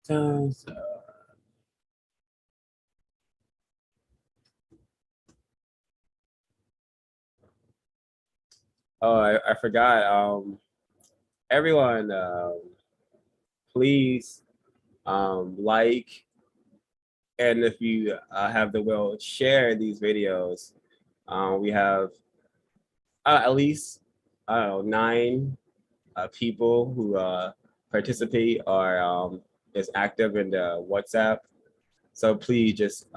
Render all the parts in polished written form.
So, oh, I forgot. Everyone, please like, and if you have the will, share these videos. We have at least, I don't know, 9 people who participate or is active in the WhatsApp. So please just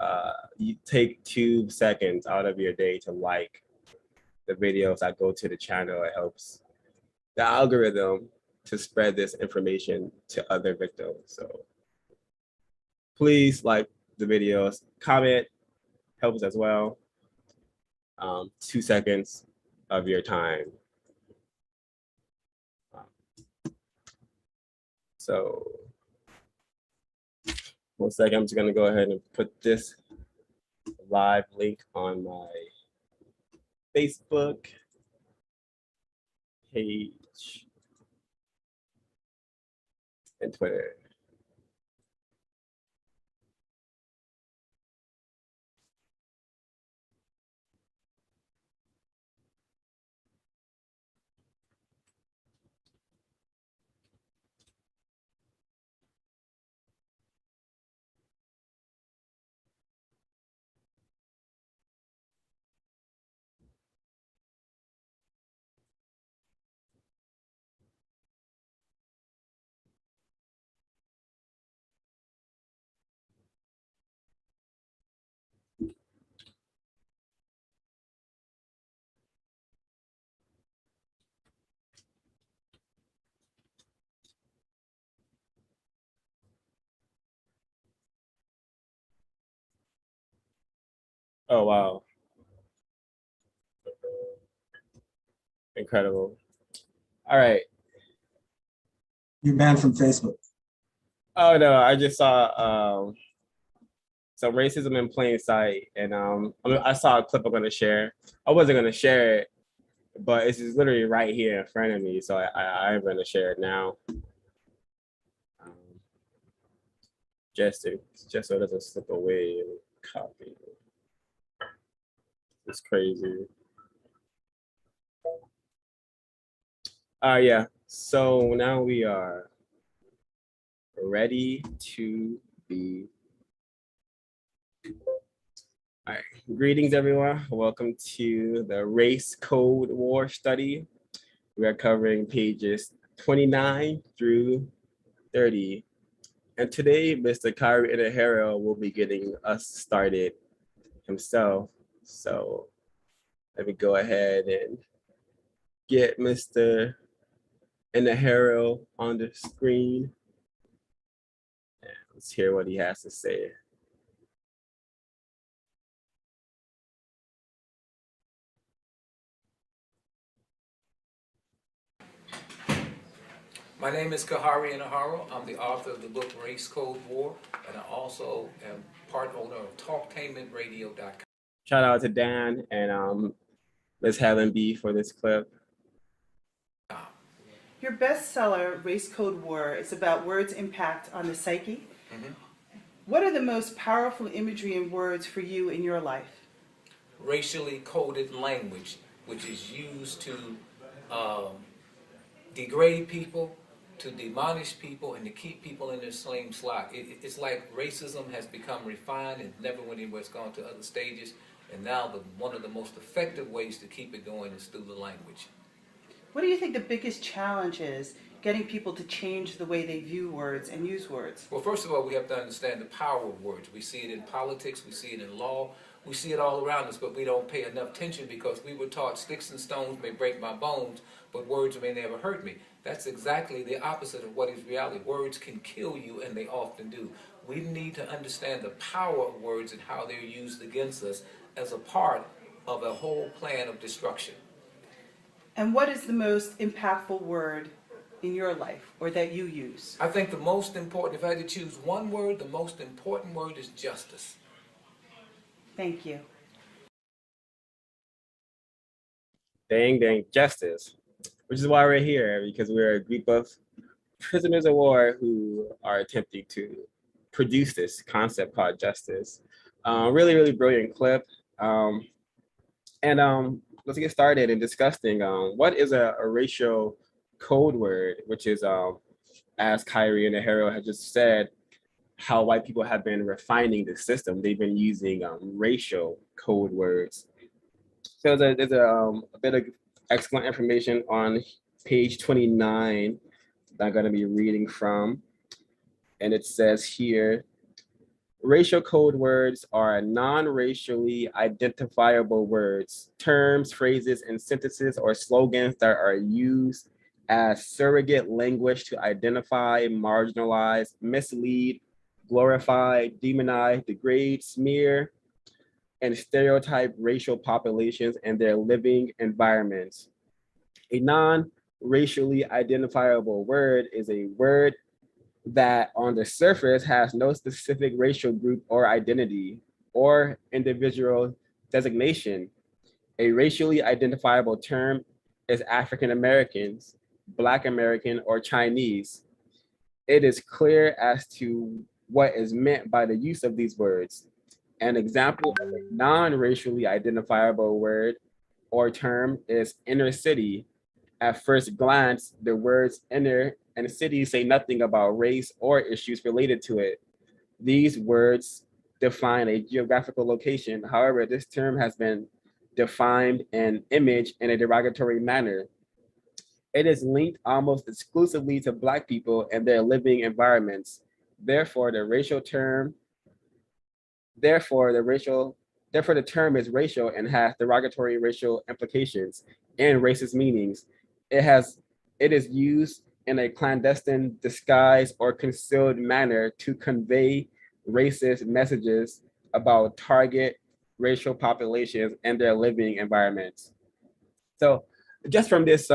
you take 2 seconds out of your day to like the videos that go to the channel. It helps the algorithm to spread this information to other victims. So please like the videos, comment, helps as well. 2 seconds of your time. So 1 second, I'm just gonna go ahead and put this live link on my Facebook page and Twitter. Oh, wow. Incredible. All right. You're banned from Facebook. Oh, no, I just saw some racism in plain sight. And I saw a clip I'm going to share. I wasn't going to share it, but it's just literally right here in front of me. So I'm going to share it now. Um, just so it doesn't slip away and copy. It's crazy. Yeah. So now we are ready to be. All right. Greetings, everyone. Welcome to the Race Code War study. We are covering pages 29 through 30. And today, Mr. Kyrie Inahara will be getting us started himself. So let me go ahead and get Mr. Inahara on the screen. And let's hear what he has to say. My name is Kahari Inahara. I'm the author of the book Race Code War, and I also am part owner of TalkTainmentRadio.com. Shout out to Dan and Ms. Helen B for this clip. Your bestseller, Race Code War, is about words' impact on the psyche. Mm-hmm. What are the most powerful imagery and words for you in your life? Racially coded language, which is used to degrade people, to demolish people, and to keep people in their same slot. It's like racism has become refined and never went anywhere. It's gone to other stages, and now one of the most effective ways to keep it going is through the language. What do you think the biggest challenge is getting people to change the way they view words and use words? Well, first of all, we have to understand the power of words. We see it in politics, we see it in law, we see it all around us, but we don't pay enough attention because we were taught sticks and stones may break my bones, but words may never hurt me. That's exactly the opposite of what is reality. Words can kill you, and they often do. We need to understand the power of words and how they're used against us as a part of a whole plan of destruction. And what is the most impactful word in your life or that you use? I think the most important, if I had to choose one word, the most important word is justice. Thank you. Dang, justice, which is why we're here, because we're a group of prisoners of war who are attempting to produce this concept called justice. Really, really brilliant clip. Um, and let's get started in discussing what is a racial code word, which is, as Kyrie and Ahero had just said, how white people have been refining the system. They've been using racial code words. So there's a bit of excellent information on page 29 that I'm going to be reading from. And it says here, racial code words are non-racially identifiable words, terms, phrases, and sentences or slogans that are used as surrogate language to identify, marginalize, mislead, glorify, demonize, degrade, smear, and stereotype racial populations and their living environments. A non-racially identifiable word is a word that on the surface has no specific racial group or identity or individual designation. A racially identifiable term is African Americans, Black American, or Chinese. It is clear as to what is meant by the use of these words. An example of a non-racially identifiable word or term is inner city. At first glance, the words inner and city say nothing about race or issues related to it. These words define a geographical location. However, this term has been defined an image in a derogatory manner. It is linked almost exclusively to Black people and their living environments. Therefore, the racial term, therefore the racial, therefore the term is racial and has derogatory racial implications and racist meanings. It has, it is used in a clandestine, disguised, or concealed manner to convey racist messages about target racial populations and their living environments. So just from this,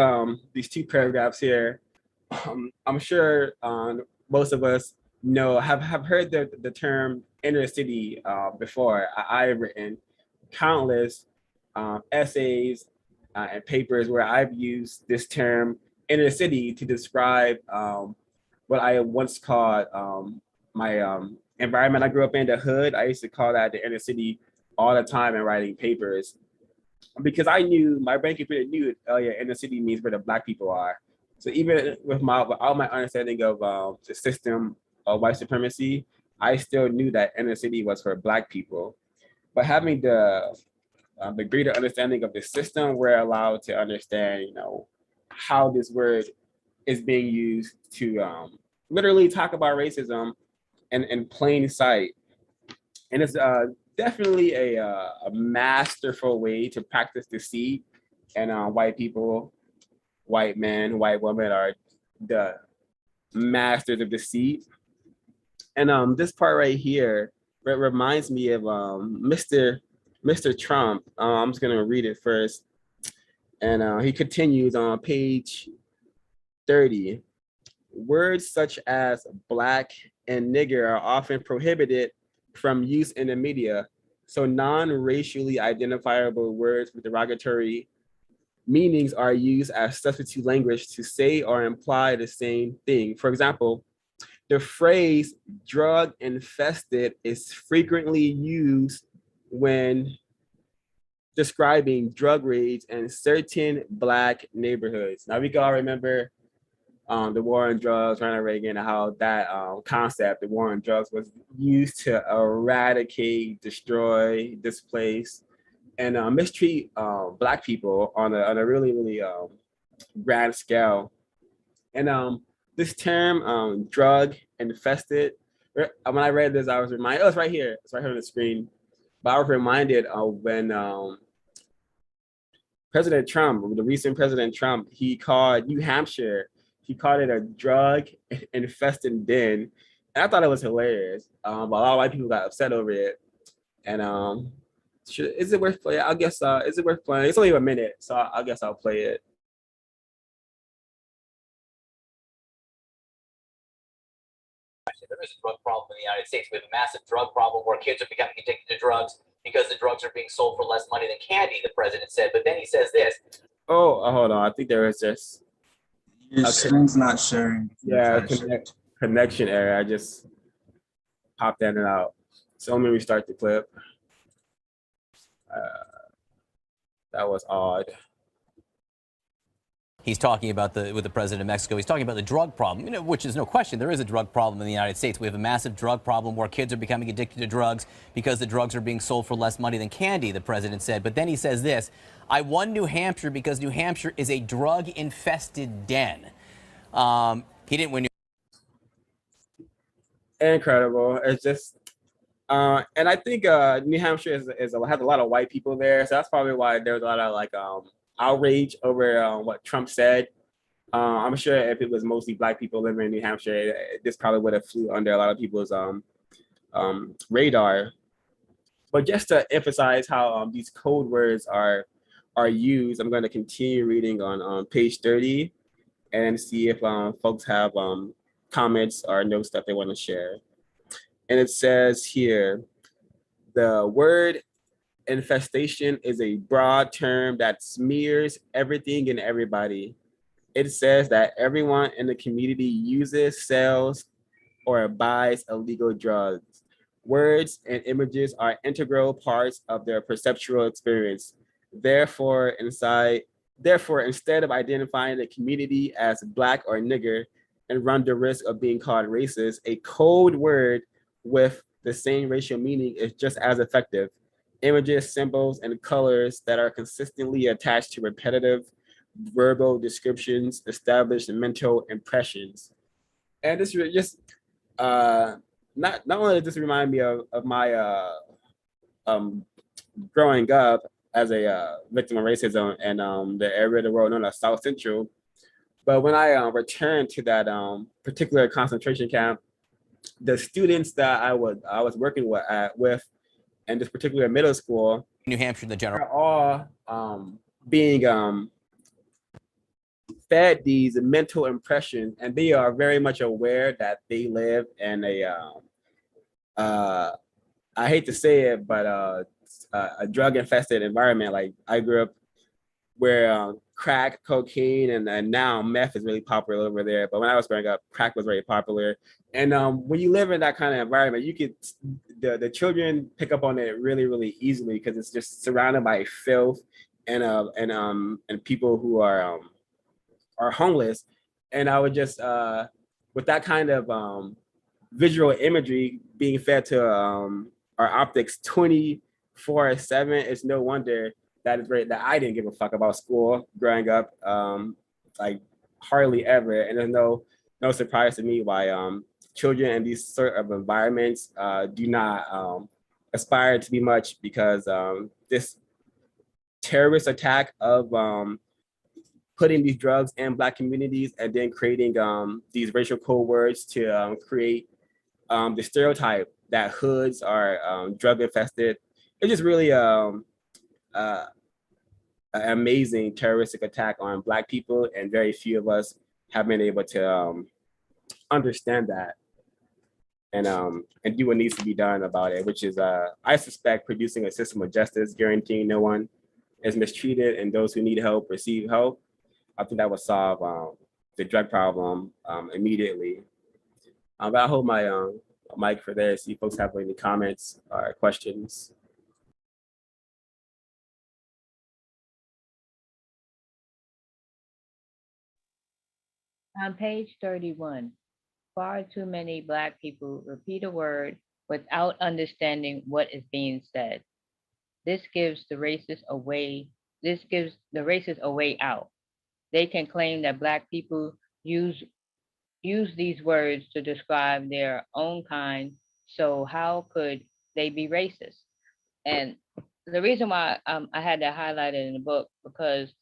these two paragraphs here, I'm sure most of us have heard the term inner city before. I've written countless essays and papers where I've used this term inner city to describe what I once called my environment I grew up in, the hood. I used to call that the inner city all the time in writing papers because I knew my brain computer knew, oh yeah, inner city means where the Black people are. So even with all my understanding of the system of white supremacy, I still knew that inner city was for Black people. But having the greater understanding of the system, we're allowed to understand, how this word is being used to literally talk about racism in plain sight. And it's definitely a masterful way to practice deceit. And white people, white men, white women are the masters of deceit. And this part right here reminds me of Mr. Trump. I'm just gonna read it first. And he continues on page 30. Words such as Black and nigger are often prohibited from use in the media. So non-racially identifiable words with derogatory meanings are used as substitute language to say or imply the same thing. For example, the phrase drug infested is frequently used when describing drug raids in certain Black neighborhoods. Now we can all remember the war on drugs, Ronald Reagan, and how that concept, the war on drugs, was used to eradicate, destroy, displace, and mistreat Black people on a really, really grand scale. And this term, drug infested, when I read this, I was reminded, oh, it's right here. It's right here on the screen. But I was reminded of when President Trump, the recent President Trump, he called New Hampshire, he called it a drug infested den. And I thought it was hilarious. But a lot of white people got upset over it. And is it worth playing? I guess, is it worth playing? It's only a minute, so I guess I'll play it. There is a drug problem in the United States. We have a massive drug problem where kids are becoming addicted to drugs because the drugs are being sold for less money than candy, the president said. But then he says this. Oh, hold on. I think there is this. Your Okay. screen's not sharing. If you Yeah, try to share it. connection error. I just popped in and out. So let me restart the clip. That was odd. He's talking about with the president of Mexico. He's talking about the drug problem, which is no question. There is a drug problem in the United States. We have a massive drug problem where kids are becoming addicted to drugs because the drugs are being sold for less money than candy, the president said. But then he says this: I won New Hampshire because New Hampshire is a drug-infested den. He didn't win. Incredible. It's just, and I think New Hampshire has a lot of white people there, so that's probably why there's a lot of like outrage over what Trump said. I'm sure if it was mostly black people living in New Hampshire, this probably would have flew under a lot of people's radar. But just to emphasize how these code words are used, I'm going to continue reading on page 30 and see if folks have comments or notes that they want to share. And it says here, the word infestation is a broad term that smears everything and everybody. It says that everyone in the community uses, sells, or buys illegal drugs. Words and images are integral parts of their perceptual experience. Therefore, instead of identifying the community as black or nigger and run the risk of being called racist, a code word with the same racial meaning is just as effective. Images, symbols, and colors that are consistently attached to repetitive verbal descriptions establish mental impressions. And this just not only does this remind me of my growing up as a victim of racism and the area of the world known as South Central, but when I returned to that particular concentration camp, the students that I was working with in this particular middle school, New Hampshire, the general, are all being fed these mental impressions, and they are very much aware that they live in I hate to say it, but a drug infested environment. Like I grew up where crack, cocaine, and now meth is really popular over there. But when I was growing up, crack was very popular. And when you live in that kind of environment, you could the children pick up on it really, really easily because it's just surrounded by filth and people who are homeless. And I would just with that kind of visual imagery being fed to our optics 24/7, it's no wonder that I didn't give a fuck about school growing up, like hardly ever. And there's no surprise to me why children in these sort of environments do not aspire to be much, because this terrorist attack of putting these drugs in black communities and then creating these racial code words to create the stereotype that hoods are drug infested. It's just really an amazing terroristic attack on black people, and very few of us have been able to understand that and do what needs to be done about it, which is I suspect producing a system of justice guaranteeing no one is mistreated and those who need help receive help. I think that would solve the drug problem immediately. But I hold my mic for there, see if folks have any comments or questions. On page 31, far too many Black people repeat a word without understanding what is being said. This gives the racists a way out. They can claim that Black people use these words to describe their own kind, so how could they be racist? And the reason why I had that highlighted in the book, because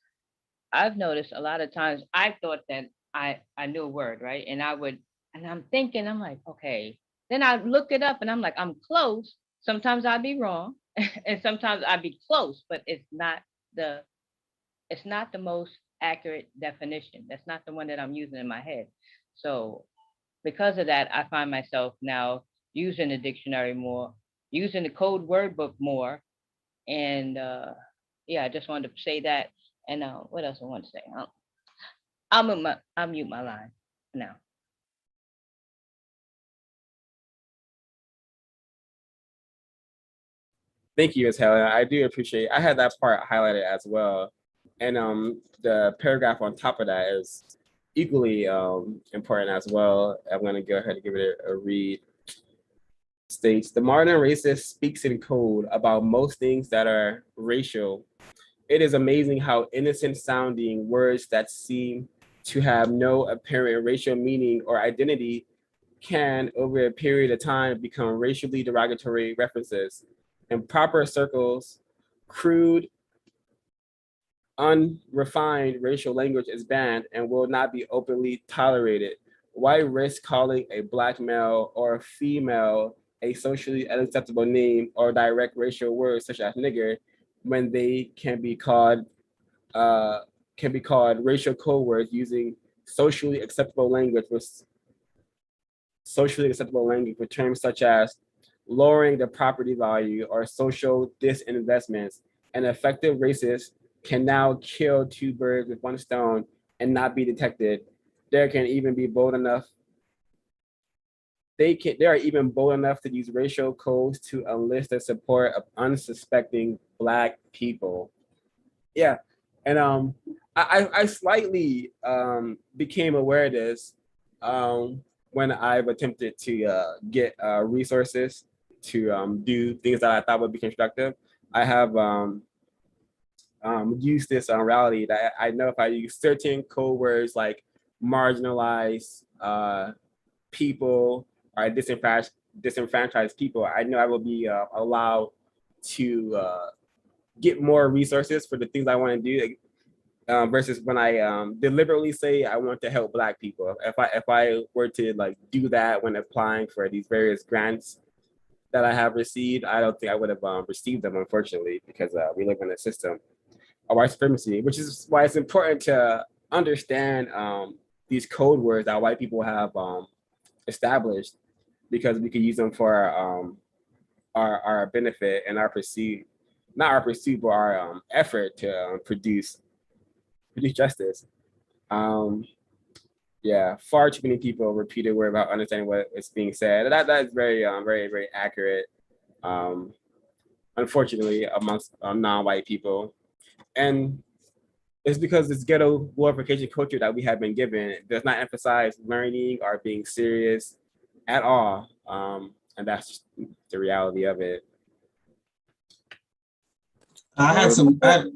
I've noticed a lot of times I thought that I knew a word, right? And I'm thinking, I'm like, okay. Then I look it up and I'm like, I'm close. Sometimes I'd be wrong and sometimes I'd be close, but it's not the most accurate definition. That's not the one that I'm using in my head. So because of that, I find myself now using the dictionary more, using the code word book more. And yeah, I just wanted to say that. And what else I want to say? I'll mute my line now. Thank you, Ms. Helen. I do appreciate. I had that part highlighted as well, and the paragraph on top of that is equally important as well. I'm going to go ahead and give it a read. States the modern racist speaks in code about most things that are racial. It is amazing how innocent sounding words that seem to have no apparent racial meaning or identity can, over a period of time, become racially derogatory references. In proper circles, crude, unrefined racial language is banned and will not be openly tolerated. Why risk calling a Black male or a female a socially unacceptable name or direct racial words such as nigger when they can be called racial code words using socially acceptable language with terms such as lowering the property value or social disinvestments. An effective racist can now kill two birds with one stone and not be detected. They are even bold enough to use racial codes to enlist the support of unsuspecting Black people. Yeah, and I slightly became aware of this when I've attempted to get resources to do things that I thought would be constructive. I have used this reality that I know if I use certain code words like marginalized people or disenfranchised people, I know I will be allowed to get more resources for the things I want to do. Versus when I deliberately say I want to help Black people. If I were to like do that when applying for these various grants that I have received, I don't think I would have received them, unfortunately, because we live in a system of white supremacy, which is why it's important to understand these code words that white people have established, because we could use them for our benefit and our pursuit, not our pursuit, but our effort to produce justice. Yeah, far too many people repeat a word without understanding what is being said. That is very, very accurate. Unfortunately, amongst non-white people, and it's because this ghetto glorification culture that we have been given does not emphasize learning or being serious at all, and that's just the reality of it. I had some. Go ahead.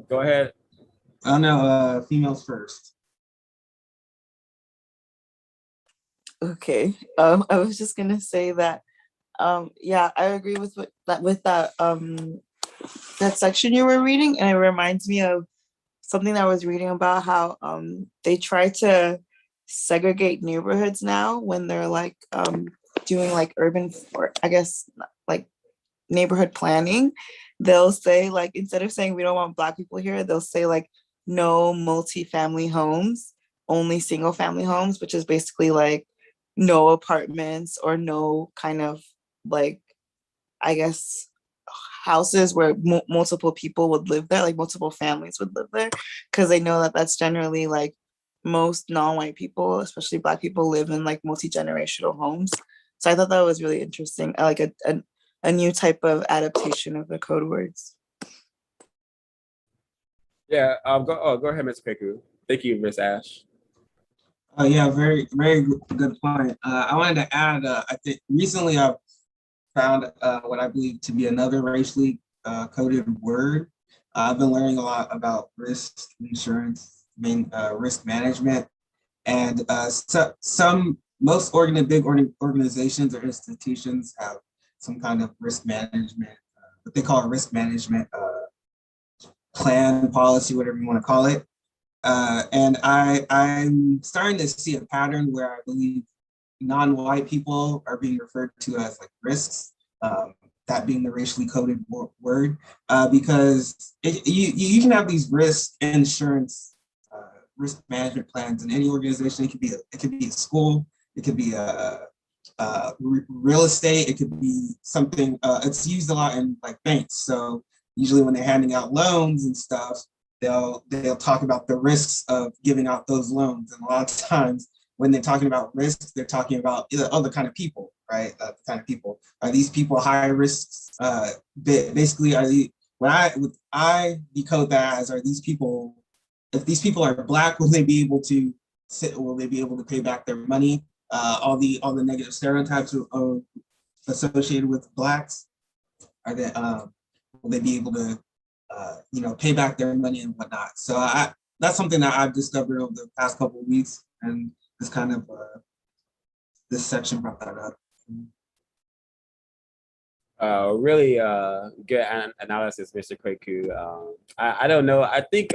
Go ahead. Oh no, females first. Okay. I was just gonna say that. Yeah, I agree with that section you were reading, and it reminds me of something that I was reading about how they try to segregate neighborhoods now when they're like doing like urban, or I guess like neighborhood planning. They'll say like, instead of saying we don't want Black people here, they'll say like no multi-family homes, only single family homes, which is basically like no apartments or no kind of like, I guess, houses where multiple people would live there, like multiple families would live there, because they know that that's generally like most non-white people, especially Black people, live in like multi-generational homes. So I thought that was really interesting. I like a new type of adaptation of the code words. Yeah, go ahead, Ms. Kweku. Thank you, Ms. Ash. Yeah, very good point. I wanted to add. I think recently I've found what I believe to be another racially coded word. I've been learning a lot about risk insurance, risk management, and most big organizations or institutions have some kind of risk management, what they call a risk management plan, policy, whatever you want to call it. And I'm starting to see a pattern where I believe non-white people are being referred to as like risks, that being the racially coded word, because you can have these risk insurance, risk management plans in any organization. It could be a school, it could be real estate, it could be something. It's used a lot in like banks. So usually when they're handing out loans and stuff, they'll talk about the risks of giving out those loans. And a lot of times when they're talking about risks, they're talking about other kind of people, right? The kind of people. Are these people high risks? Basically, are the when I decode that as, are these people, if these people are Black, will they be able to will they be able to pay back their money? All the negative stereotypes associated with Blacks, are they will they be able to pay back their money and whatnot? So that's something that I've discovered over the past couple of weeks, and this kind of this section brought that up. Really good analysis, Mr. Kweku. I don't know. I think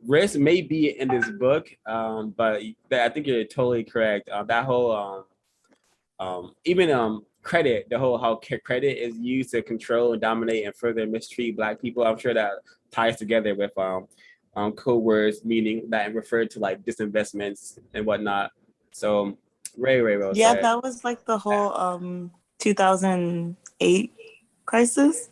risk may be in this book, but I think you're totally correct. That whole even credit, the whole how credit is used to control and dominate and further mistreat Black people. I'm sure that ties together with code words, meaning that refer to like disinvestments and whatnot. So very well Yeah, said. that was like the whole 2008 crisis.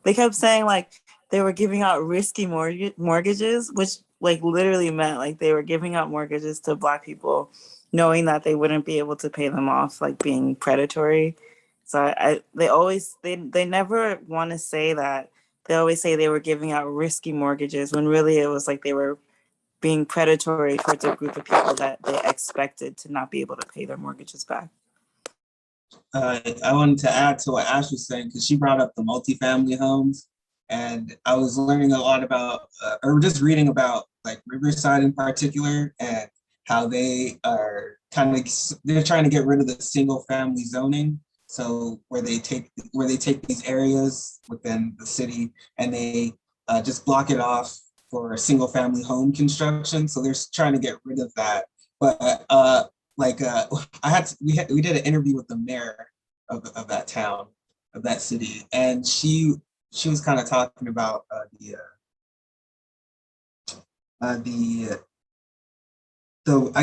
They kept saying like they were giving out risky mortgages, which like literally meant like they were giving out mortgages to Black people, knowing that they wouldn't be able to pay them off, like being predatory. So they never want to say that. They always say they were giving out risky mortgages when really it was like they were being predatory towards a group of people that they expected to not be able to pay their mortgages back. I wanted to add to what Ash was saying, because she brought up the multifamily homes, and I was learning a lot about, or just reading about like Riverside in particular, and how they are they're trying to get rid of the single family zoning. So where they take these areas within the city and they just block it off for single family home construction. So they're trying to get rid of that. But we did an interview with the mayor of that town, of that city, and she was kind of talking about I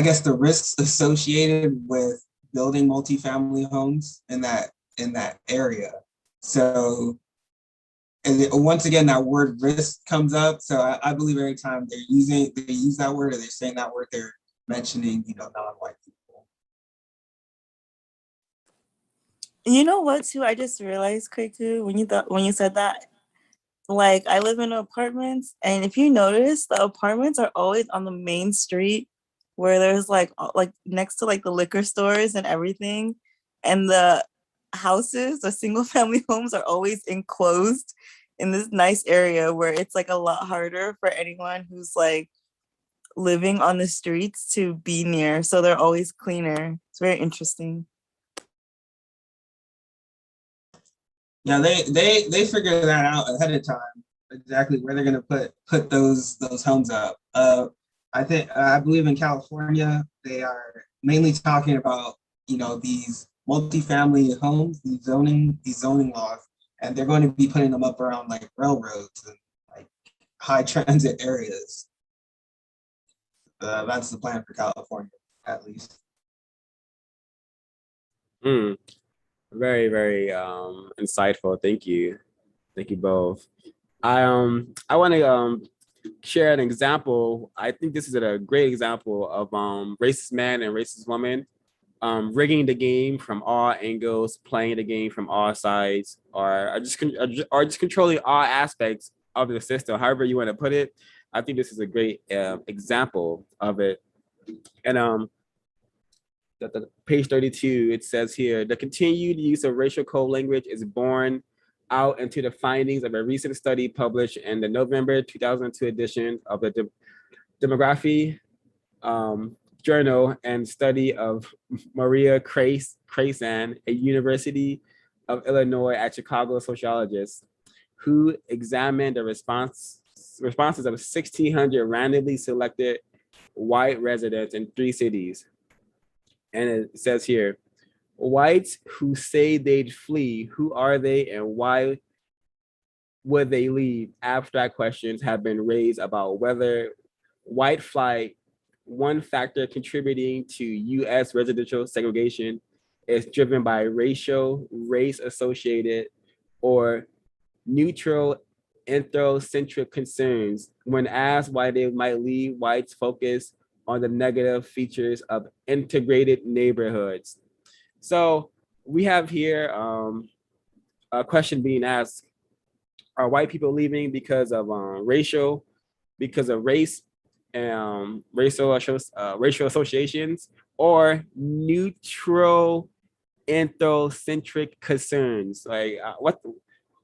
guess the risks associated with building multifamily homes in that area. So, and once again, that word risk comes up. So I believe every time they use that word, or they're saying that word, they're mentioning non-white people. You know what, too? I just realized, Kweku, when you said that, like I live in apartments, and if you notice, the apartments are always on the main street where there's like next to like the liquor stores and everything, and the houses, the single family homes are always enclosed in this nice area where it's like a lot harder for anyone who's like living on the streets to be near. So they're always cleaner. It's very interesting. Yeah, they figure that out ahead of time, exactly where they're gonna put those homes up. I believe in California they are mainly talking about these multifamily homes, these zoning laws, and they're going to be putting them up around like railroads and like high transit areas. That's the plan for California, at least. Very insightful. Thank you both. I want to share an example. I think this is a great example of racist man and racist woman rigging the game from all angles, playing the game from all sides, or just controlling all aspects of the system. However you want to put it, I think this is a great example of it. And page 32, it says here, the continued use of racial code language is born out into the findings of a recent study published in the November 2002 edition of the Demography Journal and study of Maria Creysan, a University of Illinois at Chicago sociologist, who examined the responses of 1,600 randomly selected white residents in 3 cities. And it says here, whites who say they'd flee, who are they and why would they leave? Abstract questions have been raised about whether white flight, one factor contributing to US residential segregation, is driven by race-associated or neutral ethnocentric concerns. When asked why they might leave, whites focus on the negative features of integrated neighborhoods. So we have here a question being asked: are white people leaving because of because of race, racial associations, or neutral ethnocentric concerns? Like,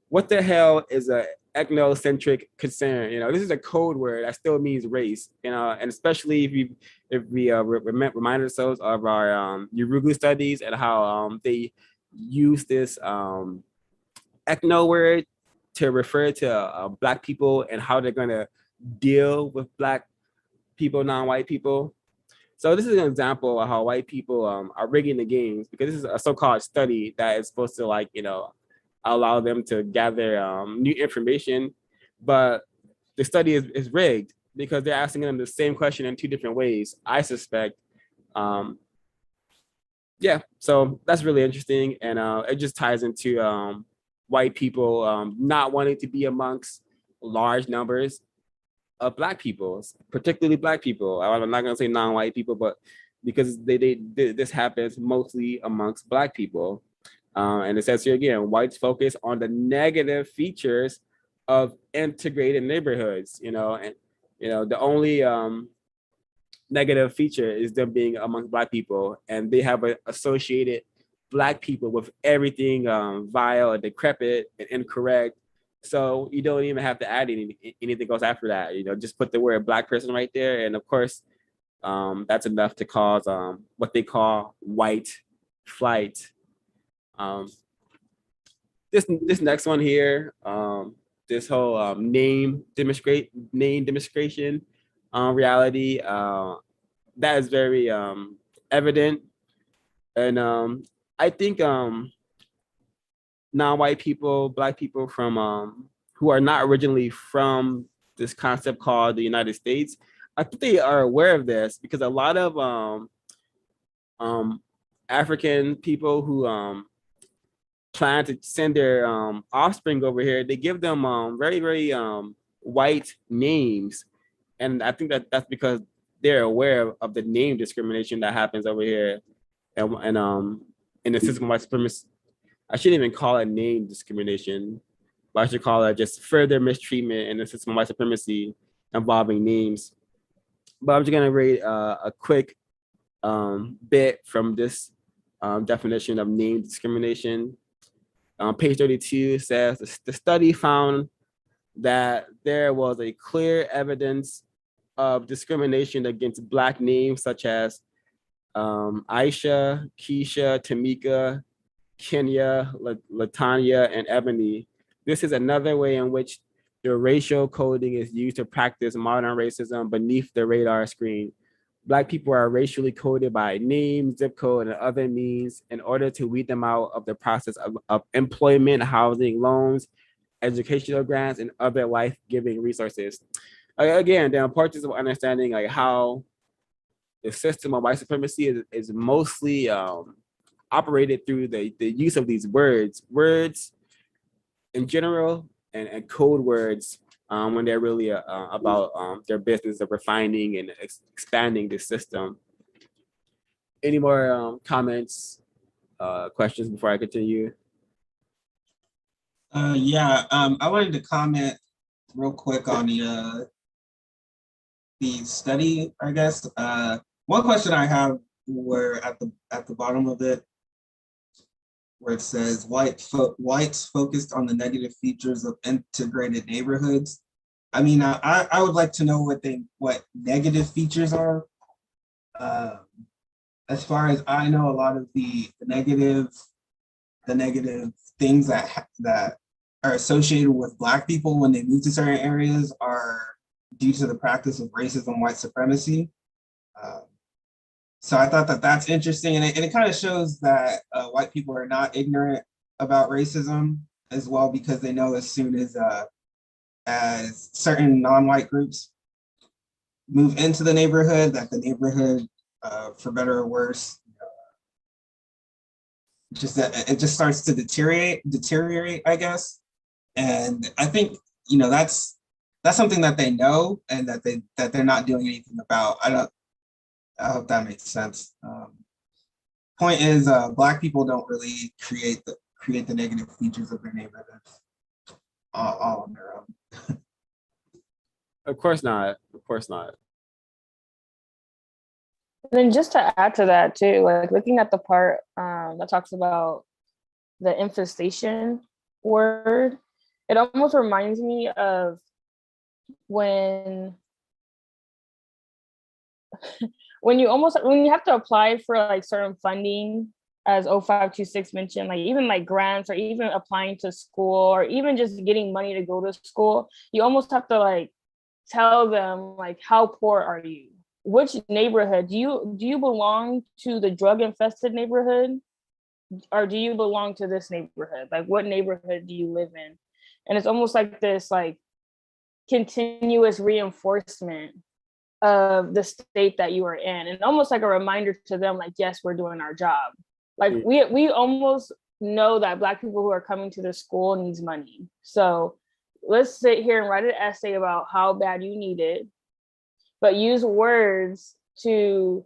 what the hell is a ethnocentric concern? This is a code word that still means race. And especially if we remind ourselves of our Yurugu studies and how they use this ethno word to refer to Black people and how they're going to deal with Black people, non-white people. So this is an example of how white people are rigging the games, because this is a so-called study that is supposed to allow them to gather new information, but the study is rigged because they're asking them the same question in two different ways, I suspect. Yeah, so that's really interesting, and it just ties into white people not wanting to be amongst large numbers of Black people, particularly Black people. I'm not gonna say non-white people, but because this happens mostly amongst Black people. And it says here again, whites focus on the negative features of integrated neighborhoods, and the only negative feature is them being amongst Black people, and they have associated Black people with everything vile and decrepit and incorrect. So you don't even have to add anything else after that. Just put the word Black person right there, and of course, that's enough to cause what they call white flight. This next one here, this whole name demonstration reality, that is very evident, and I think non-white people, Black people from who are not originally from this concept called the United States, I think they are aware of this, because a lot of African people who plan to send their offspring over here, they give them very, very white names. And I think that's because they're aware of the name discrimination that happens over here. And in the system of white supremacy, I shouldn't even call it name discrimination, but I should call it just further mistreatment in the system of white supremacy involving names. But I'm just gonna read a quick bit from this definition of name discrimination. Page 32 says, the study found that there was a clear evidence of discrimination against Black names such as Aisha, Keisha, Tamika, Kenya, Latanya, and Ebony. This is another way in which the racial coding is used to practice modern racism beneath the radar screen. Black people are racially coded by name, zip code, and other means in order to weed them out of the process of employment, housing, loans, educational grants, and other life-giving resources. Again, the importance of understanding how the system of white supremacy is mostly operated through the use of these words in general, and code words when they're really about their business of refining and expanding the system. Any more comments, questions before I continue? Yeah, I wanted to comment real quick on the study, I guess. One question I have were at the bottom of it, where it says whites focused on the negative features of integrated neighborhoods. I mean, I would like to know what negative features are. As far as I know, a lot of the negative things that are associated with Black people when they move to certain areas are due to the practice of racism, white supremacy. So I thought that that's interesting, and it kind of shows that white people are not ignorant about racism as well, because they know as soon as certain non-white groups move into the neighborhood, that the neighborhood, for better or worse, it just starts to deteriorate, I guess. And I think you know, that's something that they know and that they're not doing anything about. I hope that makes sense. Point is, Black people don't really create the negative features of their neighborhoods all on their own. Of course not. Of course not. And then just to add to that too, like looking at the part that talks about the infestation word, it almost reminds me of when when you have to apply for like certain funding, as 0526 mentioned, like even like grants or even applying to school or even just getting money to go to school, you almost have to like tell them like, how poor are you? Which neighborhood do you belong to? The drug infested neighborhood, or do you belong to this neighborhood? Like, what neighborhood do you live in? And it's almost like this like continuous reinforcement of the state that you are in, and almost like a reminder to them like, yes, we're doing our job. Like we almost know that Black people who are coming to the school needs money, so let's sit here and write an essay about how bad you need it, but use words that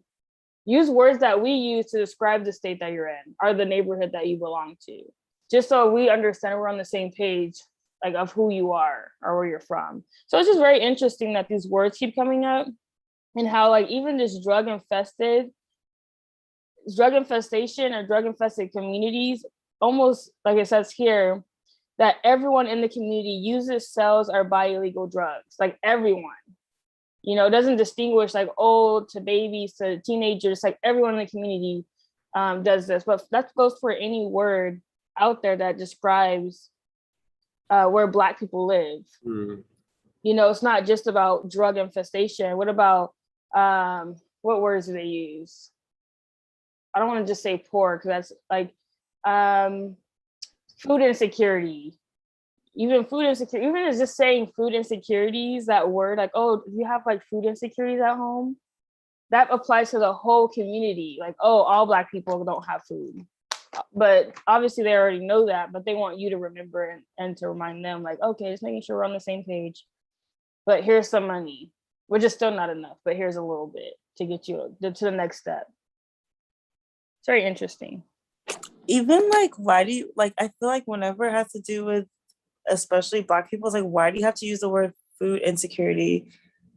we use to describe the state that you're in or the neighborhood that you belong to, just so we understand we're on the same page, like of who you are or where you're from. So it's just very interesting that these words keep coming up, and how like even this drug infestation or drug infested communities, almost like it says here, that everyone in the community uses, sells, or buy illegal drugs. Like everyone, you know, it doesn't distinguish like old to babies to teenagers, like everyone in the community does this. But that goes for any word out there that describes where Black people live. You know, it's not just about drug infestation. What about, what words do they use? I don't want to just say poor, because that's like food insecurity. Even food insecurity, even as just saying food insecurities, that word, like, oh, you have like food insecurities at home, that applies to the whole community. Like, oh, all Black people don't have food. But obviously they already know that, but they want you to remember and to remind them like, okay, just making sure we're on the same page. But here's some money, which is still not enough, but here's a little bit to get you to the next step. It's very interesting. Even like, why do you, like, I feel like whenever it has to do with especially Black people, it's like, why do you have to use the word food insecurity?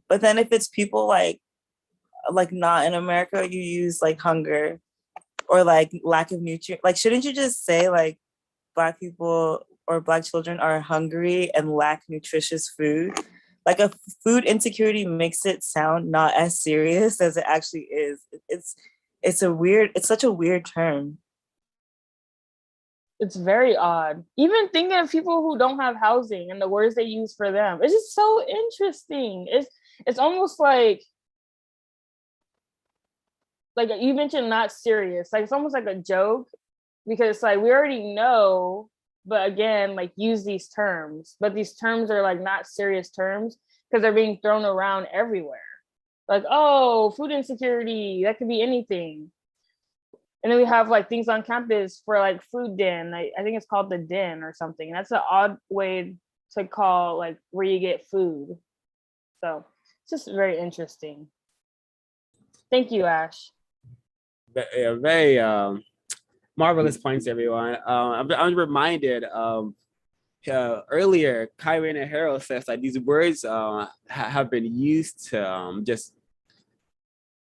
But then if it's people like not in America, you use like hunger or like lack of nutrient. Like, shouldn't you just say like Black people or Black children are hungry and lack nutritious food? Like, a food insecurity makes it sound not as serious as it actually is. It's such a weird term. It's very odd. Even thinking of people who don't have housing and the words they use for them, it's just so interesting. It's almost like you mentioned not serious. Like, it's almost like a joke, because like we already know, but again, like use these terms, but these terms are like not serious terms because they're being thrown around everywhere. Like, oh, food insecurity, that could be anything. And then we have like things on campus for like food den. I think it's called the den or something. That's an odd way to call like where you get food. So it's just very interesting. Thank you, Ash. Very marvelous points, everyone. I'm reminded earlier, Kyrie and Harold says that these words have been used to just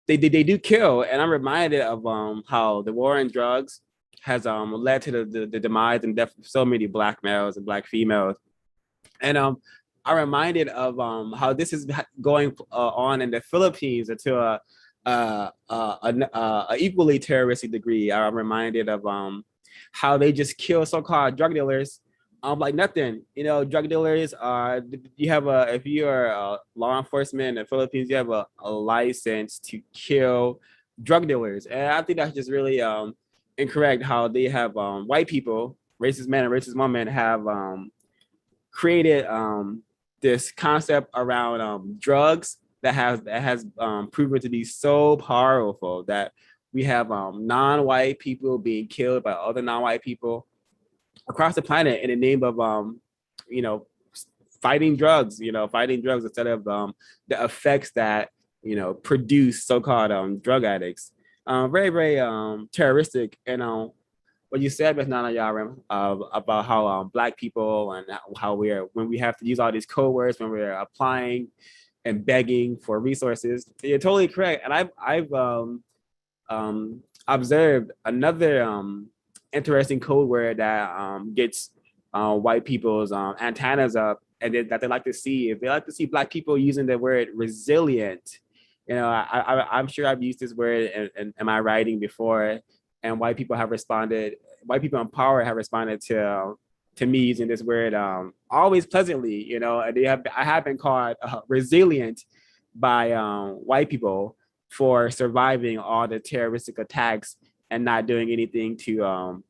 they do kill, and I'm reminded of how the war on drugs has led to the demise and death of so many Black males and Black females, and I'm reminded of how this is going on in the Philippines to a equally terroristic degree. I'm reminded of how they just kill so-called drug dealers like nothing. You know, drug dealers are, if you're a law enforcement in the Philippines, you have a license to kill drug dealers. And I think that's just really incorrect how they have white people, racist men and racist women, have created this concept around drugs that has proven to be so powerful that we have non-white people being killed by other non-white people across the planet in the name of fighting drugs, fighting drugs instead of the effects that, produce so-called drug addicts. Very, very terroristic. And what you said, Ms. Nana Yarim, about how Black people and how when we have to use all these code words when we're applying and begging for resources, you're totally correct. And I've observed another interesting code word that gets white people's antennas up, and that they like to see. If they like to see Black people using the word resilient, I'm sure I've used this word in my writing before, and white people have responded. White people in power have responded to me using this word always pleasantly. I have been called resilient by white people for surviving all the terroristic attacks and not doing anything to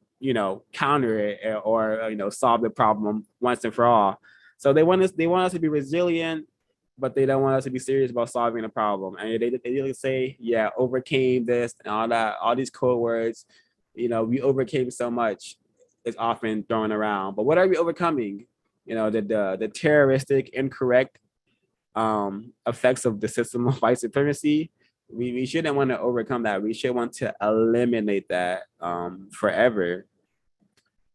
counter it or solve the problem once and for all. So they want us to be resilient, but they don't want us to be serious about solving the problem. And they say, yeah, overcame this and all that, all these code words, we overcame so much is often thrown around. But what are we overcoming? The terroristic, incorrect effects of the system of white supremacy. We shouldn't want to overcome that. We should want to eliminate that forever.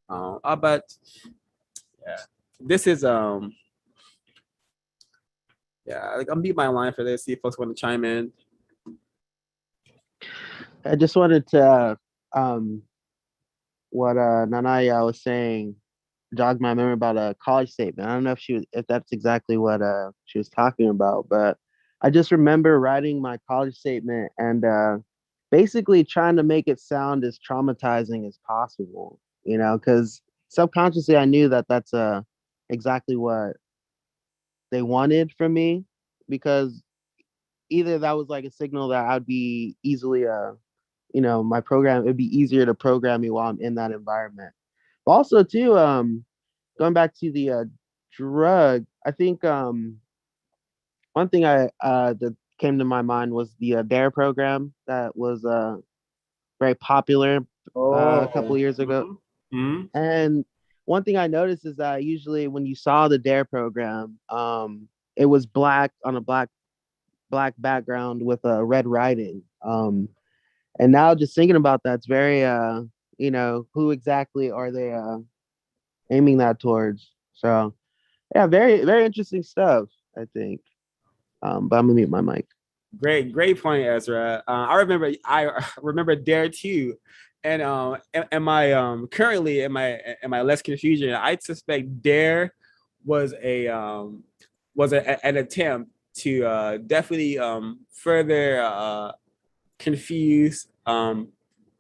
But yeah, this is I'll mute my line for this. See if folks want to chime in. I just wanted to what Nanaya was saying jogged my memory about a college statement. I don't know if that's exactly what she was talking about, but I just remember writing my college statement and basically trying to make it sound as traumatizing as possible, because subconsciously I knew that that's exactly what they wanted from me, because either that was like a signal that I'd be easily my program, it'd be easier to program me while I'm in that environment. But also too, going back to the drug, I think one thing that came to my mind was the DARE program that was very popular a couple of years ago. Mm-hmm. And one thing I noticed is that usually when you saw the DARE program, it was black on a black background with a red writing. And now just thinking about that, it's very who exactly are they aiming that towards? So yeah, very, very interesting stuff, I think. But I'm gonna mute my mic. Great point, Ezra. I remember DARE too, and currently in my less confusion, I suspect DARE was an attempt to definitely further confuse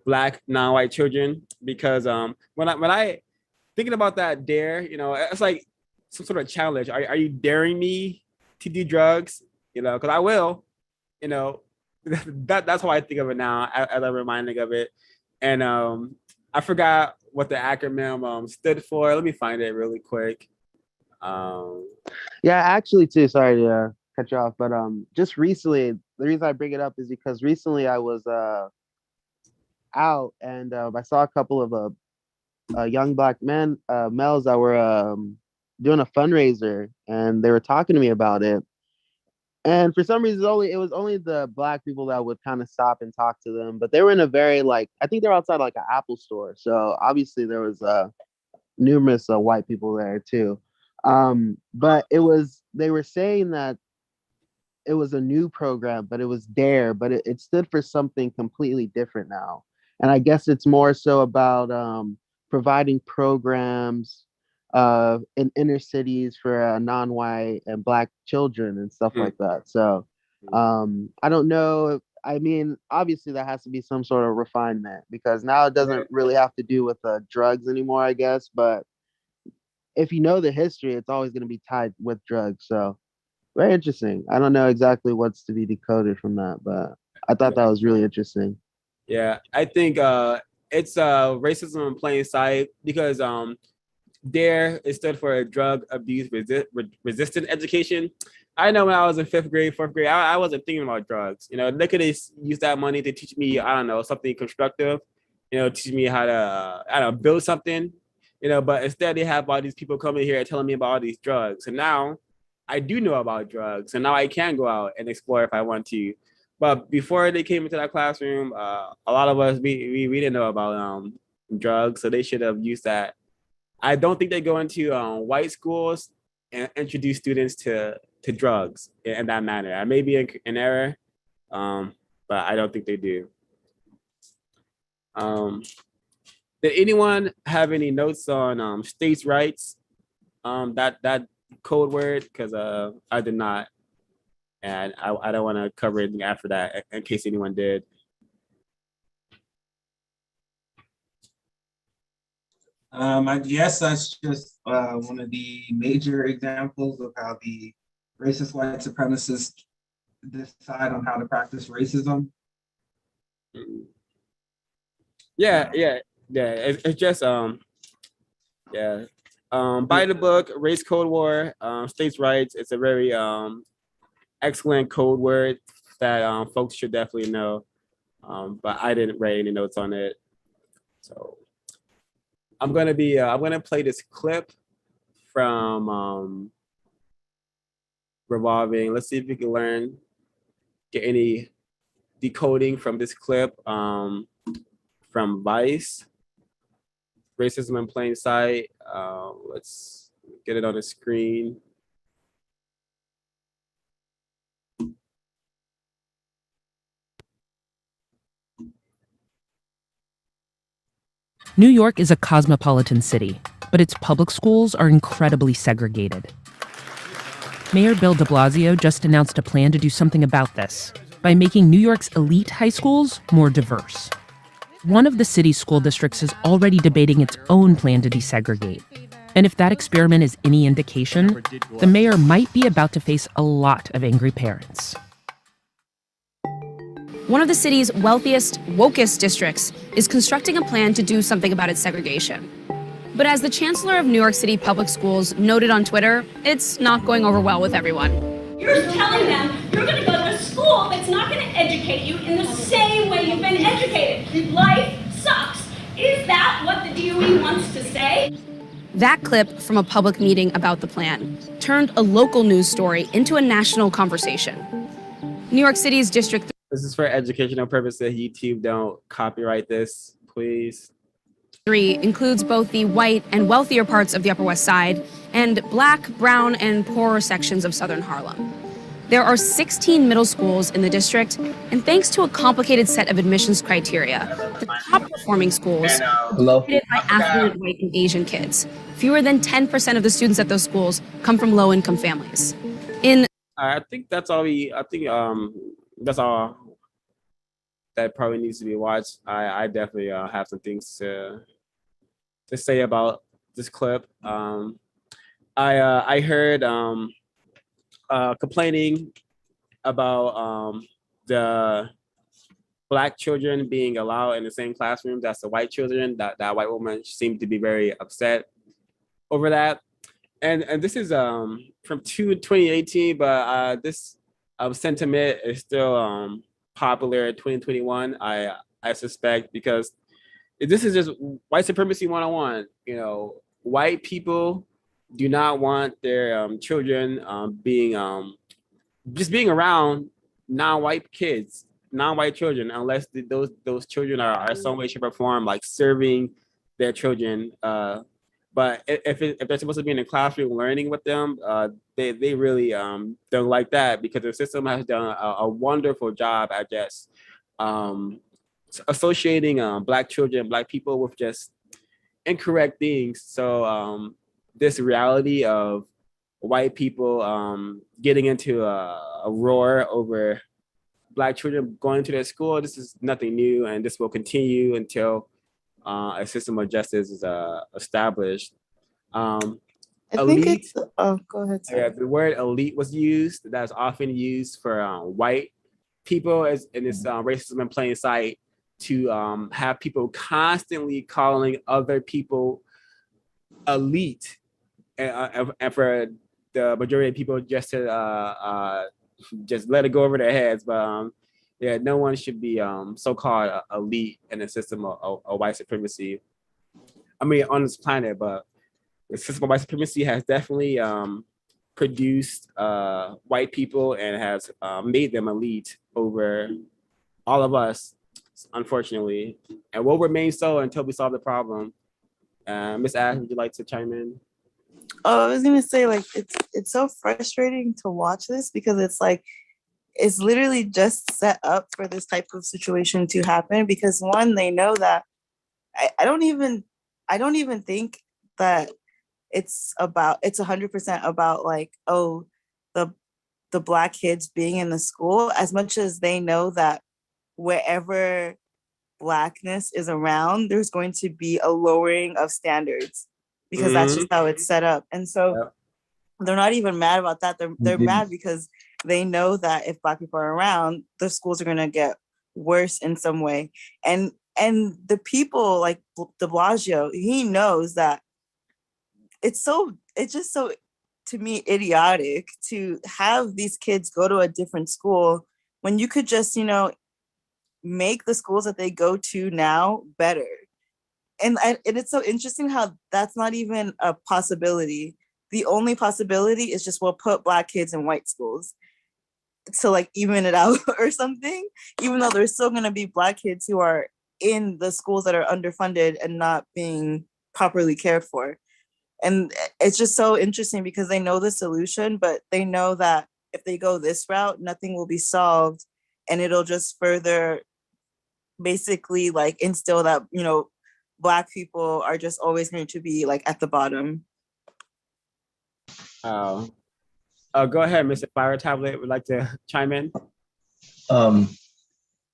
Black non-white children, because when I thinking about that DARE, it's like some sort of challenge. Are you daring me to do drugs? Because I will. That's how I think of it now as I'm reminding of it. And I forgot what the acronym stood for. Let me find it really quick. Yeah, actually too, sorry to cut you off, but just recently, the reason I bring it up is because recently I was out and I saw a couple of young Black males that were doing a fundraiser, and they were talking to me about it. And for some reason, it was only the Black people that would kind of stop and talk to them. But they were in a very I think they were outside like an Apple store. So obviously there was numerous white people there too. But they were saying that it was a new program, but it was DARE, but it stood for something completely different now. And I guess it's more so about providing programs in inner cities for non-white and Black children and stuff like that. So I don't know. I mean, obviously that has to be some sort of refinement, because now it doesn't really have to do with drugs anymore, I guess. But if you know the history, it's always going to be tied with drugs. So very interesting. I don't know exactly what's to be decoded from that, but I thought that was really interesting. Yeah, I think it's racism in plain sight, because DARE is stood for drug abuse resistant education. I know when I was in 5th grade, 4th grade, I wasn't thinking about drugs. They could have used that money to teach me, I don't know, something constructive. Teach me how to, build something. but instead they have all these people coming here and telling me about all these drugs. And now I do know about drugs, and now I can go out and explore if I want to. But before they came into that classroom, a lot of us we didn't know about drugs, so they should have used that. I don't think they go into white schools and introduce students to drugs in that manner. I may be in error, but I don't think they do. Did anyone have any notes on states' rights? That code word, because I did not, and I don't want to cover anything after that in case anyone did. I guess that's just one of the major examples of how the racist white supremacists decide on how to practice racism. Yeah. It's just yeah. By the book, Race Code War, States' Rights. It's a very excellent code word that folks should definitely know. But I didn't write any notes on it. So I'm gonna play this clip from Revolving. Let's see if we can get any decoding from this clip from Vice. Racism in Plain Sight. Let's get it on the screen. New York is a cosmopolitan city, but its public schools are incredibly segregated. Mayor Bill de Blasio just announced a plan to do something about this by making New York's elite high schools more diverse. One of the city's school districts is already debating its own plan to desegregate. And if that experiment is any indication, the mayor might be about to face a lot of angry parents. One of the city's wealthiest, wokest districts is constructing a plan to do something about its segregation. But as the chancellor of New York City Public Schools noted on Twitter, it's not going over well with everyone. You're telling them you're going to go to a school that's not going to educate you in the same way you've been educated. Life sucks. Is that what the DOE wants to say? That clip from a public meeting about the plan turned a local news story into a national conversation. New York City's District This is for educational purposes. YouTube, don't copyright this, please. 3 includes both the white and wealthier parts of the Upper West Side and black, brown, and poorer sections of Southern Harlem. There are 16 middle schools in the district, and thanks to a complicated set of admissions criteria, the top performing schools are dominated by affluent white and Asian kids. Fewer than 10% of the students at those schools come from low-income families. I think that's all that's all that probably needs to be watched. I definitely have some things to say about this clip. I heard complaining about the Black children being allowed in the same classrooms as the white children. That white woman seemed to be very upset over that. And this is from 2018, but this sentiment is still popular in 2021. I suspect, because this is just white supremacy 101. White people do not want their children being around non-white kids, non-white children, unless those children are some way, shape, or form like serving their children. But if they're supposed to be in a classroom learning with them, they really don't like that, because the system has done a wonderful job at just associating Black children, Black people with just incorrect things. So this reality of white people getting into a roar over Black children going to their school, this is nothing new, and this will continue until a system of justice is established. I elite, think it's, oh, go ahead. Sorry. Yeah, the word elite was used. That's often used for white people as in this racism in plain sight, to have people constantly calling other people elite, and for the majority of people just to just let it go over their heads. But yeah, no one should be so-called elite in a system of white supremacy. I mean, on this planet, but the system of white supremacy has definitely produced white people and has made them elite over all of us, unfortunately, and will remain so until we solve the problem. Miss Ash, would you like to chime in? Oh, I was gonna say, like, it's so frustrating to watch this because it's like it's literally just set up for this type of situation to happen because one, they know that I don't even think that it's 100% about like, oh, the Black kids being in the school, as much as they know that wherever Blackness is around, there's going to be a lowering of standards because that's just how it's set up. And so they're not even mad about that. They're mad because they know that if Black people are around, the schools are going to get worse in some way. And the people like de Blasio, he knows that it's just so, to me, idiotic to have these kids go to a different school when you could just, make the schools that they go to now better. And it's so interesting how that's not even a possibility. The only possibility is just we'll put Black kids in white schools to like even it out or something, even though there's still going to be Black kids who are in the schools that are underfunded and not being properly cared for. And it's just so interesting because they know the solution, but they know that if they go this route, nothing will be solved. And it'll just further basically like instill that, Black people are just always going to be like at the bottom. Go ahead, Mr. Fire Tablet would like to chime in.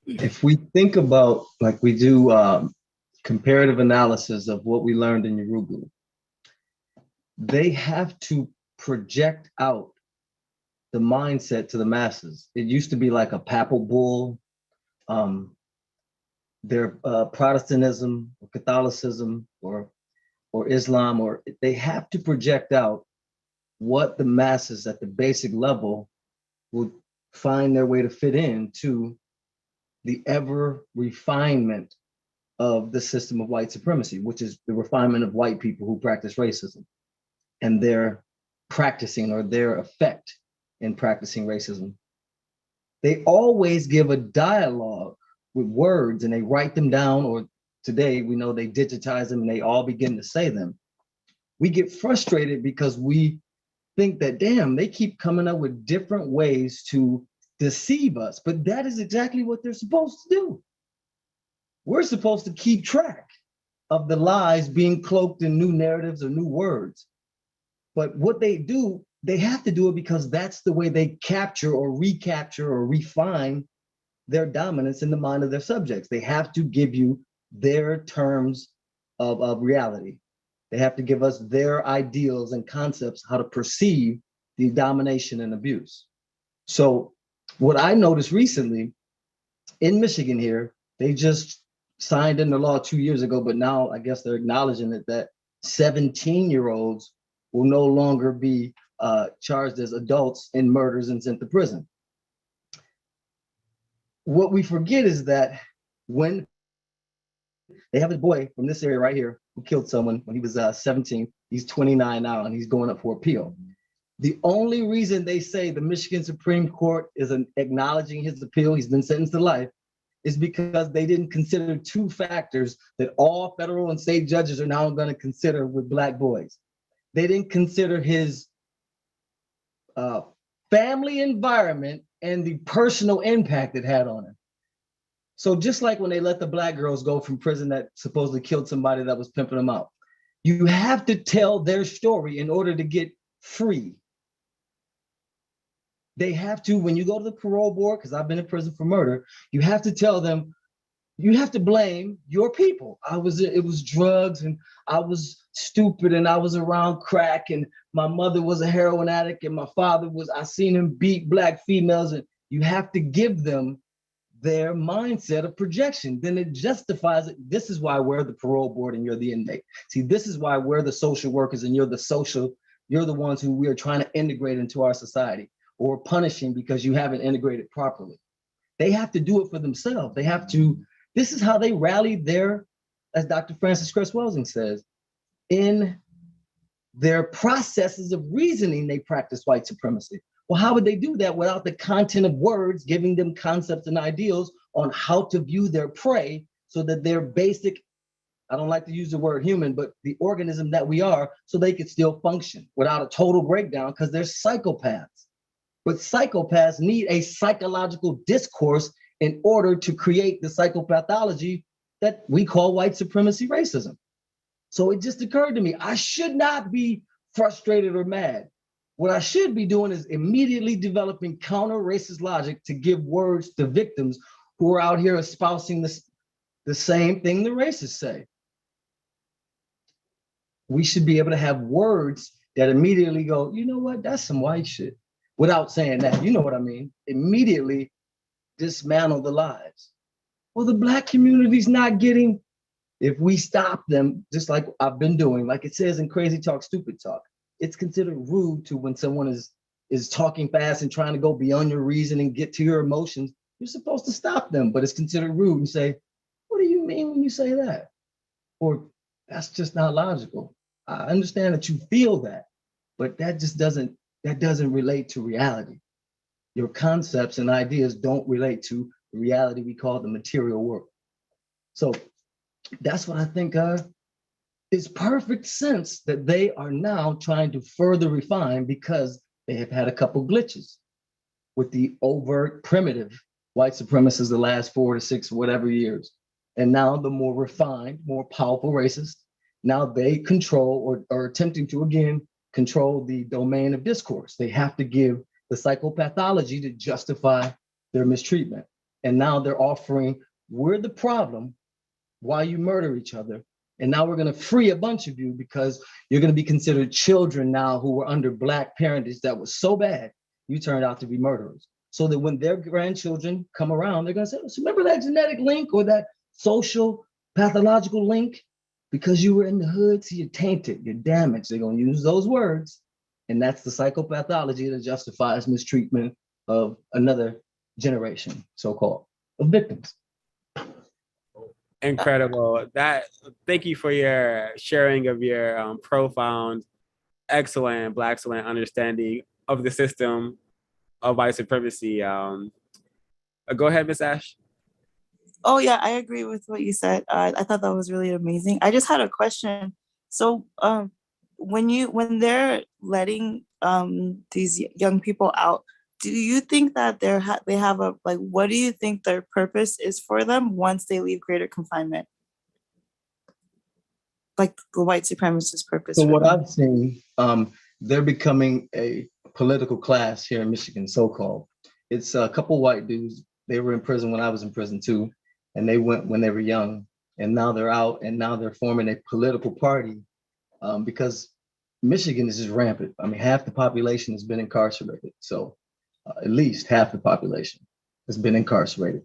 If we think about, like we do comparative analysis of what we learned in Yoruba, they have to project out the mindset to the masses. It used to be like a papal bull, their Protestantism or Catholicism or Islam, or they have to project out what the masses at the basic level will find their way to fit into the ever refinement of the system of white supremacy, which is the refinement of white people who practice racism and their practicing or their effect in practicing racism. They always give a dialogue with words and they write them down, or today we know they digitize them and they all begin to say them. We get frustrated because we think that, damn, they keep coming up with different ways to deceive us, but that is exactly what they're supposed to do. We're supposed to keep track of the lies being cloaked in new narratives or new words. But what they do, they have to do it because that's the way they capture or recapture or refine their dominance in the mind of their subjects. They have to give you their terms of reality. They have to give us their ideals and concepts, how to perceive the domination and abuse. So what I noticed recently in Michigan here, they just signed into law 2 years ago, but now I guess they're acknowledging it, that 17-year-olds will no longer be charged as adults in murders and sent to prison. What we forget is that when they have a boy from this area right here who killed someone when he was 17, he's 29 now and he's going up for appeal. The only reason they say the Michigan Supreme Court is acknowledging his appeal, he's been sentenced to life, is because they didn't consider two factors that all federal and state judges are now going to consider with Black boys. They didn't consider his family environment and the personal impact it had on him. So just like when they let the Black girls go from prison that supposedly killed somebody that was pimping them out, you have to tell their story in order to get free. They have to, when you go to the parole board, because I've been in prison for murder, you have to tell them, you have to blame your people. It was drugs and I was stupid and I was around crack and my mother was a heroin addict and my father was, I seen him beat Black females, and you have to give them their mindset of projection. Then it justifies it. This is why we're the parole board and you're the inmate. See, this is why we're the social workers and you're the ones who we are trying to integrate into our society, or punishing because you haven't integrated properly. They have to do it for themselves. They have to, this is how they rally their, as Dr. Frances Cress Welsing says, in their processes of reasoning, they practice white supremacy. Well, how would they do that without the content of words giving them concepts and ideals on how to view their prey so that their basic, I don't like to use the word human, but the organism that we are, so they could still function without a total breakdown, because they're psychopaths. But psychopaths need a psychological discourse in order to create the psychopathology that we call white supremacy racism. So it just occurred to me, I should not be frustrated or mad. What I should be doing is immediately developing counter-racist logic to give words to victims who are out here espousing the same thing the racists say. We should be able to have words that immediately go, you know what, that's some white shit, without saying that, you know what I mean? Immediately dismantle the lies. Well, the Black community's not getting, if we stop them, just like I've been doing, like it says in Crazy Talk, Stupid Talk, it's considered rude to when someone is talking fast and trying to go beyond your reason and get to your emotions. You're supposed to stop them, but it's considered rude and say, what do you mean when you say that? Or that's just not logical. I understand that you feel that, but that just doesn't relate to reality. Your concepts and ideas don't relate to the reality we call the material world. So that's what I think is perfect sense that they are now trying to further refine, because they have had a couple glitches with the overt primitive white supremacists the last 4 to 6 whatever years. And now the more refined, more powerful racists, now they control or are attempting to again control the domain of discourse. They have to give the psychopathology to justify their mistreatment. And now they're offering, we're the problem, why you murder each other. And now we're gonna free a bunch of you because you're gonna be considered children now who were under Black parentage that was so bad, you turned out to be murderers. So that when their grandchildren come around, they're gonna say, so remember that genetic link or that social pathological link? Because you were in the hood, so you're tainted, you're damaged. They're gonna use those words. And that's the psychopathology that justifies mistreatment of another generation, so-called, of victims. Incredible. Thank you for your sharing of your profound, excellent understanding of the system of white supremacy. Go ahead, Miss Ash. Oh yeah, I agree with what you said. I thought that was really amazing. I just had a question. So when they're letting these young people out, do you think that they have a, like, what do you think their purpose is for them once they leave greater confinement? Like the white supremacist purpose. So for what them? I've seen, they're becoming a political class here in Michigan, so-called. It's a couple white dudes. They were in prison when I was in prison too. And they went when they were young, and now they're out, and now they're forming a political party because Michigan is just rampant. I mean, half the population has been incarcerated. So at least half the population has been incarcerated.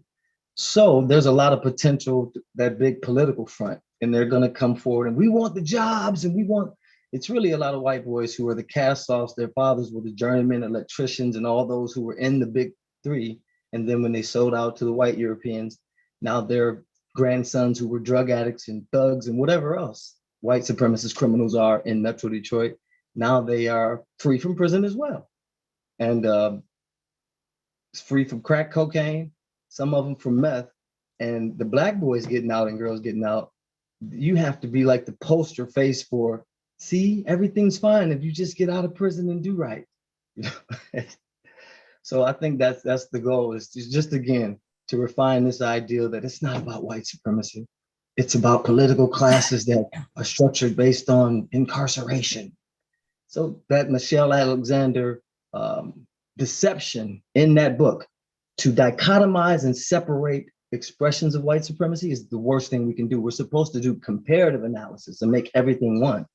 So there's a lot of potential, that big political front, and they're gonna come forward and we want the jobs and we want, it's really a lot of white boys who are the cast-offs. Their fathers were the journeymen electricians and all those who were in the big three. And then when they sold out to the white Europeans, now their grandsons who were drug addicts and thugs and whatever else white supremacist criminals are in Metro Detroit, now they are free from prison as well. And free from crack cocaine, some of them from meth. And the Black boys getting out and girls getting out, you have to be like the poster face for, see, everything's fine if you just get out of prison and do right. So I think that's the goal, is just again, to refine this idea that it's not about white supremacy. It's about political classes that are structured based on incarceration. So that Michelle Alexander deception in that book, to dichotomize and separate expressions of white supremacy, is the worst thing we can do. We're supposed to do comparative analysis and make everything one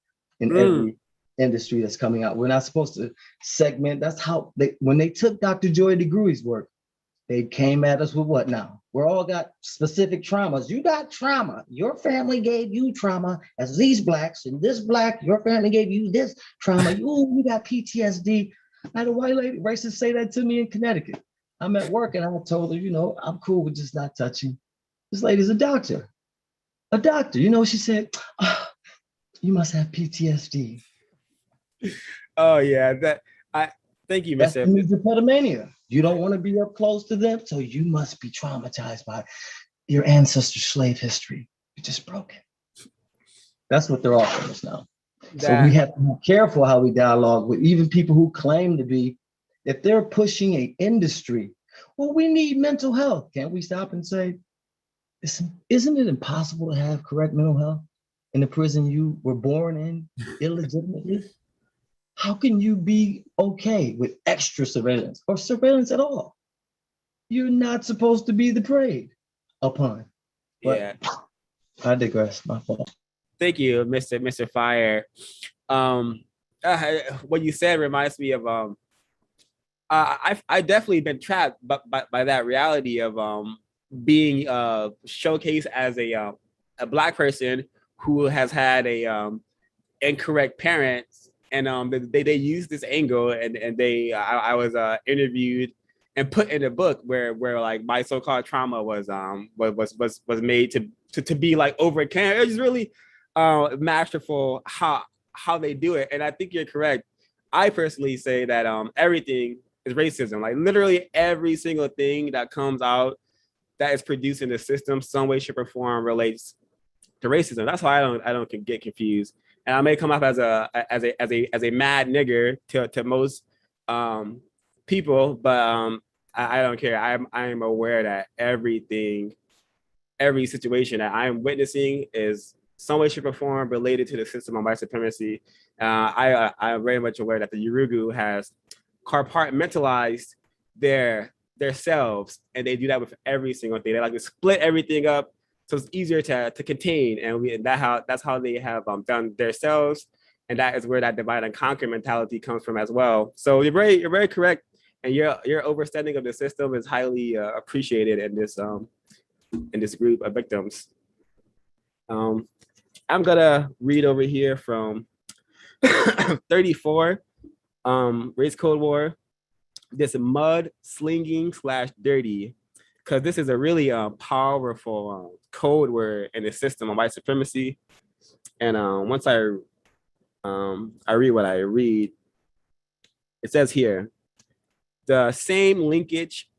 in every industry that's coming out. We're not supposed to segment. That's how when they took Dr. Joy DeGruwy's work, they came at us with what now? We're all got specific traumas. You got trauma. Your family gave you trauma as these Blacks, and this Black, your family gave you this trauma. You got PTSD. I had a white lady racist say that to me in Connecticut. I'm at work and I told her, you know, I'm cool with just not touching. This lady's a doctor. You know, she said, You must have PTSD. Oh yeah, thank you, That's Mr. the mesopotamia. You don't want to be up close to them, so you must be traumatized by your ancestors' slave history. You're just broken. That's what they're offering us now. So we have to be careful how we dialogue with even people who claim to be, if they're pushing an industry, well, we need mental health. Can't we stop and say, isn't it impossible to have correct mental health in the prison you were born in illegitimately? How can you be okay with extra surveillance or surveillance at all? You're not supposed to be the preyed upon. But Yeah. I digress. My fault. Thank you, Mr. Fire. What you said reminds me of I definitely been trapped by that reality of being showcased as a Black person who has had a incorrect parents, and they used this angle, and I was interviewed and put in a book where like my so-called trauma was made to be like overcome. It was really masterful how they do it, and I think you're correct. I personally say that everything is racism. Like literally every single thing that comes out that is produced in the system, some way, shape, or form relates to racism. That's why I don't get confused. And I may come off as a mad nigger to most people, but I don't care. I am aware that every situation that I am witnessing is some way, shape, or form related to the system of white supremacy. I am very much aware that the Yurugu has compartmentalized their selves, and they do that with every single thing. They like to split everything up so it's easier to contain, and that's how they have done their selves, and that is where that divide and conquer mentality comes from as well. So you're very correct, and your understanding of the system is highly appreciated in this group of victims. I'm gonna read over here from 34, Race Code War, this mud slinging / dirty, because this is a really powerful code word in the system of white supremacy. And once I read what I read, it says here, the same linkage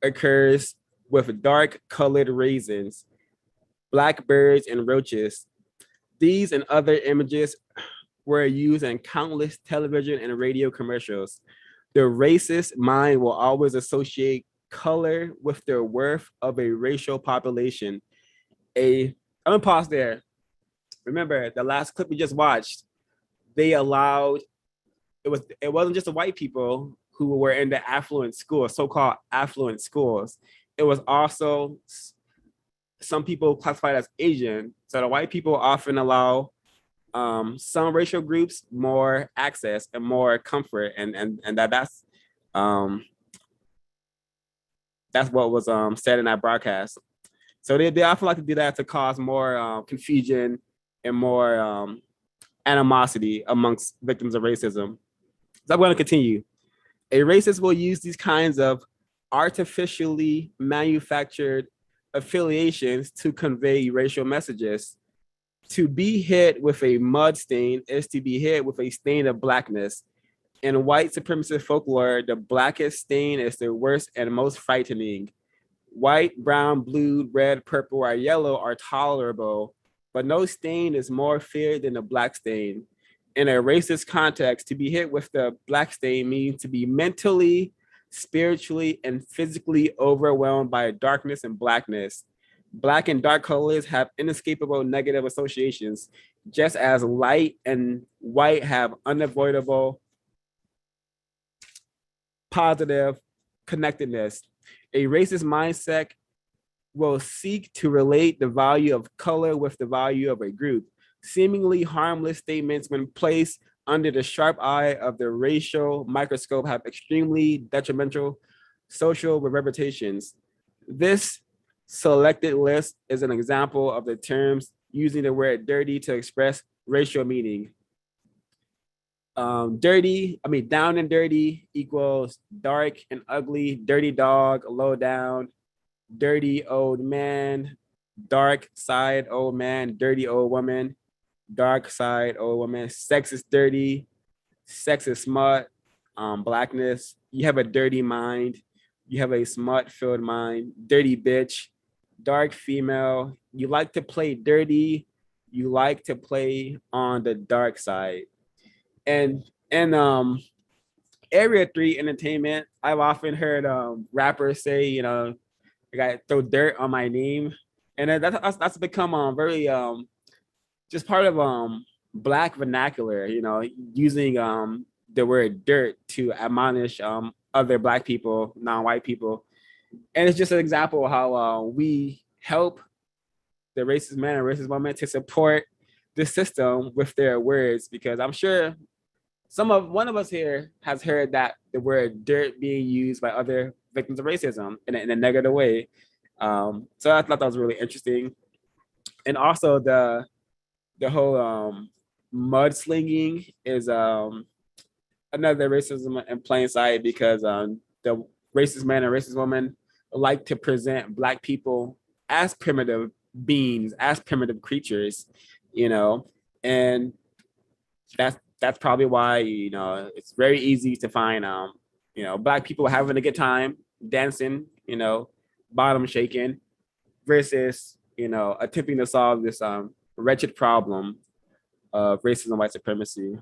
occurs with dark colored raisins, blackbirds, and roaches. These and other images were used in countless television and radio commercials. The racist mind will always associate color with the worth of a racial population. I'm gonna pause there. Remember the last clip we just watched, they allowed, it wasn't just the white people who were in the affluent schools, so-called affluent schools. It was also some people classified as Asian. So the white people often allow some racial groups more access and more comfort, and that's what was said in that broadcast. So they often like to do that to cause more confusion and more animosity amongst victims of racism. So I'm going to continue. A racist will use these kinds of artificially manufactured affiliations to convey racial messages. To be hit with a mud stain is to be hit with a stain of blackness. In white supremacist folklore, the blackest stain is the worst and most frightening. White, brown, blue, red, purple, or yellow are tolerable, but no stain is more feared than the black stain. In a racist context, to be hit with the black stain means to be mentally, spiritually, and physically overwhelmed by darkness and blackness. Black and dark colors have inescapable negative associations, just as light and white have unavoidable positive connectedness. A racist mindset will seek to relate the value of color with the value of a group. Seemingly harmless statements, when placed under the sharp eye of the racial microscope, have extremely detrimental social reverberations. This selected list is an example of the terms using the word dirty to express racial meaning. Down and dirty equals dark and ugly, dirty dog, low down, dirty old man, dark side old man, dirty old woman. dark side, old woman. Sex is dirty. Sex is smut. Blackness. You have a dirty mind. You have a smut-filled mind. Dirty bitch. Dark female. You like to play dirty. You like to play on the dark side. And Area 3 entertainment, I've often heard rappers say, you know, I got to throw dirt on my name. And that's become very just part of black vernacular, you know, using the word dirt to admonish other black people, non-white people. And it's just an example of how we help the racist man and racist woman to support the system with their words, because I'm sure one of us here has heard that the word dirt being used by other victims of racism in a negative way. So I thought that was really interesting. And also the whole mudslinging is another racism in plain sight, because the racist man and racist woman like to present Black people as primitive beings, as primitive creatures, you know, and that's probably why, you know, it's very easy to find you know, Black people having a good time dancing, you know, bottom shaking, versus, you know, attempting to solve this wretched problem of racism and white supremacy.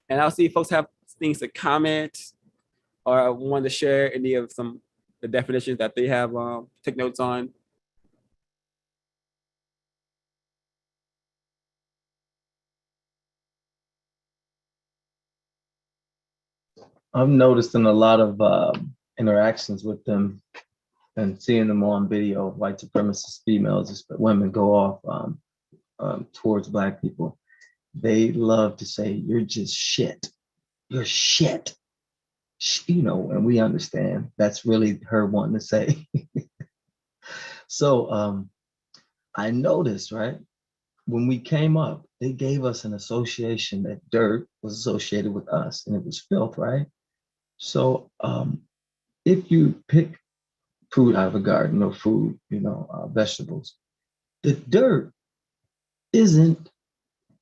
And I'll see if folks have things to comment or want to share any of the definitions that they have took notes on. I've noticed in a lot of interactions with them and seeing them on video, white supremacist females, women go off towards Black people. They love to say, "You're just shit. You're shit." You know, and we understand that's really her wanting to say. So I noticed, right, when we came up, they gave us an association that dirt was associated with us, and it was filth, right? So if you pick food out of a garden or food, you know, vegetables, the dirt isn't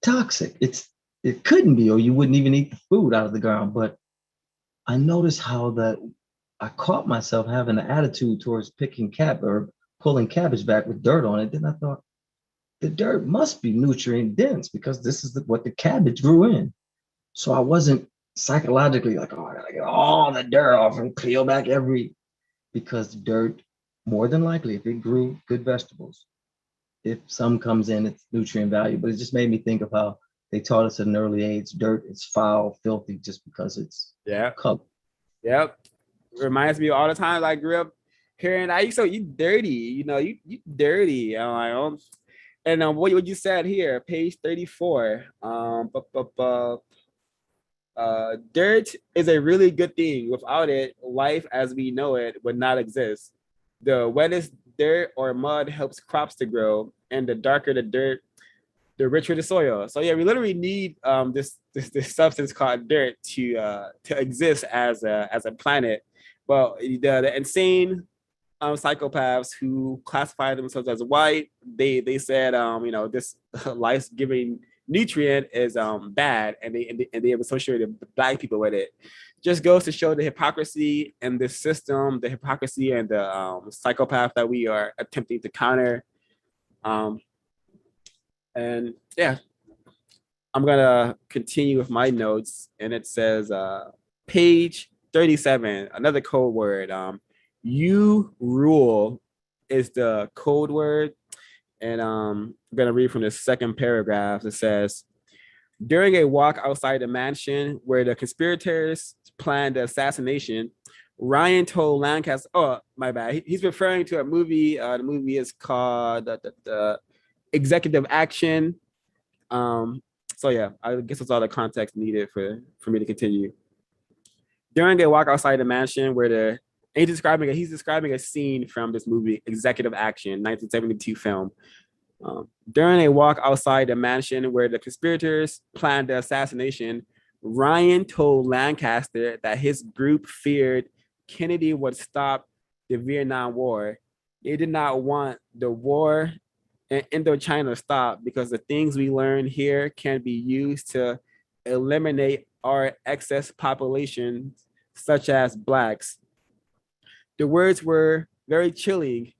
toxic. It couldn't be, or you wouldn't even eat the food out of the ground. But I noticed how that I caught myself having an attitude towards picking or pulling cabbage back with dirt on it. Then I thought, the dirt must be nutrient dense because this is what the cabbage grew in. So I wasn't psychologically like, oh, I gotta get all the dirt off and peel back because dirt, more than likely, if it grew good vegetables, if some comes in, it's nutrient value. But it just made me think of how they taught us at an early age, dirt is foul, filthy, just because it's color. Yep. Reminds me all the times I grew up hearing, you dirty, you know, you dirty. I'm like, oh. And what you said here, page 34, dirt is a really good thing. Without it, life as we know it would not exist. The wettest dirt or mud helps crops to grow, and the darker the dirt, the richer the soil. So yeah, we literally need this substance called dirt to exist as a planet. But the insane psychopaths who classify themselves as white, they said you know, this life-giving nutrient is bad, and they have associated Black people with it. Just goes to show the hypocrisy in this system, the hypocrisy and the psychopath that we are attempting to counter. And yeah, I'm gonna continue with my notes, and it says page 37, another code word. You rule is the code word. And I'm gonna read from the second paragraph. It says, during a walk outside the mansion where the conspirators planned the assassination, Ryan told Lancaster, oh, my bad. He's referring to a movie. The movie is called the Executive Action. So yeah, I guess that's all the context needed for me to continue. During a walk outside the mansion where he's describing a scene from this movie, Executive Action, 1972 film. During a walk outside the mansion where the conspirators planned the assassination, Ryan told Lancaster that his group feared Kennedy would stop the Vietnam War. They did not want the war in Indochina stop, because the things we learn here can be used to eliminate our excess population, such as Blacks. The words were very chilling,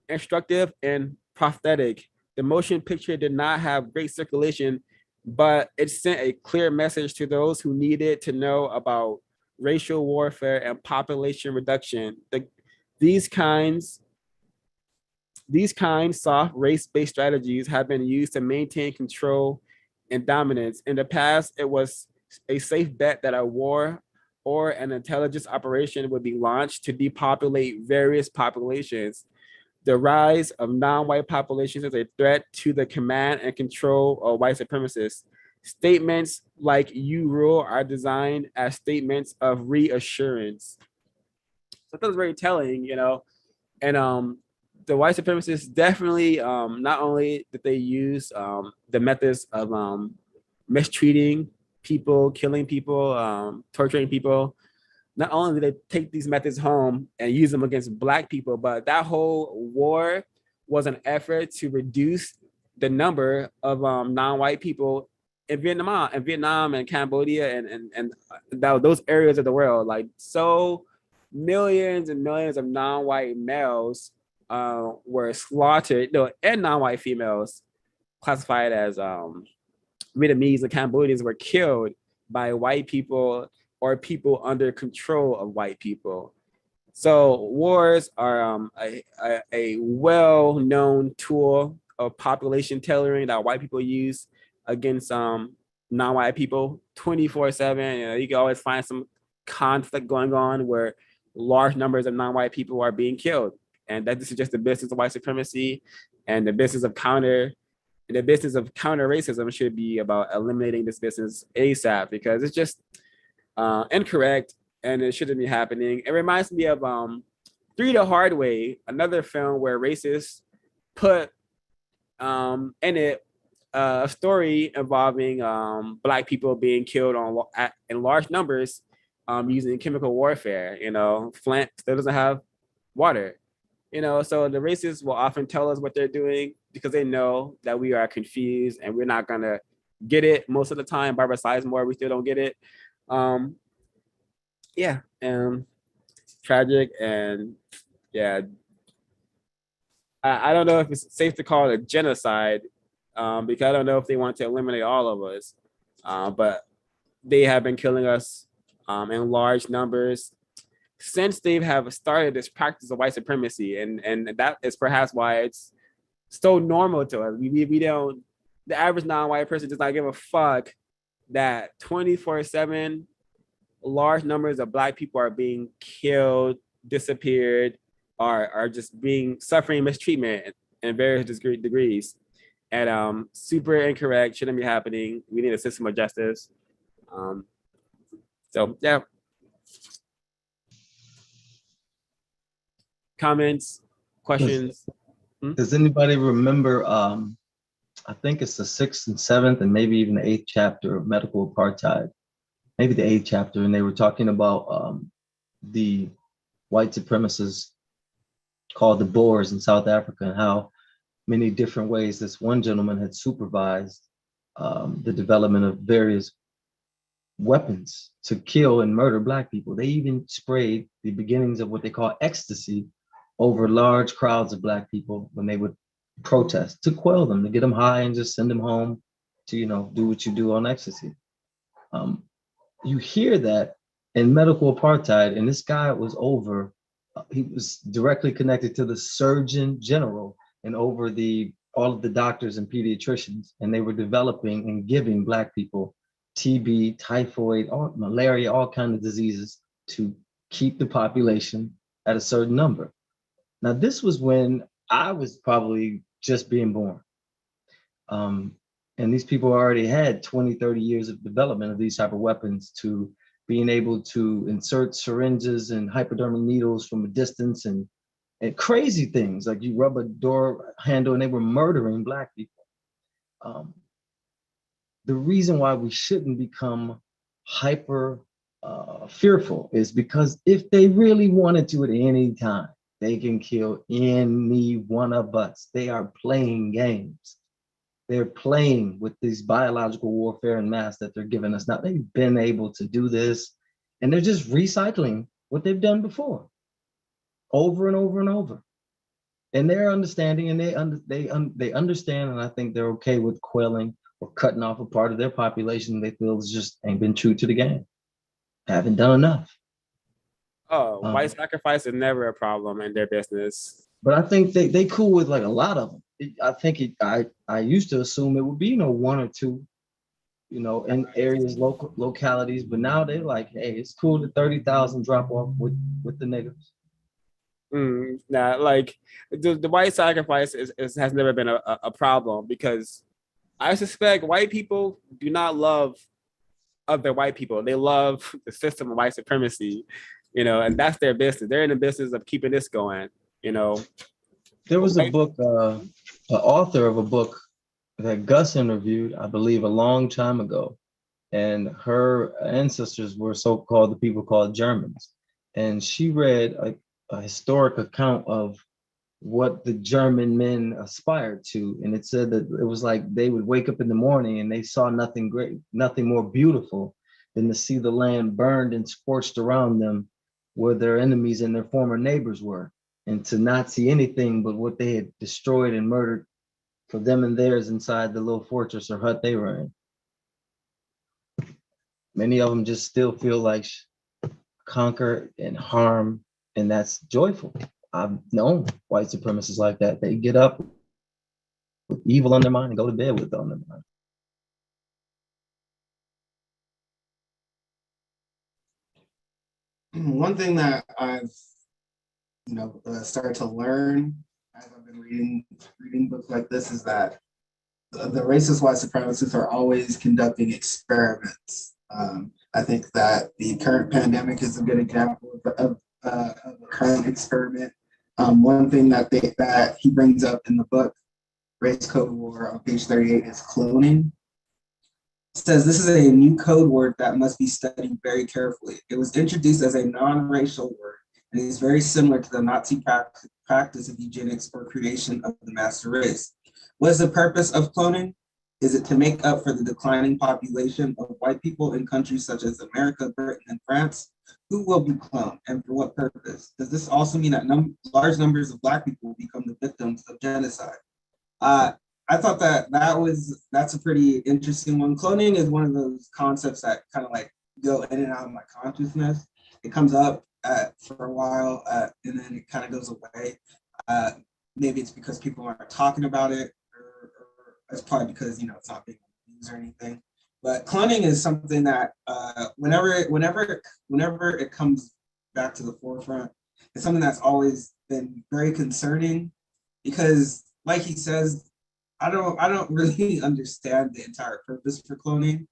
instructive, and prophetic. The motion picture did not have great circulation, but it sent a clear message to those who needed to know about racial warfare and population reduction. These kinds soft race-based strategies have been used to maintain control and dominance. In the past, it was a safe bet that a war or an intelligence operation would be launched to depopulate various populations. The rise of non-white populations is a threat to the command and control of white supremacists. Statements like "you rule" are designed as statements of reassurance. So that was very telling, you know. And the white supremacists definitely, not only did they use the methods of mistreating people, killing people, torturing people, not only did they take these methods home and use them against Black people, but that whole war was an effort to reduce the number of non-white people in Vietnam and Cambodia and those areas of the world. Like, so millions and millions of non-white males were slaughtered, and non-white females classified as Vietnamese and Cambodians were killed by white people or people under control of white people. So wars are a well-known tool of population tailoring that white people use against non-white people 24/7. You know, you can always find some conflict going on where large numbers of non-white people are being killed. And that this is just the business of white supremacy, and the business of counter racism should be about eliminating this business ASAP, because it's just incorrect and it shouldn't be happening. It reminds me of Three the Hard Way, another film where racists put in it a story involving Black people being killed in large numbers using chemical warfare. You know, Flint still doesn't have water. You know, so the racists will often tell us what they're doing because they know that we are confused and we're not gonna get it most of the time. Barbara Sizemore, we still don't get it. Yeah, tragic, and yeah, I don't know if it's safe to call it a genocide, because I don't know if they want to eliminate all of us, but they have been killing us in large numbers since they have started this practice of white supremacy, and that is perhaps why it's so normal to us. We don't, the average non-white person does not give a fuck that 24/7 large numbers of Black people are being killed, disappeared, are just suffering mistreatment in various degrees. And super incorrect, shouldn't be happening. We need a system of justice. So yeah. Comments, questions? Does anybody remember, I think it's the 6th and 7th and maybe even the 8th chapter of Medical Apartheid, maybe the 8th chapter, and they were talking about the white supremacists called the Boers in South Africa, and how many different ways this one gentleman had supervised the development of various weapons to kill and murder Black people. They even sprayed the beginnings of what they call ecstasy over large crowds of Black people when they would protest, to quell them, to get them high and just send them home to, you know, do what you do on ecstasy. You hear that in Medical Apartheid, and this guy was he was directly connected to the Surgeon General and over all of the doctors and pediatricians, and they were developing and giving Black people TB, typhoid, malaria, all kinds of diseases to keep the population at a certain number. Now, this was when I was probably just being born. And these people already had 20, 30 years of development of these type of weapons, to being able to insert syringes and hypodermic needles from a distance, and crazy things like you rub a door handle, and they were murdering Black people. The reason why we shouldn't become hyper fearful is because if they really wanted to at any time, they can kill any one of us. They are playing games. They're playing with these biological warfare and mass that they're giving us now. They've been able to do this, and they're just recycling what they've done before, over and over and over. And they're understanding, and they understand, and I think they're okay with quelling or cutting off a part of their population they feel is just ain't been true to the game, haven't done enough. Oh, white sacrifice is never a problem in their business. But I think they cool with like a lot of them. I used to assume it would be one or two, in areas, localities, but now they're like, hey, it's cool to 30,000 drop off with the niggas. Nah, like the white sacrifice has never been a problem, because I suspect white people do not love other white people. They love the system of white supremacy, and that's their business. They're in the business of keeping this going, There was a book, an author of a book that Gus interviewed, I believe, a long time ago. And her ancestors were so-called the people called Germans. And she read a historic account of what the German men aspired to. And it said that it was like they would wake up in the morning and they saw nothing great, nothing more beautiful than to see the land burned and scorched around them where their enemies and their former neighbors were, and to not see anything but what they had destroyed and murdered for them and theirs inside the little fortress or hut they were in. Many of them just still feel like conquer and harm, and that's joyful. I've known white supremacists like that. They get up with evil on their mind and go to bed with it on their mind. One thing that I've started to learn as I've been reading books like this is that the racist white supremacists are always conducting experiments. I think that the current pandemic is a good example of a current experiment. One thing that he brings up in the book, Race Code War, on page 38, is cloning. It says this is a new code word that must be studied very carefully. It was introduced as a non-racial word and is very similar to the Nazi practice of eugenics or creation of the master race. What is the purpose of cloning? Is it to make up for the declining population of white people in countries such as America, Britain, and France? Who will be cloned and for what purpose? Does this also mean that large numbers of Black people will become the victims of genocide? I thought that's a pretty interesting one. Cloning is one of those concepts that kind of like go in and out of my consciousness. It comes up for a while and then it kind of goes away. Maybe it's because people aren't talking about it, or it's probably because it's not being used or anything. But cloning is something that whenever it comes back to the forefront, it's something that's always been very concerning, because, like he says, I don't really understand the entire purpose for cloning.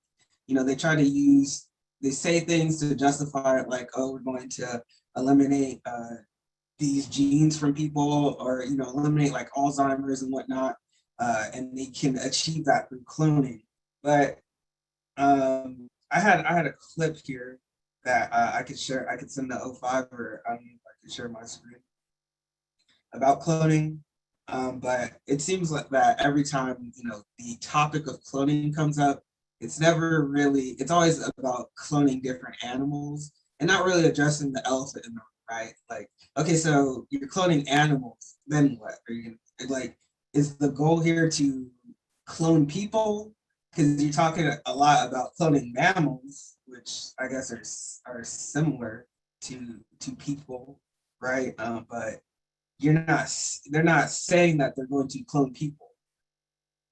They say things to justify it, like, oh, we're going to eliminate these genes from people, or eliminate like Alzheimer's and whatnot, and they can achieve that through cloning. But I had a clip here that I could share. I could send to O5, or I don't know if I could share my screen about cloning. But it seems like that every time the topic of cloning comes up, it's always about cloning different animals and not really addressing the elephant in the room, right? Like, okay, so you're cloning animals, then what? Are you gonna, is the goal here to clone people? Because you're talking a lot about cloning mammals, which I guess are similar to people, right? But they're not saying that they're going to clone people,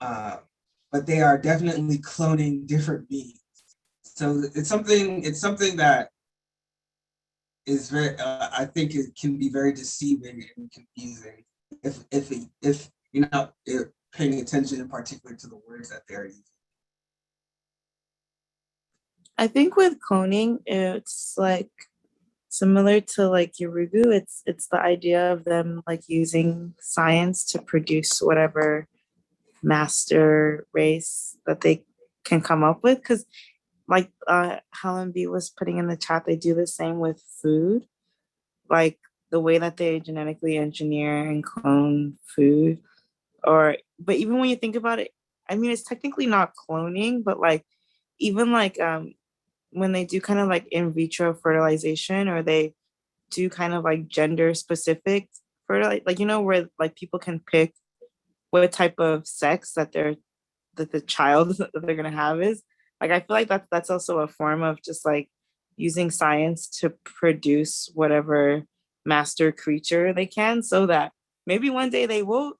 but they are definitely cloning different beings. So it's something that is very, I think it can be very deceiving and confusing if you're not paying attention in particular to the words that they're using. I think with cloning, it's like similar to like Yurugu. It's the idea of them like using science to produce whatever master race that they can come up with. Because Helen B was putting in the chat, they do the same with food. Like the way that they genetically engineer and clone food, but even when you think about it, I mean, it's technically not cloning, but like even like when they do kind of like in vitro fertilization, or they do kind of like gender specific fertilize, like, you know, where like people can pick what type of sex that the child that they're gonna have is. Like, I feel like that's also a form of just like using science to produce whatever master creature they can, so that maybe one day they will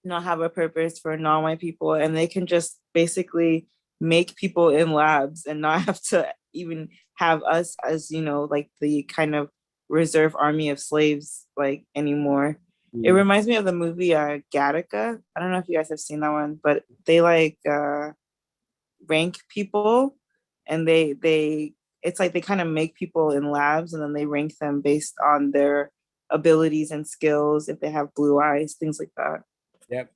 not have a purpose for non-white people, and they can just basically make people in labs and not have to even have us as, you know, like the kind of reserve army of slaves like anymore. It reminds me of the movie Gattaca. I don't know if you guys have seen that one, but they like rank people, and they it's like they kind of make people in labs, and then they rank them based on their abilities and skills, if they have blue eyes, things like that. Yep.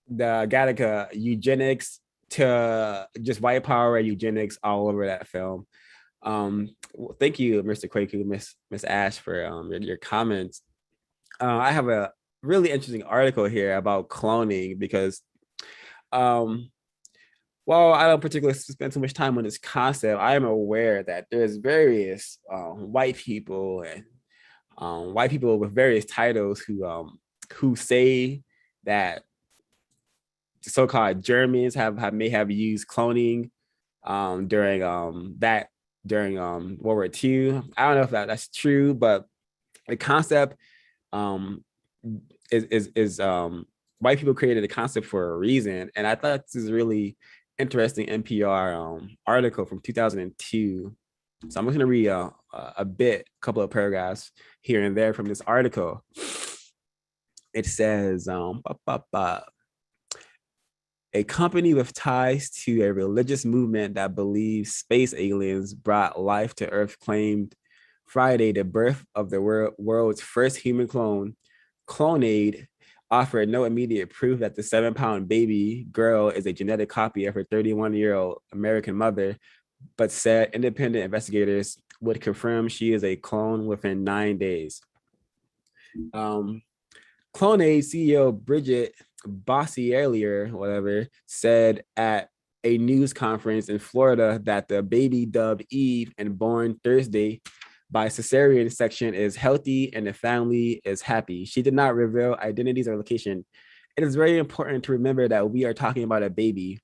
The Gattaca, eugenics to just white power and eugenics all over that film. Thank you, Mr. Kwaku, Miss Ash, for your comments. I have a really interesting article here about cloning, because while I don't particularly spend too much time on this concept, I am aware that there's various white people and white people with various titles who say that so-called Germans may have used cloning during World War II. I don't know if that's true, but the concept is white people created the concept for a reason, and I thought this is really interesting NPR article from 2002. So I'm just gonna read a couple of paragraphs here and there from this article. It says, a company with ties to a religious movement that believes space aliens brought life to Earth claimed Friday the birth of the world's first human clone. Clonaid offered no immediate proof that the 7-pound baby girl is a genetic copy of her 31-year-old American mother, but said independent investigators would confirm she is a clone within 9 days. Clonaid CEO Bridget Bossier, said at a news conference in Florida that the baby, dubbed Eve and born Thursday by cesarean section, is healthy and the family is happy. She did not reveal identities or location. It is very important to remember that we are talking about a baby.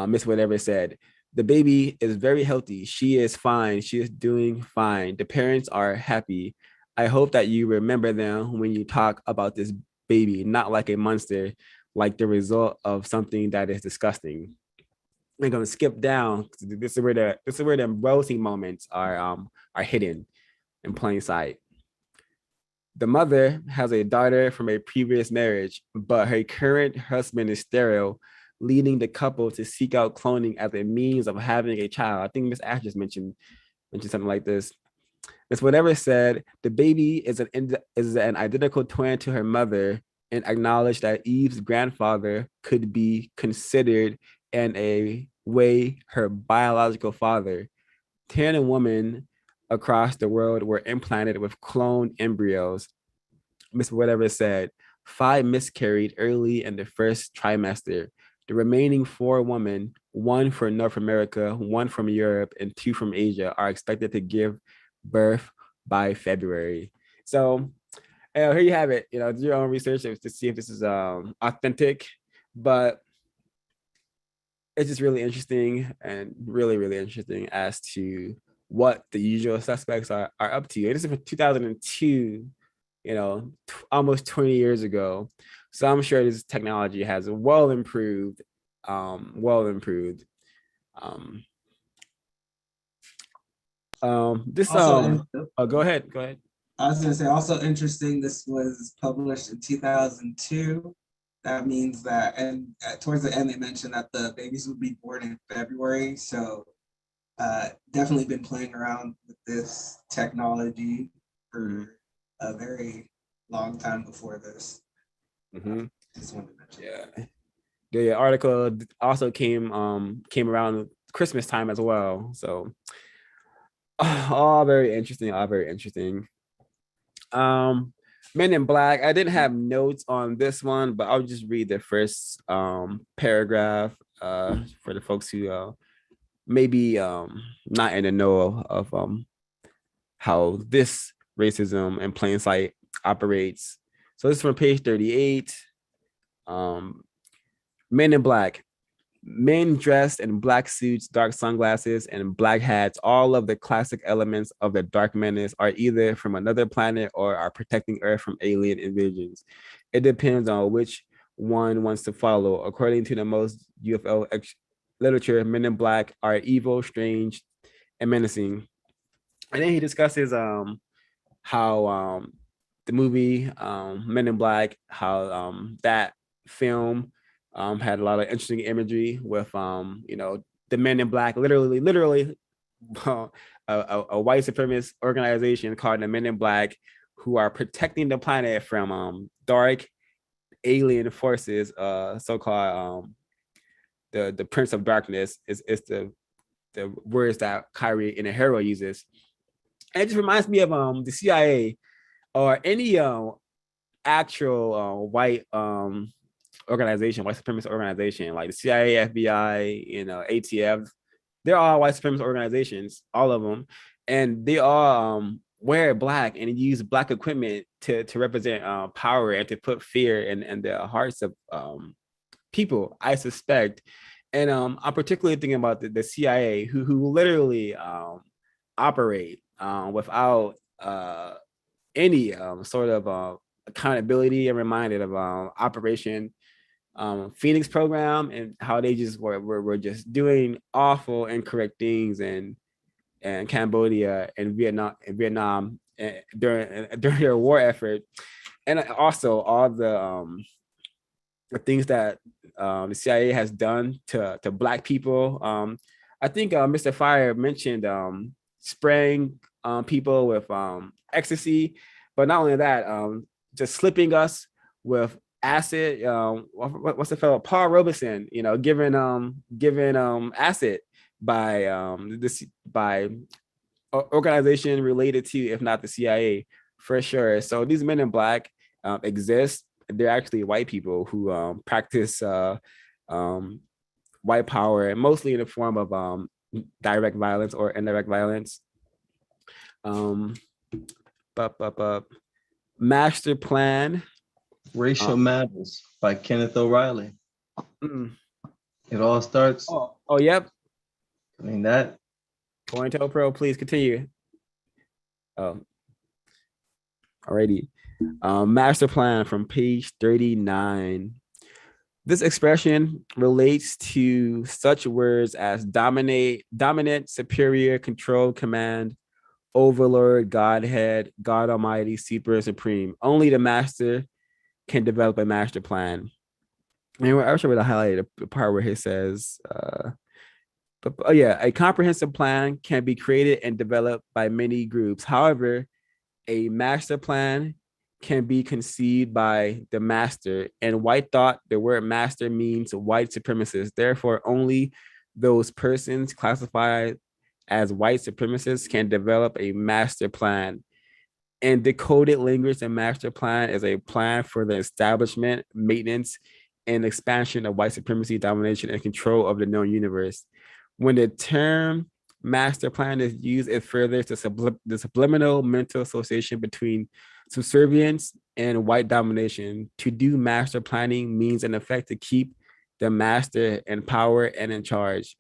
Miss Whatever said, the baby is very healthy. She is fine. She is doing fine. The parents are happy. I hope that you remember them when you talk about this baby, not like a monster, like the result of something that is disgusting. I'm gonna skip down. This is where the rosy moments are hidden in plain sight. The mother has a daughter from a previous marriage, but her current husband is sterile, leading the couple to seek out cloning as a means of having a child. I think Miss Ash just mentioned something like this. Miss Whatever said the baby is an identical twin to her mother, and acknowledged that Eve's grandfather could be considered in a way her biological father. 10 women across the world were implanted with cloned embryos. Miss Whatever said 5 miscarried early in the first trimester. The remaining 4 women, 1 from North America, 1 from Europe, and 2 from Asia, are expected to give birth by February. So here you have it. Do your own research to see if this is authentic, but it's just really interesting, and really, really interesting as to what the usual suspects are up to. And this is from 2002, almost 20 years ago. So I'm sure this technology has well improved. Go ahead. I was gonna say, also interesting, this was published in 2002. That means that, and towards the end, they mentioned that the babies would be born in February. So definitely been playing around with this technology for a very long time before this. Just wanted to mention. Yeah. The article also came around Christmas time as well. So all very interesting. Men in Black. I didn't have notes on this one, but I'll just read the first paragraph for the folks who maybe not in the know of how this racism in plain sight operates. So this is from page 38. Men in Black. Men dressed in black suits, dark sunglasses, and black hats, all of the classic elements of the dark menace, are either from another planet or are protecting Earth from alien invasions. It depends on which one wants to follow. According to the most UFO literature, Men in Black are evil, strange, and menacing. And then he discusses how the movie Men in Black, how that film had a lot of interesting imagery with the Men in Black, literally a white supremacist organization called the Men in Black, who are protecting the planet from dark alien forces, so-called the Prince of Darkness is the words that Kyrie Inahara uses. And it just reminds me of the CIA or any actual white organization, white supremacist organization, like the CIA, FBI, ATF. They're all white supremacist organizations, all of them, and they all wear black and use black equipment to represent power and to put fear in the hearts of people, I suspect. And I'm particularly thinking about the CIA, who literally operate without any sort of accountability. And reminded of Operation Phoenix program and how they just were just doing awful, incorrect things in Cambodia and Vietnam during their war effort, and also all the things that the CIA has done to black people. I think Mr. Fire mentioned spraying people with ecstasy, but not only that, just slipping us with acid. What's the fellow Paul Robeson? Given acid by organization related to, if not the CIA, for sure. So these Men in Black exist. They're actually white people who practice white power, and mostly in the form of direct violence or indirect violence. Master Plan. Racial Matters by Kenneth O'Reilly. It all starts. Oh, yep. I mean that. COINTELPRO, please continue. Alrighty. Master Plan from page 39. This expression relates to such words as dominate, dominant, superior, control, command, overlord, Godhead, God Almighty, super and supreme. Only the master can develop a master plan. And I actually would highlight the part where he says, a comprehensive plan can be created and developed by many groups. However, a master plan can be conceived by the master. In white thought, the word master means white supremacists. Therefore, only those persons classified as white supremacists can develop a master plan. In decoded language, a master plan is a plan for the establishment, maintenance, and expansion of white supremacy, domination, and control of the known universe. When the term master plan is used, it furthers the subliminal mental association between subservience and white domination. To do master planning means, in effect, to keep the master in power and in charge.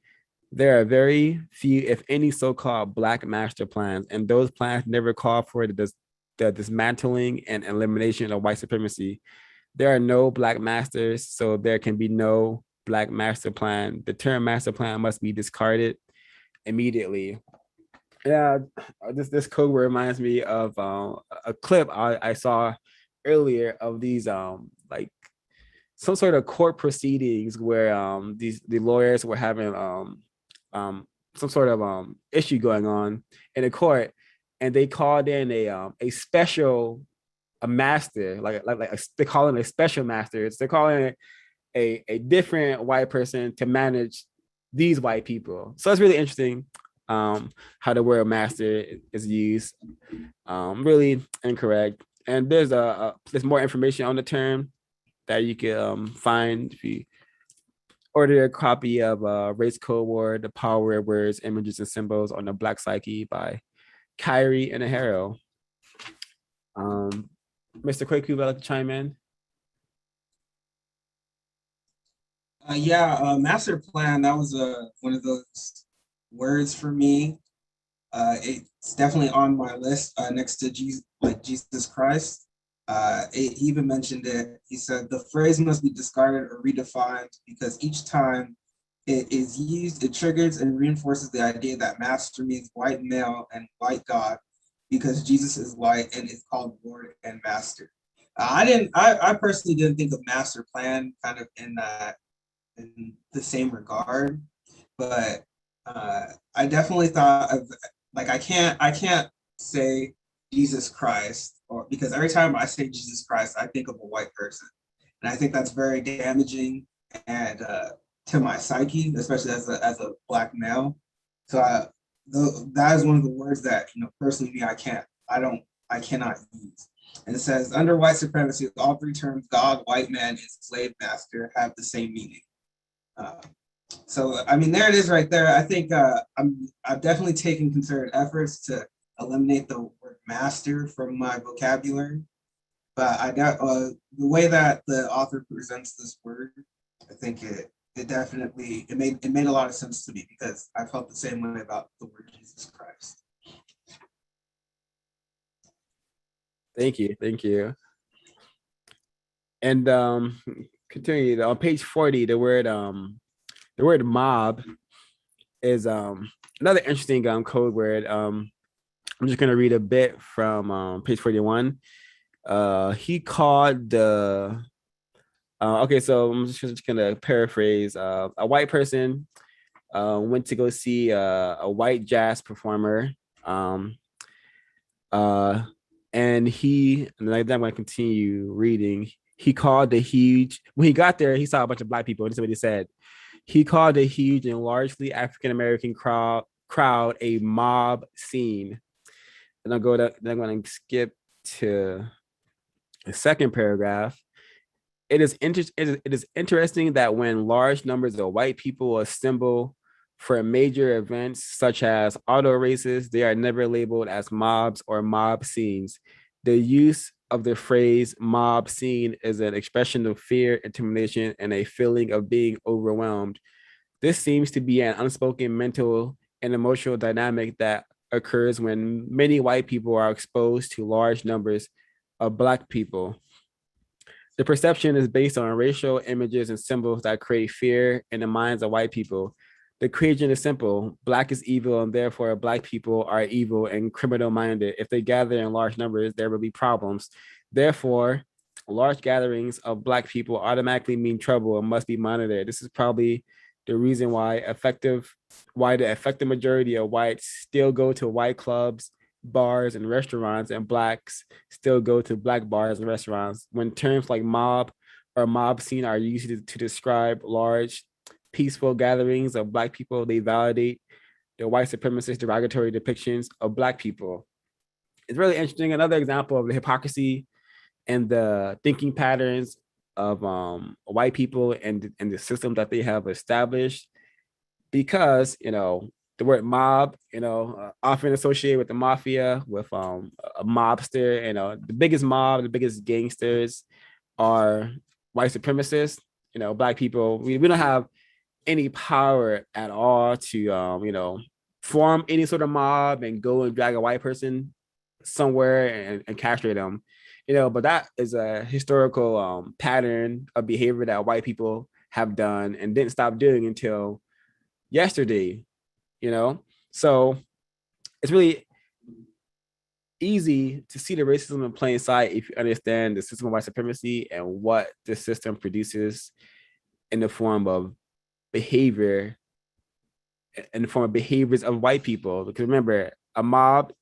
There are very few, if any, so-called Black master plans, and those plans never call for the dismantling and elimination of white supremacy. There are no Black masters, so there can be no Black master plan. The term master plan must be discarded immediately. Yeah, this code word reminds me of a clip I saw earlier of these like some sort of court proceedings where the lawyers were having some sort of issue going on in a court, and they called in a special master, they call it a special master. They're calling it a different white person to manage these white people. So it's really interesting. how the word master is used. Really incorrect. And there's more information on the term that you can find if you order a copy of Race Code Word, The Power of Words, Images, and Symbols on the Black Psyche by Kyrie and Aharo. Mr. Kwaku, would like to chime in? Master plan, that was one of those words for me. It's definitely on my list next to Jesus Christ. He even mentioned it. He said the phrase must be discarded or redefined because each time it is used, it triggers and reinforces the idea that master means white male and white God because Jesus is white and is called Lord and Master. I personally didn't think of master plan kind of in the same regard, but I definitely thought of I can't say Jesus Christ, or because every time I say Jesus Christ, I think of a white person, and I think that's very damaging and to my psyche, especially as a Black male. So that is one of the words that personally me I cannot use. And it says under white supremacy, all three terms God, white man, and slave master have the same meaning. So I mean, there it is right there. I think I've definitely taken concerted efforts to eliminate the word master from my vocabulary, but I got the way that the author presents this word, I think it made a lot of sense to me because I felt the same way about the word Jesus Christ. Thank you. And continue on page 40, the word mob is another interesting code word. I'm just gonna read a bit from page 41. He called the okay, so I'm just gonna paraphrase. A white person went to go see a white jazz performer. And I'm gonna continue reading. He called when he got there, he saw a bunch of Black people, and this is what he said. He called the huge and largely African-American crowd a mob scene. And I'm going to skip to the second paragraph. It is interesting that when large numbers of white people assemble for major events such as auto races, they are never labeled as mobs or mob scenes. The use of the phrase mob scene is an expression of fear, intimidation, and a feeling of being overwhelmed. This seems to be an unspoken mental and emotional dynamic that occurs when many white people are exposed to large numbers of Black people. The perception is based on racial images and symbols that create fear in the minds of white people. The equation is simple. Black is evil, and therefore Black people are evil and criminal-minded. If they gather in large numbers, there will be problems. Therefore, large gatherings of Black people automatically mean trouble and must be monitored. This is probably the reason why the effective majority of whites still go to white clubs, bars, and restaurants, and Blacks still go to Black bars and restaurants. When terms like mob or mob scene are used to describe large, peaceful gatherings of Black people, they validate the white supremacist derogatory depictions of Black people. It's really interesting. Another example of the hypocrisy and the thinking patterns of white people and the system that they have established, because the word mob often associated with the mafia, with a mobster. The biggest mob, the biggest gangsters are white supremacists. Black people, we don't have any power at all to form any sort of mob and go and drag a white person somewhere and castrate them. But that is a historical pattern of behavior that white people have done and didn't stop doing until yesterday. So it's really easy to see the racism in plain sight if you understand the system of white supremacy and what the system produces in the form of behavior, in the form of behaviors of white people. Because remember, a mob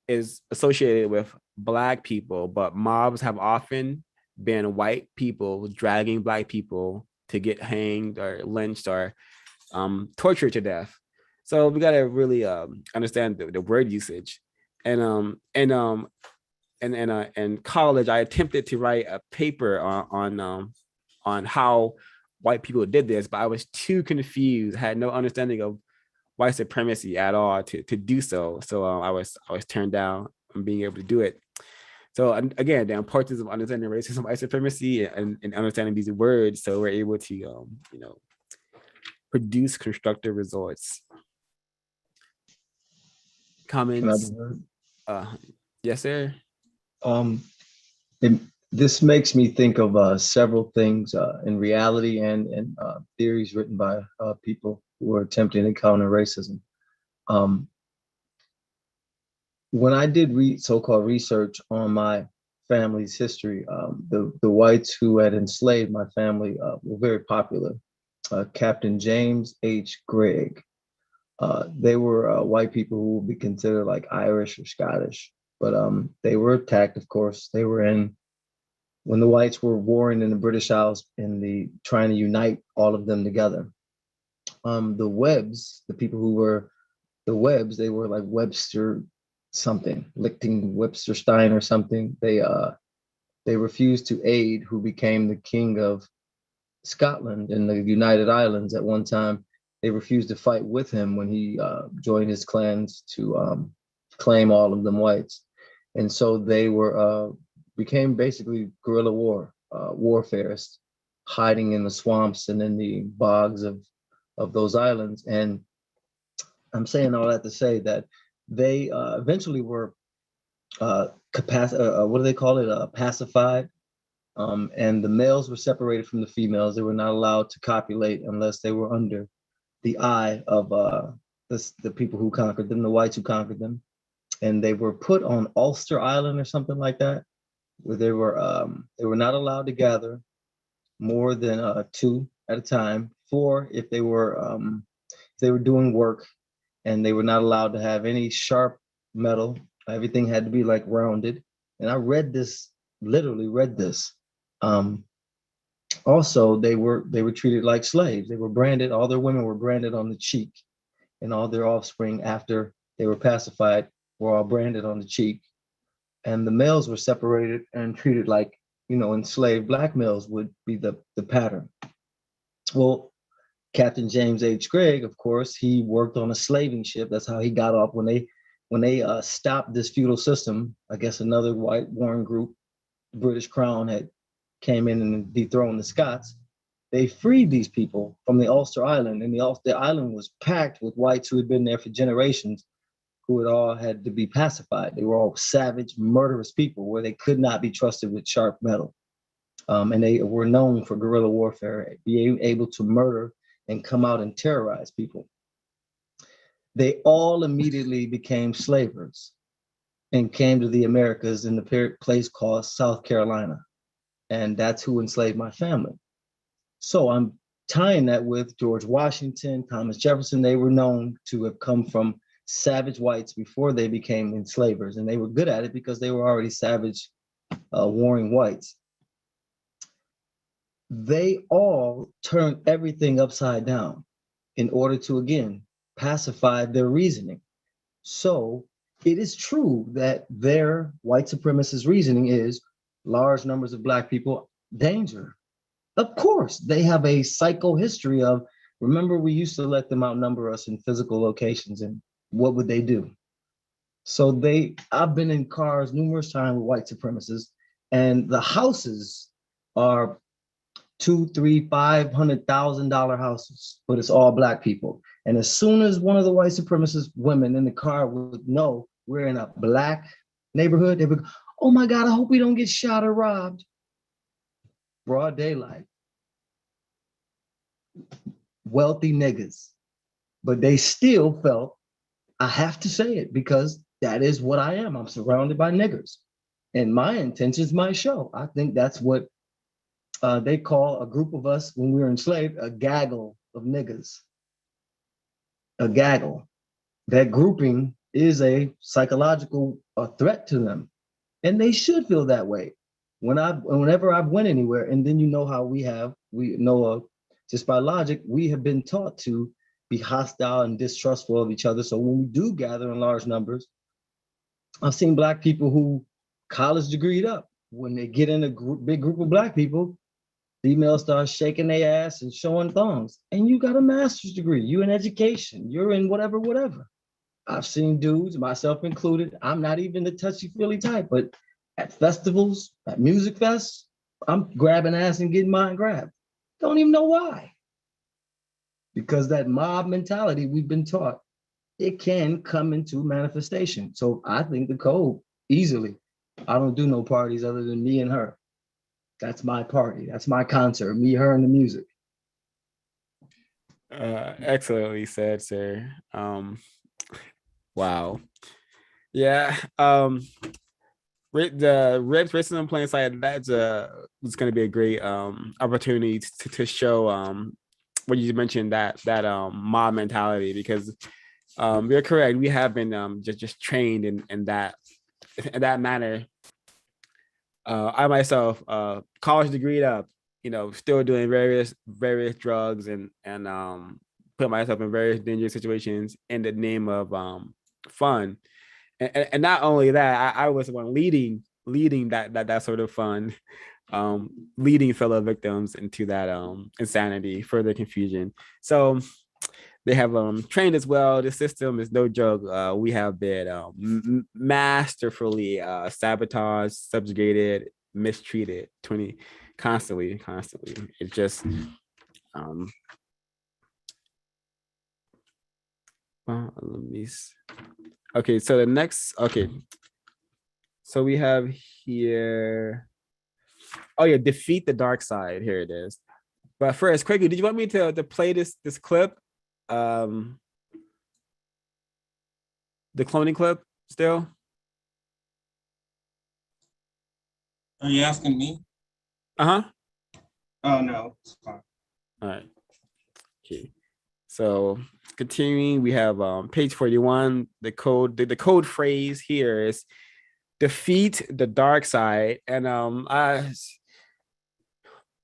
is associated with Black people, but mobs have often been white people dragging Black people to get hanged or lynched or tortured to death. So we gotta really understand the word usage. And in college, I attempted to write a paper on how white people did this, but I was too confused, had no understanding of white supremacy at all to do so. So I was turned down from being able to do it. So again, the importance of understanding racism, white supremacy, and understanding these words, so we're able to produce constructive results. Comments? Yes, sir. This makes me think of several things in reality and theories written by people who are attempting to counter racism. When I did so-called research on my family's history, the whites who had enslaved my family were very popular. Captain James H. Gregg. They were white people who would be considered like Irish or Scottish, but they were attacked, of course. They were when the whites were warring in the British Isles trying to unite all of them together. The Webbs, the people who were the Webbs, they were like Webster something, Lichting Webster Stein or something. They refused to aid who became the king of Scotland and the United Islands at one time. They refused to fight with him when he joined his clans to claim all of them whites. And so they became basically guerrilla warfares, hiding in the swamps and in the bogs of those islands. And I'm saying all that to say that they eventually were what do they call it? Pacified. And the males were separated from the females. They were not allowed to copulate unless they were under the eye of the people who conquered them, the whites who conquered them. And they were put on Ulster Island or something like that, where they were not allowed to gather more than 2 at a time, 4 if they were doing work, and they were not allowed to have any sharp metal. Everything had to be like rounded. And I literally read this. Also, they were treated like slaves. They were branded, all their women were branded on the cheek, and all their offspring after they were pacified were all branded on the cheek. And the males were separated and treated like, enslaved black males would be the pattern. Well, Captain James H. Gregg, of course, he worked on a slaving ship. That's how he got off when they stopped this feudal system. I guess another white warring group, British Crown, had came in and dethroned the Scots. They freed these people from the Ulster Island, and the island was packed with whites who had been there for generations, who had all had to be pacified. They were all savage, murderous people where they could not be trusted with sharp metal. And they were known for guerrilla warfare, being able to murder and come out and terrorize people. They all immediately became slavers and came to the Americas in the place called South Carolina. And that's who enslaved my family. So I'm tying that with George Washington, Thomas Jefferson. They were known to have come from savage whites before they became enslavers. And they were good at it because they were already savage, warring whites. They all turned everything upside down in order to, again, pacify their reasoning. So it is true that their white supremacist reasoning is large numbers of black people, danger. Of course, they have a psycho-history of, remember, we used to let them outnumber us in physical locations, and what would they do? So I've been in cars numerous times with white supremacists, and the houses are $200,000, $300,000, $500,000 houses, but it's all black people. And as soon as one of the white supremacist women in the car would know we're in a black neighborhood, they would go, oh my God, I hope we don't get shot or robbed. Broad daylight. Wealthy niggas. But they still felt, I have to say it because that is what I am. I'm surrounded by niggers. And my intentions might show. I think that's what they call a group of us when we were enslaved, a gaggle of niggas. A gaggle. That grouping is a psychological threat to them. And they should feel that way. Whenever I've went anywhere, and then you know how we know just by logic, we have been taught to be hostile and distrustful of each other. So when we do gather in large numbers, I've seen Black people who college degreed up. When they get in a big group of Black people, females start shaking their ass and showing thongs. And you got a master's degree, you in education, you're in whatever, whatever. I've seen dudes, myself included, I'm not even the touchy-feely type, but at festivals, at music fests, I'm grabbing ass and getting mine grabbed. Don't even know why. Because that mob mentality we've been taught, it can come into manifestation. So I think the code easily. I don't do no parties other than me and her. That's my party. That's my concert, me, her, and the music. Excellently said, sir. Wow. Yeah. The Ribs Racism in Plain Sight, that's it's going to be a great opportunity to show what you mentioned, that mob mentality, because you're correct. We have been just trained in that manner. I myself, college degreed up, still doing various drugs and put myself in various dangerous situations in the name of fun. And not only that, I was the one leading that sort of fun, leading fellow victims into that insanity, further confusion. So they have trained as well. The system is no joke. We have been masterfully sabotaged, subjugated, mistreated, constantly. It's just well, let me see. Okay, so the next, so we have here, oh yeah, defeat the dark side. Here it is. But first, quickly, did you want me to play this clip? The cloning clip still? Are you asking me? Uh-huh. Oh no, it's fine. All right. Okay. So continuing, we have page 41. The code phrase here is defeat the dark side. And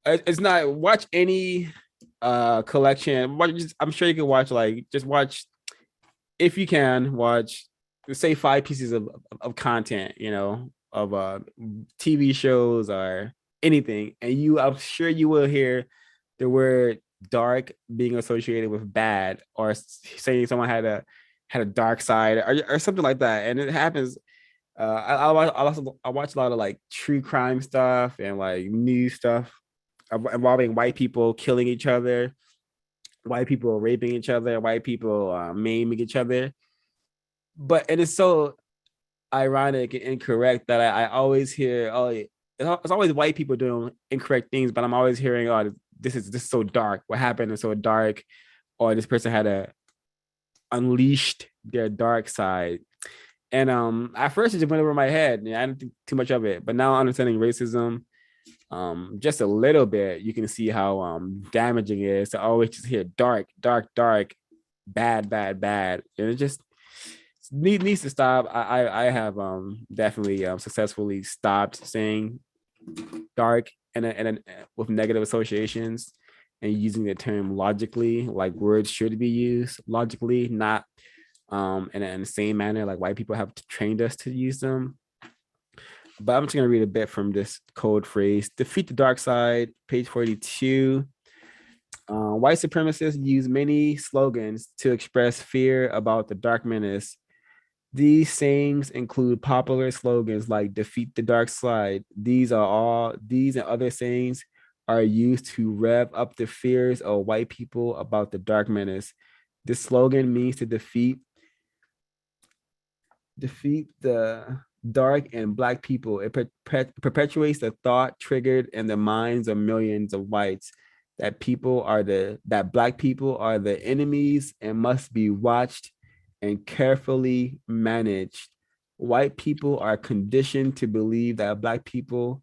it's not, watch any collection. I'm sure you can watch, just watch, if you can watch, say 5 pieces of content, of TV shows or anything, and I'm sure you will hear the word dark being associated with bad, or saying someone had a dark side or something like that. And it happens. I watch a lot of true crime stuff and news stuff involving white people killing each other, white people raping each other, white people maiming each other. But it is so ironic and incorrect that I always hear, it's always white people doing incorrect things, but I'm always hearing, this is so dark. What happened is so dark, or this person had unleashed their dark side. And at first it just went over my head. I didn't think too much of it, but now understanding racism just a little bit, you can see how damaging it is to always just hear dark, bad. And it just needs to stop. I have definitely successfully stopped saying dark and with negative associations, and using the term logically, like words should be used logically, not in the same manner like white people have trained us to use them. But I'm just going to read a bit from this code phrase. Defeat the dark side, page 42. White supremacists use many slogans to express fear about the dark menace. These sayings include popular slogans like defeat the dark side. These and other sayings are used to rev up the fears of white people about the dark menace. This slogan means to defeat the dark and black people. It perpetuates the thought triggered in the minds of millions of whites that black people are the enemies and must be watched and carefully managed. White people are conditioned to believe that black people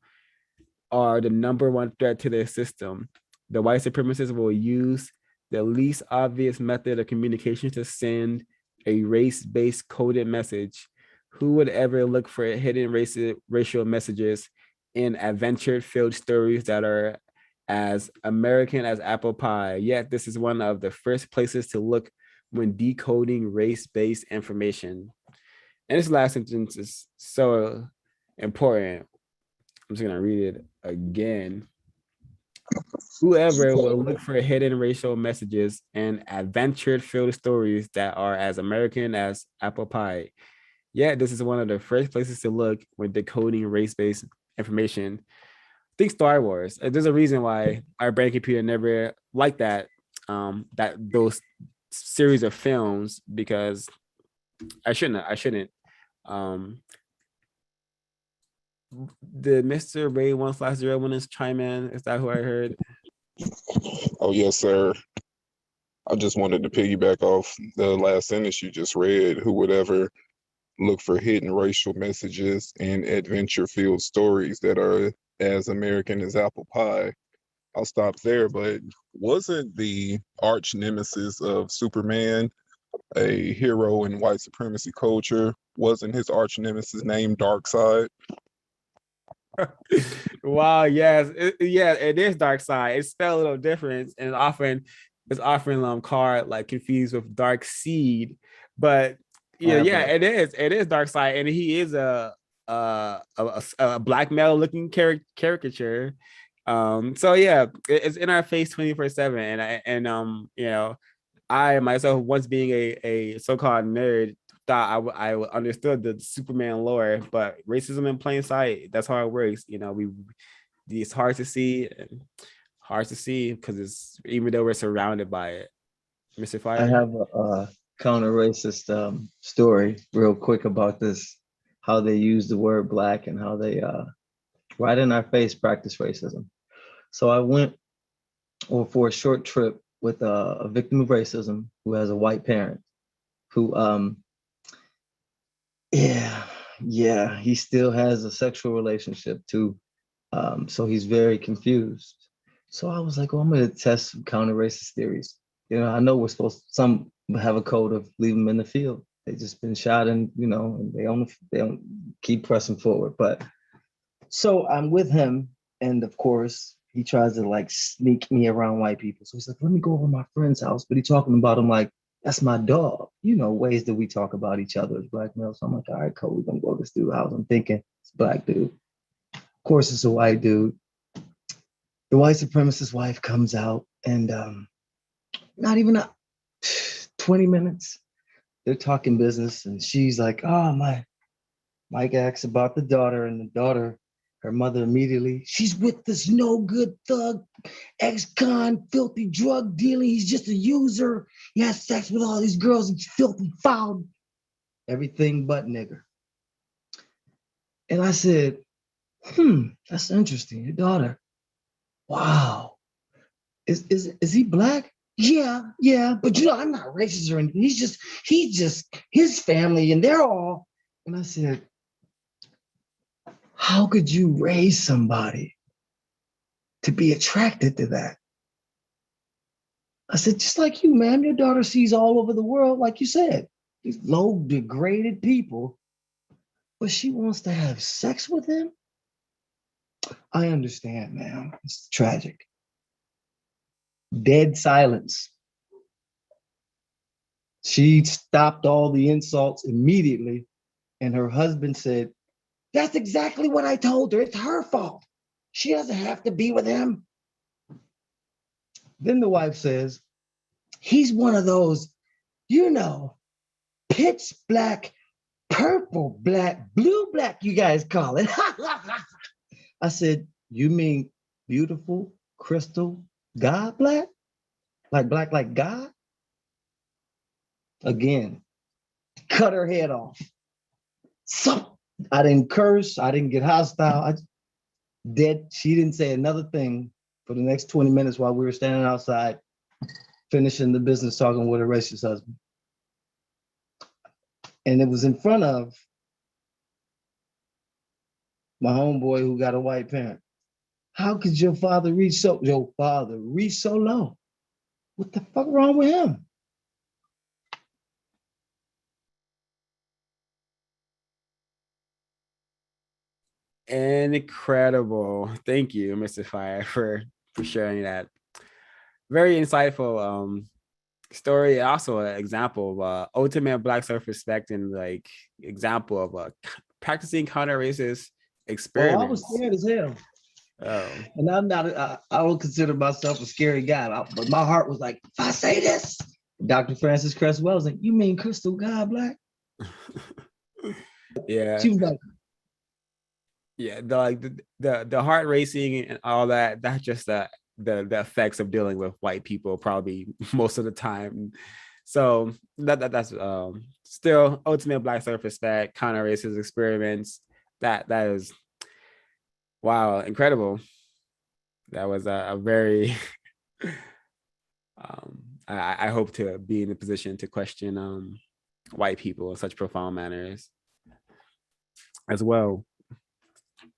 are the number one threat to their system. The white supremacists will use the least obvious method of communication to send a race-based coded message. Who would ever look for hidden racial messages in adventure-filled stories that are as American as apple pie, yet this is one of the first places to look when decoding race-based information. And this last sentence is so important. I'm just gonna read it again. Whoever will look for hidden racial messages and adventure-filled stories that are as American as apple pie. Yeah, this is one of the first places to look when decoding race-based information. Think Star Wars. There's a reason why our brain computer never liked that those series of films, because I shouldn't. Did Mr. Ray 1/0 want to chime in? Is that who I heard? Oh, yes, sir. I just wanted to piggyback off the last sentence you just read. Who would ever look for hidden racial messages and adventure-filled stories that are as American as apple pie? I'll stop there, but wasn't the arch nemesis of Superman a hero in white supremacy culture? Wasn't his arch nemesis named Darkseid? Wow, yes, it is Dark Side. It's spelled a little different, and it's often card like confused with Dark Seed, but it is Dark Side, and he is a black male looking caricature. So yeah, it's in our face 24/7, and I myself, once being a so-called nerd, thought I understood the Superman lore, but racism in plain sight, that's how it works. It's hard to see because it's, even though we're surrounded by it. Mr. Fire? I have a counter racist story real quick about this, how they use the word black and how they right in our face practice racism. So I went for a short trip with a victim of racism who has a white parent who he still has a sexual relationship too. So he's very confused. So I was like, oh, I'm gonna test some counter racist theories. I know we're supposed to, some have a code of leave them in the field. They just been shot and and they don't keep pressing forward. But so I'm with him, and of course he tries to sneak me around white people. So he's like, let me go over to my friend's house. But he's talking about him like, that's my dog. Ways that we talk about each other as black males. So I'm like, all right, cool, we're gonna go to this dude's house. I'm thinking it's a black dude. Of course, it's a white dude. The white supremacist wife comes out, and not even 20 minutes, they're talking business, and she's like, oh, Mike asks about the daughter, and the daughter, her mother immediately, she's with this no good thug, ex-con, filthy drug dealer. He's just a user. He has sex with all these girls. He's filthy, foul, everything but nigger. And I said, that's interesting. Your daughter. Wow. Is he black? Yeah. But I'm not racist or anything. He's just his family, and they're all. And I said, how could you raise somebody to be attracted to that? I said, just like you, ma'am, your daughter sees all over the world, like you said, these low, degraded people, but she wants to have sex with him? I understand, ma'am. It's tragic. Dead silence. She stopped all the insults immediately, and her husband said, that's exactly what I told her. It's her fault. She doesn't have to be with him. Then the wife says, he's one of those, pitch black, purple black, blue black, you guys call it. I said, you mean beautiful, crystal, God black? Like black like God? Again, cut her head off. So I didn't curse. I didn't get hostile. She didn't say another thing for the next 20 minutes while we were standing outside, finishing the business talking with her racist husband. And it was in front of my homeboy who got a white parent. How could your father reach so low? What the fuck wrong with him? Incredible. Thank you, Mr. Fire, for for sharing that. Very insightful story. Also an example of ultimate Black self-respect and like example of practicing counter-racist Oh, I experiments. was scared as hell. Oh. And I'm not, I don't consider myself a scary guy, but my heart was like, if I say this, Dr. Frances Cresswell was like, you mean Crystal God Black? Yeah. She was like, yeah, the heart racing and all that, that's just the effects of dealing with white people probably most of the time. So that's still ultimate Black self-respect, counter racist experiments. That is wow, incredible. That was a very I hope to be in a position to question white people in such profound manners as well.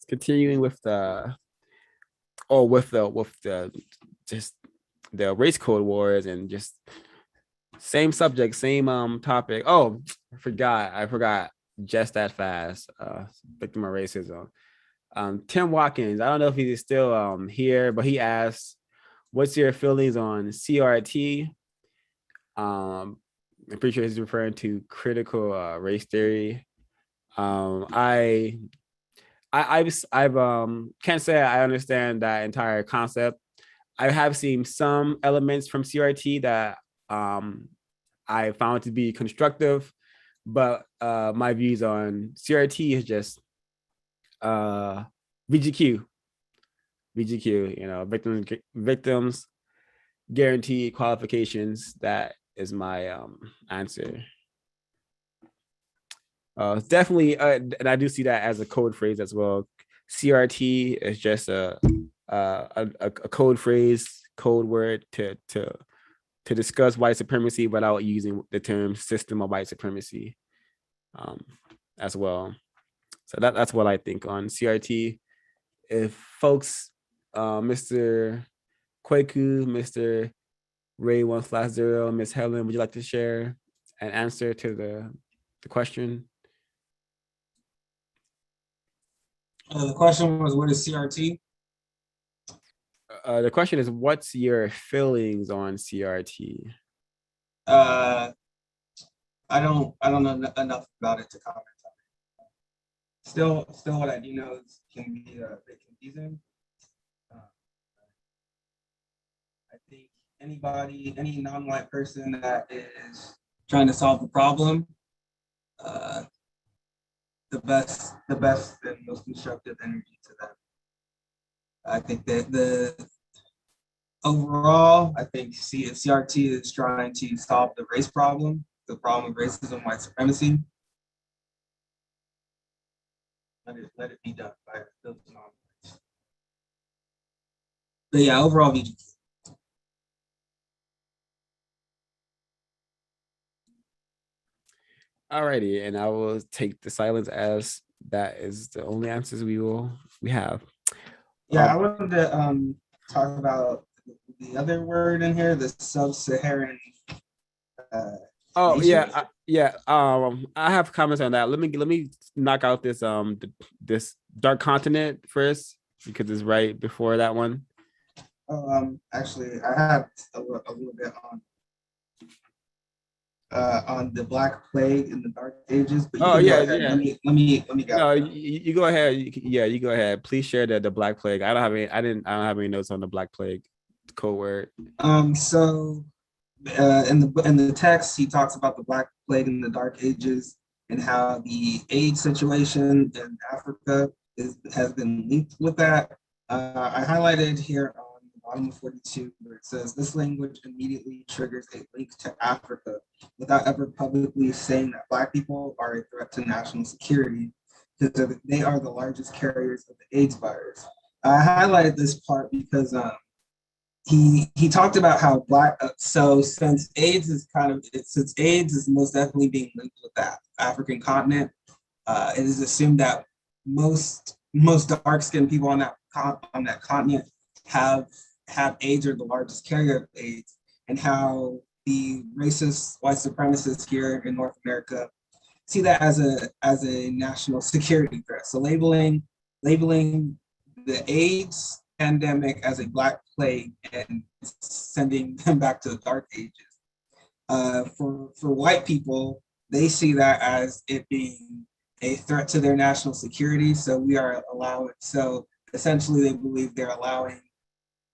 Continuing with the just the race code wars and just same subject, same topic. Oh, I forgot just that fast. Victim of racism. Tim Watkins, I don't know if he's still here, but he asked, what's your feelings on CRT? I'm pretty sure he's referring to critical race theory. I've can't say I understand that entire concept. I have seen some elements from CRT that I found to be constructive, but my views on CRT is just VGQ, you know, victims guaranteed qualifications. That is my answer. Definitely, and I do see that as a code phrase as well. CRT is just a code phrase, code word to discuss white supremacy without using the term system of white supremacy as well. So that's what I think on CRT. If folks, Mr. Kwaku, Mr. Ray 1/0, Miss Helen, would you like to share an answer to the question? The question was, what is CRT? The question is, what's your feelings on CRT? I don't know enough about it to comment on it. Still, what I do know is it can be a bit confusing. I think any non-white person that is trying to solve the problem, the best and most constructive energy to them. I think that overall, I think CRT is trying to solve the race problem, the problem of racism, white supremacy. Let it be done by those non-whites. But yeah, overall, VGQ. Alrighty, and I will take the silence as that is the only answers we have. Yeah, I wanted to talk about the other word in here, the sub-Saharan. I have comments on that. Let me knock out this this dark continent first because it's right before that one. Actually, I have a little bit on the Black Plague in the Dark Ages. But let me go. No, you go ahead. You go ahead. Please share the Black Plague. I don't have any notes on the Black Plague code word. So in the text, he talks about the Black Plague in the Dark Ages and how the AIDS situation in Africa has been linked with that. I highlighted here on the bottom of 42 where it says this language immediately triggers a link to Africa without ever publicly saying that Black people are a threat to national security because they are the largest carriers of the AIDS virus. I highlighted this part because he talked about how since AIDS is most definitely being linked with that African continent, it is assumed that most dark-skinned people on that continent have AIDS or the largest carrier of AIDS, and how the racist white supremacists here in North America see that as a national security threat. So labeling the AIDS pandemic as a Black plague and sending them back to the Dark Ages. For white people, they see that as it being a threat to their national security. So essentially they believe they're allowing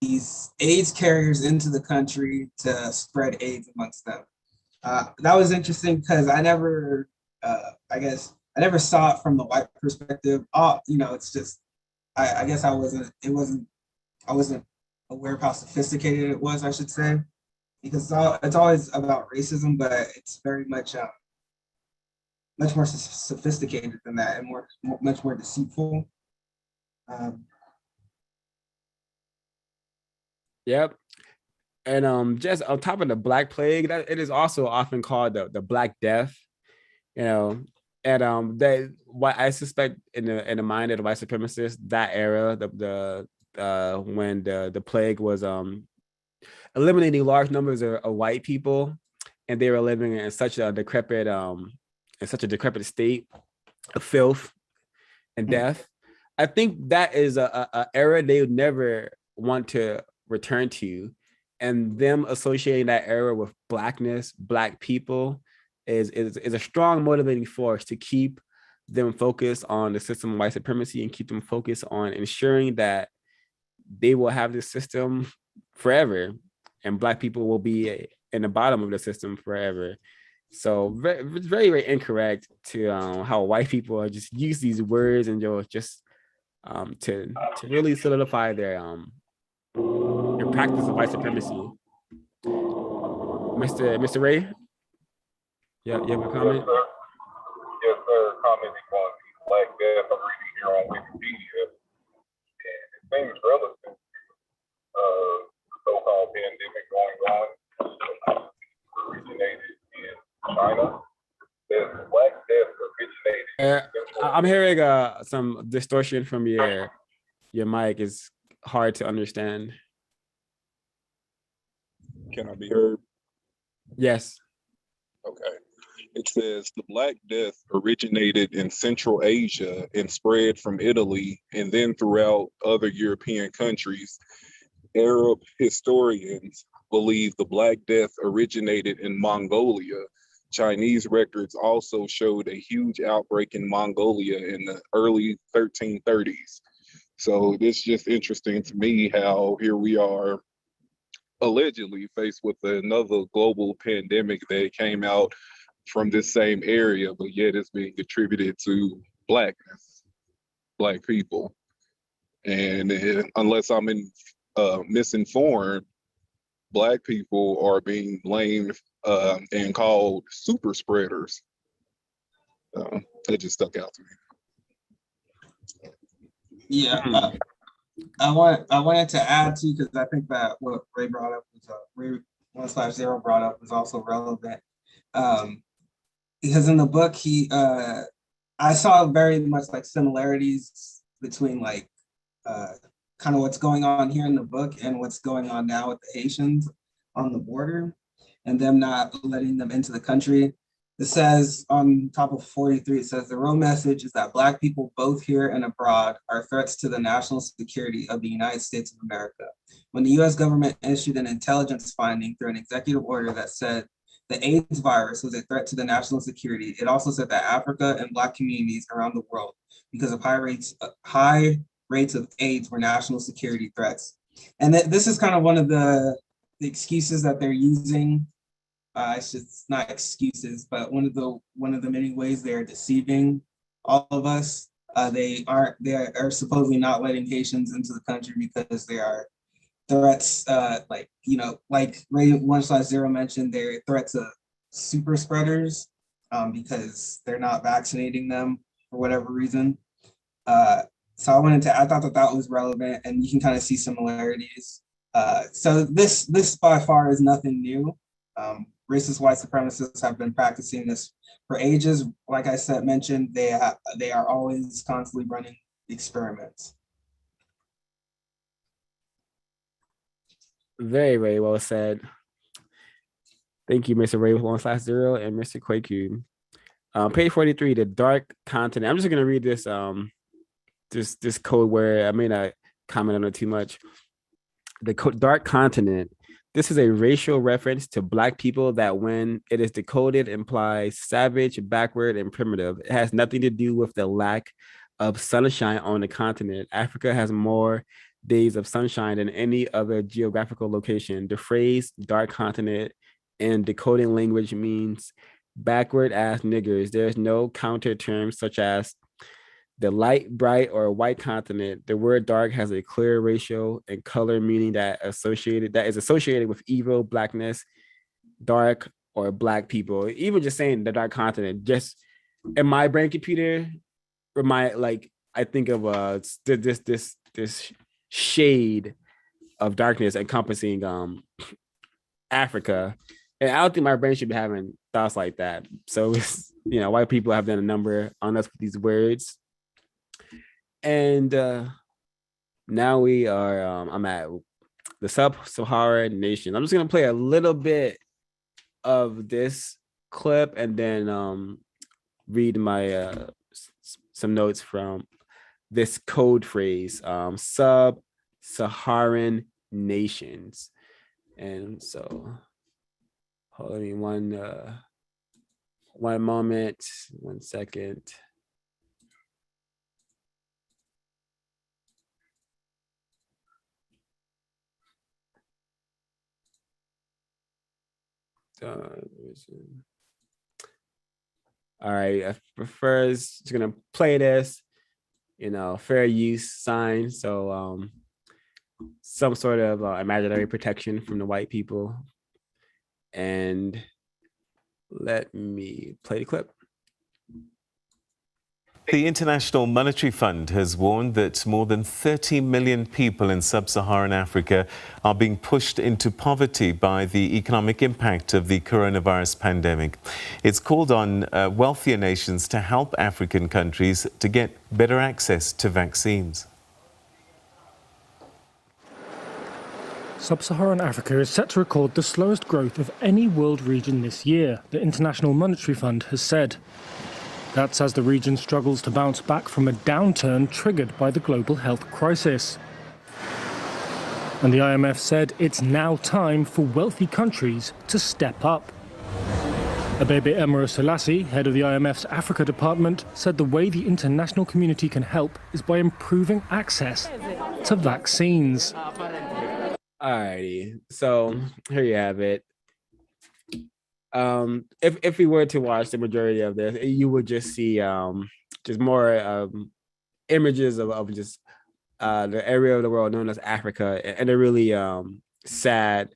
these AIDS carriers into the country to spread AIDS amongst them. That was interesting because I never saw it from the white perspective. It's just, I guess I wasn't aware of how sophisticated it was, I should say, because it's always about racism, but it's very much more sophisticated than that and much more deceitful. Yep. And just on top of the Black Plague, that it is also often called the Black Death. And that what I suspect in the mind of the white supremacists, that era, when the plague was eliminating large numbers of white people, and they were living in such a decrepit state of filth and death. I think that is a era they would never want to return to, and them associating that era with Blackness, Black people, is a strong motivating force to keep them focused on the system of white supremacy and keep them focused on ensuring that they will have this system forever, and Black people will be in the bottom of the system forever. So very, very, very incorrect to how white people just use these words and just to really solidify their practice of white supremacy. Mr. Ray, you have a comment? Yes, sir. Commenting on the Black Death. I'm reading here on Wikipedia, and it seems relative to the so-called pandemic going on, originated in China. The Black Death originated. I'm hearing some distortion from your mic. Is hard to understand. Can I be heard? Yes. Okay. It says the Black Death originated in Central Asia and spread from Italy and then throughout other European countries. Arab historians believe the Black Death originated in Mongolia. Chinese records also showed a huge outbreak in Mongolia in the early 1330s. So it's just interesting to me how here we are allegedly faced with another global pandemic that came out from this same area, but yet it's being attributed to Blackness, Black people. And unless I'm misinformed, Black people are being blamed and called super spreaders. That just stuck out to me. Yeah, I wanted to add to, because I think that what Ray brought up was Ray 1/0 brought up was also relevant. Because in the book I saw very much like similarities between like kind of what's going on here in the book and what's going on now with the Haitians on the border and them not letting them into the country. It says on top of 43, it says the real message is that Black people both here and abroad are threats to the national security of the United States of America. When the US government issued an intelligence finding through an executive order that said the AIDS virus was a threat to the national security, it also said that Africa and Black communities around the world, because of high rates of AIDS, were national security threats. And this is kind of one of the excuses that they're using. It's not excuses, but one of the many ways they are deceiving all of us. They are supposedly not letting Haitians into the country because they are threats, like Ray 1/0 mentioned, they're threats of super spreaders because they're not vaccinating them for whatever reason. So I thought that was relevant, and you can kind of see similarities. So this by far is nothing new. Racist white supremacists have been practicing this for ages. Like I mentioned, they are always constantly running experiments. Very, very well said. Thank you, Mr. Ray 1/0 and Mr. Kwaku. Page 43, the dark continent. I'm just gonna read this this code word. I may not comment on it too much. The dark continent. This is a racial reference to Black people that, when it is decoded, implies savage, backward, and primitive. It has nothing to do with the lack of sunshine on the continent. Africa has more days of sunshine than any other geographical location. The phrase dark continent in decoding language means backward ass niggers. There's no counter terms such as the light, bright, or white continent. The word dark has a clear racial and color meaning that is associated with evil, blackness, dark, or Black people. Even just saying the dark continent, just in my brain computer, I think of this shade of darkness encompassing Africa. And I don't think my brain should be having thoughts like that. So it's, white people have done a number on us with these words. And now we are I'm at the Sub-Saharan nation. I'm just gonna play a little bit of this clip and then read my some notes from this code phrase, Sub-Saharan nations. And so hold me one moment, 1 second. All right, I prefer just gonna play this, fair use sign. So some sort of imaginary protection from the white people. And let me play the clip. The International Monetary Fund has warned that more than 30 million people in sub-Saharan Africa are being pushed into poverty by the economic impact of the coronavirus pandemic. It's called on wealthier nations to help African countries to get better access to vaccines. Sub-Saharan Africa is set to record the slowest growth of any world region this year, the International Monetary Fund has said. That's as the region struggles to bounce back from a downturn triggered by the global health crisis. And the IMF said it's now time for wealthy countries to step up. Abebe Emero Selassie, head of the IMF's Africa department, said the way the international community can help is by improving access to vaccines. Alrighty, so here you have it. If we were to watch the majority of this, you would just see just more images of just the area of the world known as Africa in a really sad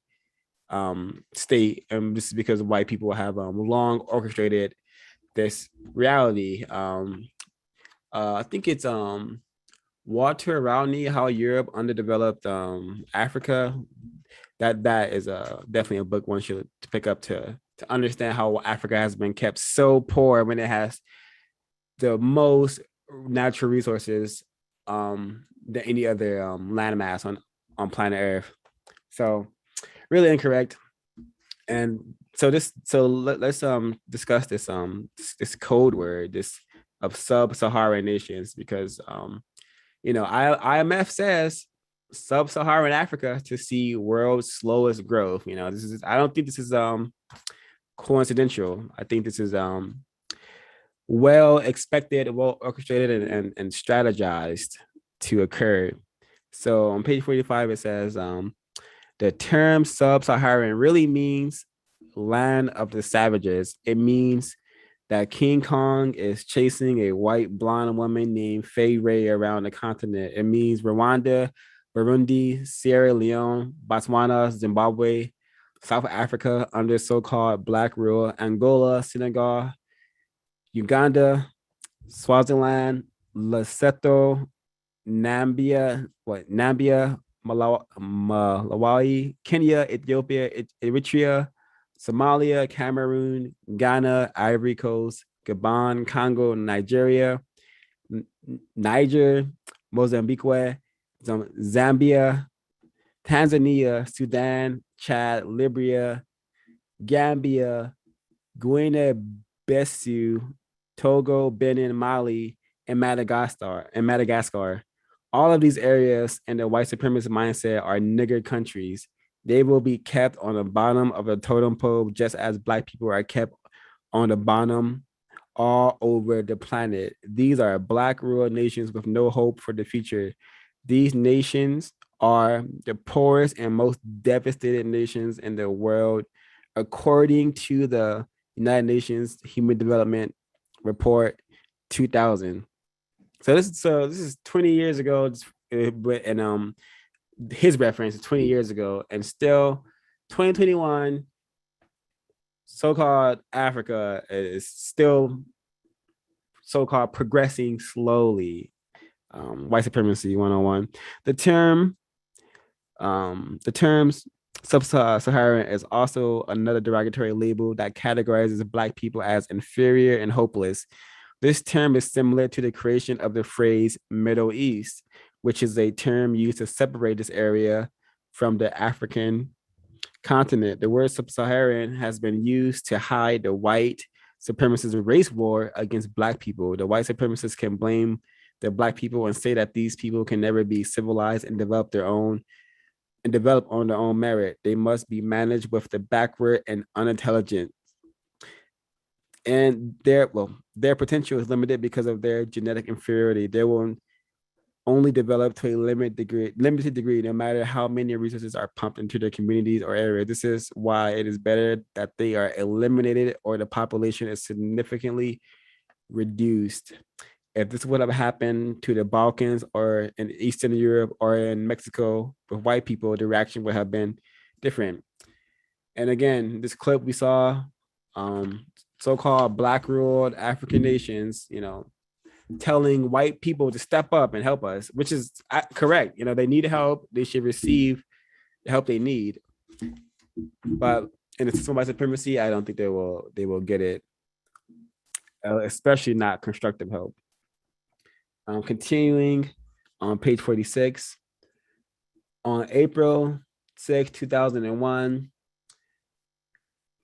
state, and this is because white people have long orchestrated this reality. I think it's Walter Rodney, How Europe Underdeveloped Africa. That is definitely a book one should pick up to understand how Africa has been kept so poor when it has the most natural resources than any other landmass on planet Earth. So really incorrect. And so let's discuss this code word, this of sub-Saharan nations, because IMF says sub-Saharan Africa to see world's slowest growth. I don't think this is coincidental. I think this is well expected, well orchestrated, and strategized to occur. So on page 45 it says the term sub-Saharan really means land of the savages. It means that King Kong is chasing a white blonde woman named Fay Ray around the continent. It means Rwanda, Burundi, Sierra Leone, Botswana, Zimbabwe, South Africa under so-called Black rule, Angola, Senegal, Uganda, Swaziland, Lesotho, Namibia, Malawi, Kenya, Ethiopia, Eritrea, Somalia, Cameroon, Ghana, Ivory Coast, Gabon, Congo, Nigeria, Niger, Mozambique, Zambia, Tanzania, Sudan, Chad, Libya, Gambia, Guinea-Bissau, Togo, Benin, Mali, and Madagascar. All of these areas in the white supremacist mindset are nigger countries. They will be kept on the bottom of the totem pole, just as Black people are kept on the bottom all over the planet. These are Black rural nations with no hope for the future. These nations are the poorest and most devastated nations in the world, according to the United Nations Human Development Report 2000. So this is 20 years ago, and his reference is 20 years ago, and still 2021, so-called Africa is still so-called progressing slowly. White supremacy 101. The terms sub-Saharan is also another derogatory label that categorizes Black people as inferior and hopeless. This term is similar to the creation of the phrase Middle East, which is a term used to separate this area from the African continent. The word sub-Saharan has been used to hide the white supremacist race war against Black people. The white supremacists can blame the Black people and say that these people can never be civilized and develop on their own merit. They must be managed with the backward and unintelligent. And their potential is limited because of their genetic inferiority. They will only develop to a limited degree, no matter how many resources are pumped into their communities or areas. This is why it is better that they are eliminated or the population is significantly reduced. If this would have happened to the Balkans or in Eastern Europe or in Mexico with white people, the reaction would have been different. And again, this clip we saw, so-called Black ruled African nations, telling white people to step up and help us, which is correct. They need help. They should receive the help they need. But in the system of white supremacy, I don't think they will get it, especially not constructive help. Continuing on page 46, on April 6, 2001,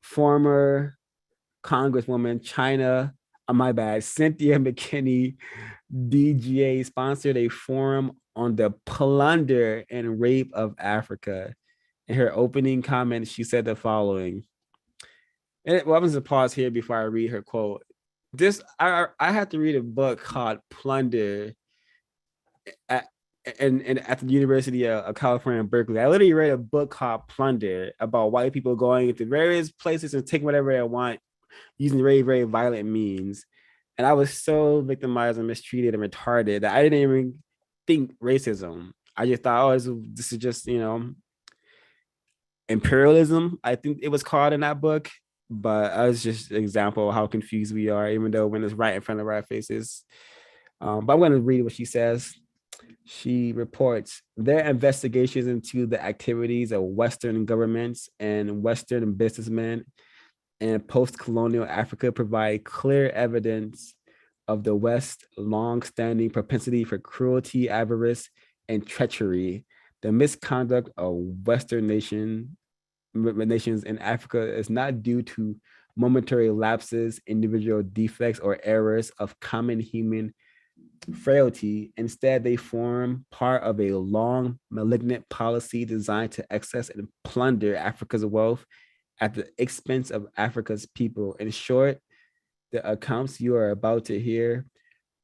former Congresswoman Cynthia McKinney, DGA, sponsored a forum on the plunder and rape of Africa. In her opening comments, she said the following. I'm going to pause here before I read her quote. I had to read a book called Plunder at the University of California, Berkeley. I literally read a book called Plunder about white people going into various places and taking whatever they want, using very, very violent means. And I was so victimized and mistreated and retarded that I didn't even think racism. I just thought, this is just, imperialism, I think it was called in that book. But that was just an example of how confused we are, even though when it's right in front of our faces. But I'm going to read what she says. She reports, their investigations into the activities of Western governments and Western businessmen and post-colonial Africa provide clear evidence of the West's long-standing propensity for cruelty, avarice, and treachery. The misconduct of Western nations in Africa is not due to momentary lapses, individual defects, or errors of common human frailty. Instead, they form part of a long, malignant policy designed to access and plunder Africa's wealth at the expense of Africa's people. In short, the accounts you are about to hear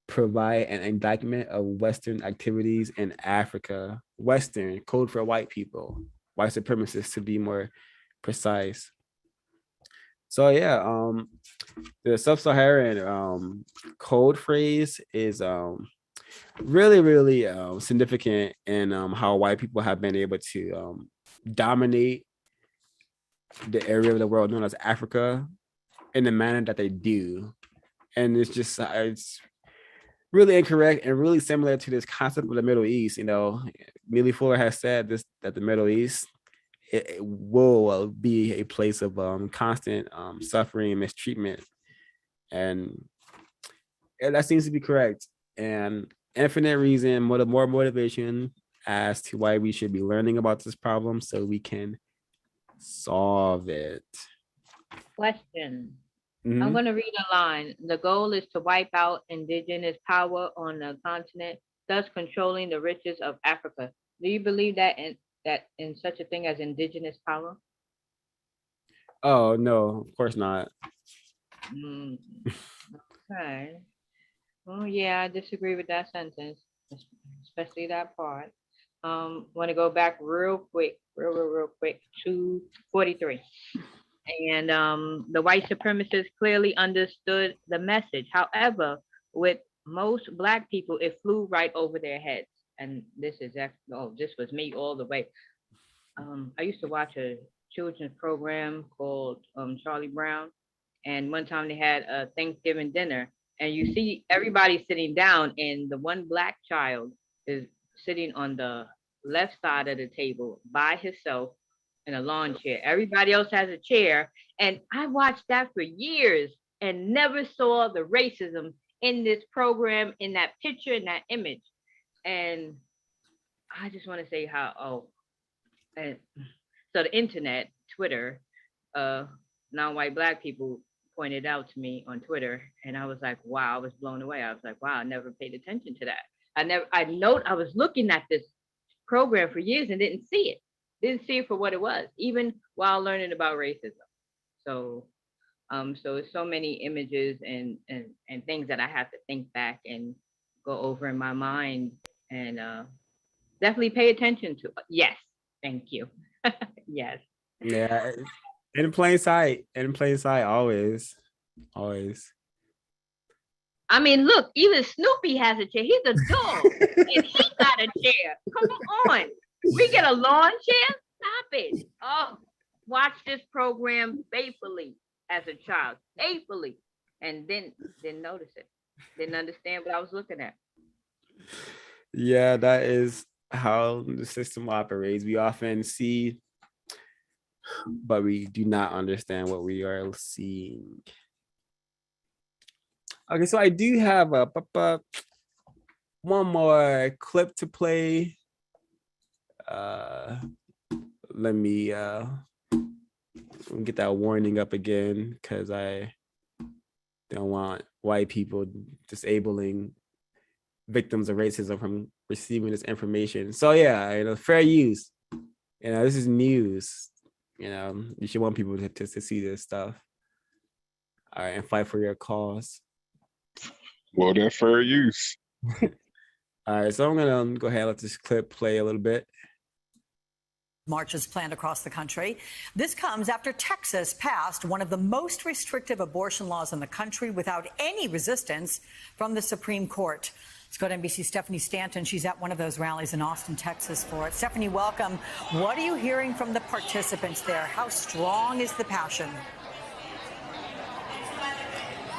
provide an indictment of Western activities in Africa. Western, code for white people, white supremacists to be more precise. So yeah, the sub-Saharan code phrase is really, really significant in how white people have been able to dominate the area of the world known as Africa in the manner that they do. And it's really incorrect and really similar to this concept of the Middle East. Neely Fuller has said this, that the Middle East it will be a place of constant suffering and mistreatment. And that seems to be correct. And infinite reason, more motivation as to why we should be learning about this problem so we can solve it. Question. Mhm. I'm going to read a line. The goal is to wipe out indigenous power on the continent thus controlling the riches of Africa. Do you believe that in such a thing as indigenous power? Oh no, of course not. Mm, okay. Well, yeah, I disagree with that sentence, especially that part. Want to go back real quick, real quick to 43. And the white supremacists clearly understood the message. However, with most Black people, it flew right over their heads. And this is this was me all the way. I used to watch a children's program called Charlie Brown, and one time they had a Thanksgiving dinner, and you see everybody sitting down, and the one Black child is sitting on the left side of the table by himself in a lawn chair. Everybody else has a chair, and I watched that for years and never saw the racism in this program, in that picture, in that image. And I just want to say and so the internet, Twitter, non-white Black people pointed out to me on Twitter, and I was like, wow, I was blown away. I was like, wow, I never paid attention to that. I was looking at this program for years and didn't see it for what it was, even while learning about racism. So it's so many images and things that I have to think back and go over in my mind, and definitely pay attention to. Yes, thank you. Yes. Yeah, in plain sight, always. I mean, look, even Snoopy has a chair. He's a dog, and he got a chair. Come on, we get a lawn chair. Stop it. Oh, watch this program faithfully as a child, faithfully, and then didn't notice it. Didn't understand what I was looking at. Yeah, that is how the system operates. We often see, but we do not understand what we are seeing. Okay, so I do have one more clip to play. Let me get that warning up again, because I don't want white people disabling victims of racism from receiving this information. So yeah, fair use. This is news. You should want people to see this stuff. All right, and fight for your cause. Well, that fair use. All right, so I'm gonna go ahead and let this clip play a little bit. Marches planned across the country. This comes after Texas passed one of the most restrictive abortion laws in the country without any resistance from the Supreme Court. Let's go to NBC's Stephanie Stanton. She's at one of those rallies in Austin, Texas for it. Stephanie, welcome. What are you hearing from the participants there? How strong is the passion?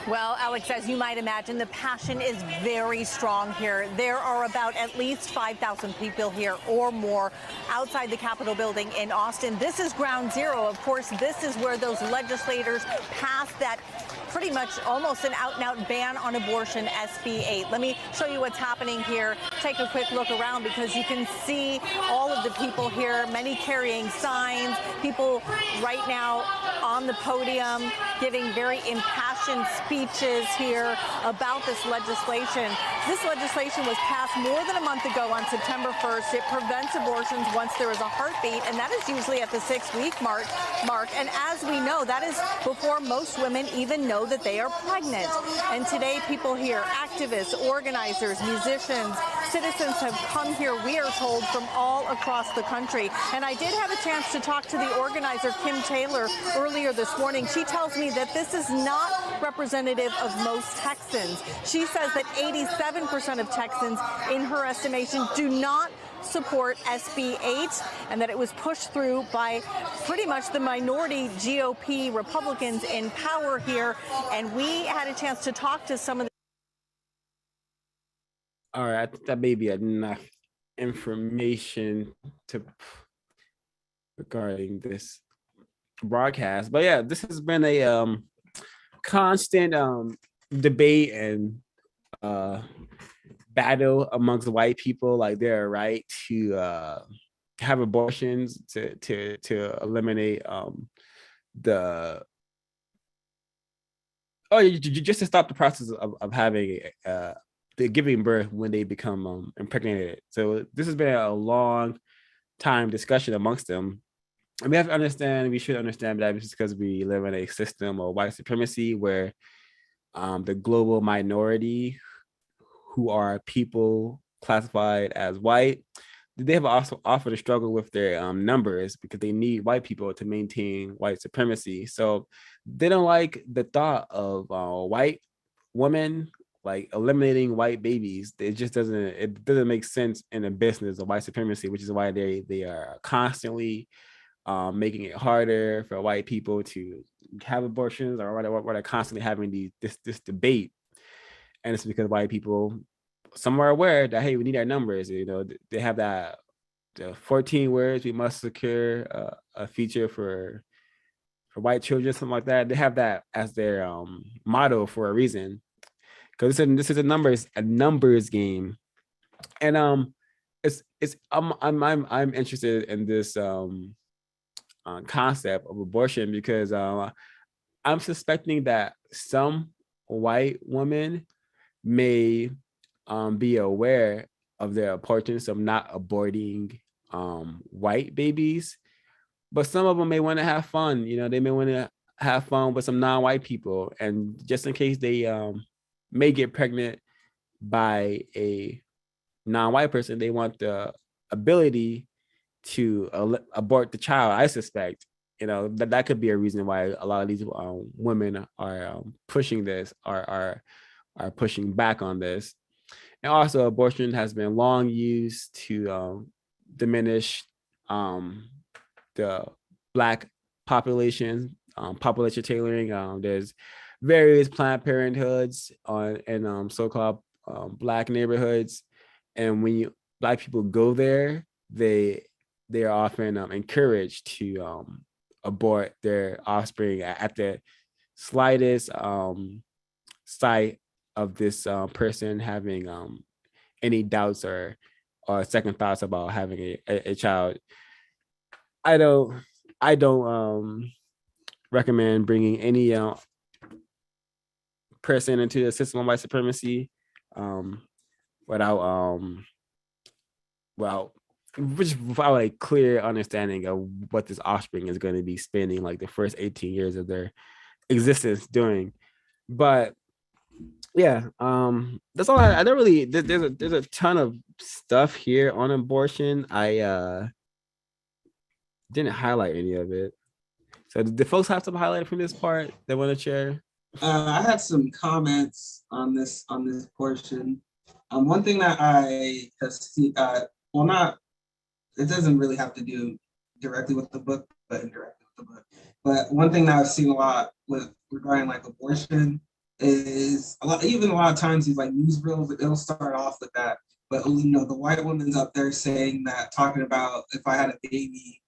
Well, Alex, as you might imagine, the passion is very strong here. There are about at least 5,000 people here or more outside the Capitol building in Austin. This is ground zero. Of course, this is where those legislators passed that pretty much almost an out-and-out ban on abortion, SB 8. Let me show you what's happening here. Take a quick look around, because you can see all of the people here, many carrying signs, people right now on the podium giving very impassioned speeches here about this legislation. This legislation was passed more than a month ago on September 1st. It prevents abortions once there is a heartbeat, and that is usually at the 6-week mark. And as we know, that is before most women even know that they are pregnant. And today, people here, activists, organizers, musicians, citizens have come here, we are told, from all across the country. And I did have a chance to talk to the organizer, Kim Taylor, earlier this morning. She tells me that this is not representative of most Texans. She says that 87% of Texans, in her estimation, do not support SB 8, and that it was pushed through by pretty much the minority GOP Republicans in power here. And we had a chance to talk to some of the... All right, I think that may be enough information regarding this broadcast. But yeah, this has been a constant debate and battle amongst white people, like their right to have abortions, to eliminate just to stop the process of having they're giving birth when they become impregnated. So this has been a long time discussion amongst them. And we have to understand, we should understand that it's because we live in a system of white supremacy where the global minority, who are people classified as white, they have also often a struggle with their numbers because they need white people to maintain white supremacy. So they don't like the thought of white women like eliminating white babies. It just doesn't make sense in a business of white supremacy, which is why they are constantly making it harder for white people to have abortions, or why they're constantly having this debate. And it's because white people, some are aware that, hey, we need our numbers. You know, they have that the 14 words, we must secure a future for white children, something like that. They have that as their motto for a reason, because this is a numbers game. And I'm interested in this concept of abortion because I'm suspecting that some white women may be aware of the importance of not aborting white babies, but some of them may want to have fun. You know, they may want to have fun with some non-white people, and just in case they may get pregnant by a non-white person, they want the ability to abort the child. I suspect, you know, that could be a reason why a lot of these women are pushing this, are pushing back on this. And also, abortion has been long used to diminish the Black population, population tailoring. There's various Planned Parenthoods in so-called Black neighborhoods, and when Black people go there, they are often encouraged to abort their offspring at the slightest sight of this person having any doubts or second thoughts about having a child. I don't recommend bringing any person into the system of white supremacy without a clear understanding of what this offspring is going to be spending like the first 18 years of their existence doing. But yeah, that's all. I don't really. There's a ton of stuff here on abortion. I didn't highlight any of it. So did folks have some highlighted from this part they want to share? I had some comments on this portion. One thing that I have seen, it doesn't really have to do directly with the book, but indirectly with the book. But one thing that I've seen a lot with regarding like abortion is a lot of times these like news reels, it'll start off with that. But you know, the white woman's up there saying that, talking about if I had a baby,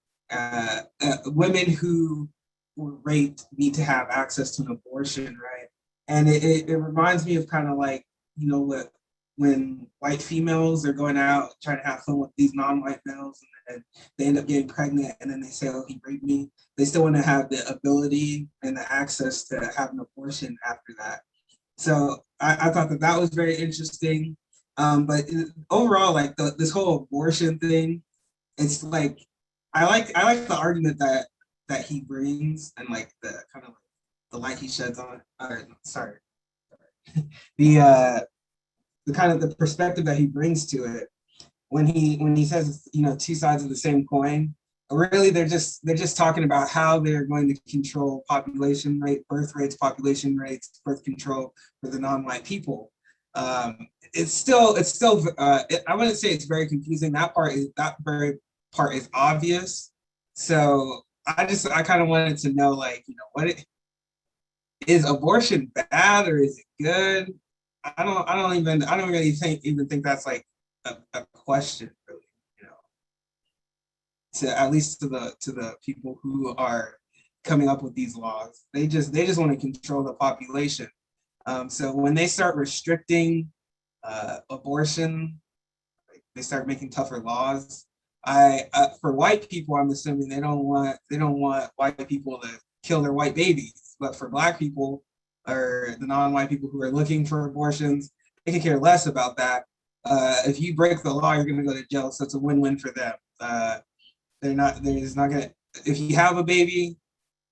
women who were raped need to have access to an abortion, right? And it reminds me of kind of like, you know, when white females are going out trying to have fun with these non-white males, and they end up getting pregnant, and then they say, oh, he raped me. They still want to have the ability and the access to have an abortion after that. So I thought that was very interesting. But overall, like this whole abortion thing, it's like, I like the argument that he brings, and like the kind of the light he sheds on, the kind of the perspective that he brings to it when he says, you know, two sides of the same coin. Really, they're just talking about how they're going to control population rate, birth rates, population rates, birth control for the non-white people. It's still I wouldn't say it's very confusing. That very part is obvious. So I kind of wanted to know, like, you know, is abortion bad or is it good? I don't really think that's like a question, really, you know, to at least to the people who are coming up with these laws. They just want to control the population. So when they start restricting abortion, they start making tougher laws. For white people, I'm assuming they don't want white people to kill their white babies. But for Black people, or the non-white people who are looking for abortions, they could care less about that. If you break the law, you're going to go to jail. So it's a win-win for them. There's not going to, if you have a baby,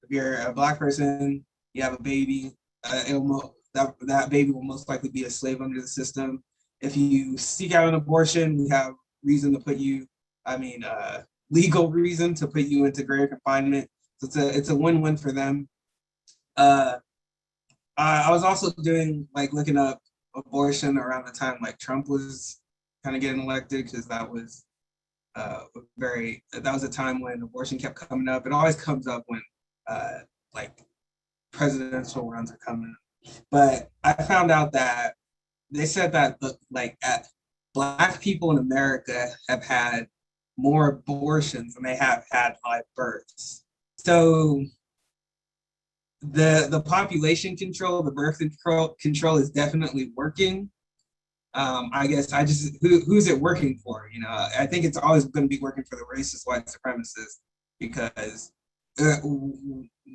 if you're a Black person, you have a baby, that baby will most likely be a slave under the system. If you seek out an abortion, we have reason to put you, legal reason to put you into greater confinement. So it's a win-win for them. I was also looking up abortion around the time like Trump was kind of getting elected, because that was a time when abortion kept coming up. It always comes up when presidential runs are coming up. But I found out that they said that Black people in America have had more abortions than they have had live births. So the population control, the birth control is definitely working. I guess who's it working for? I think it's always going to be working for the racist white supremacists, because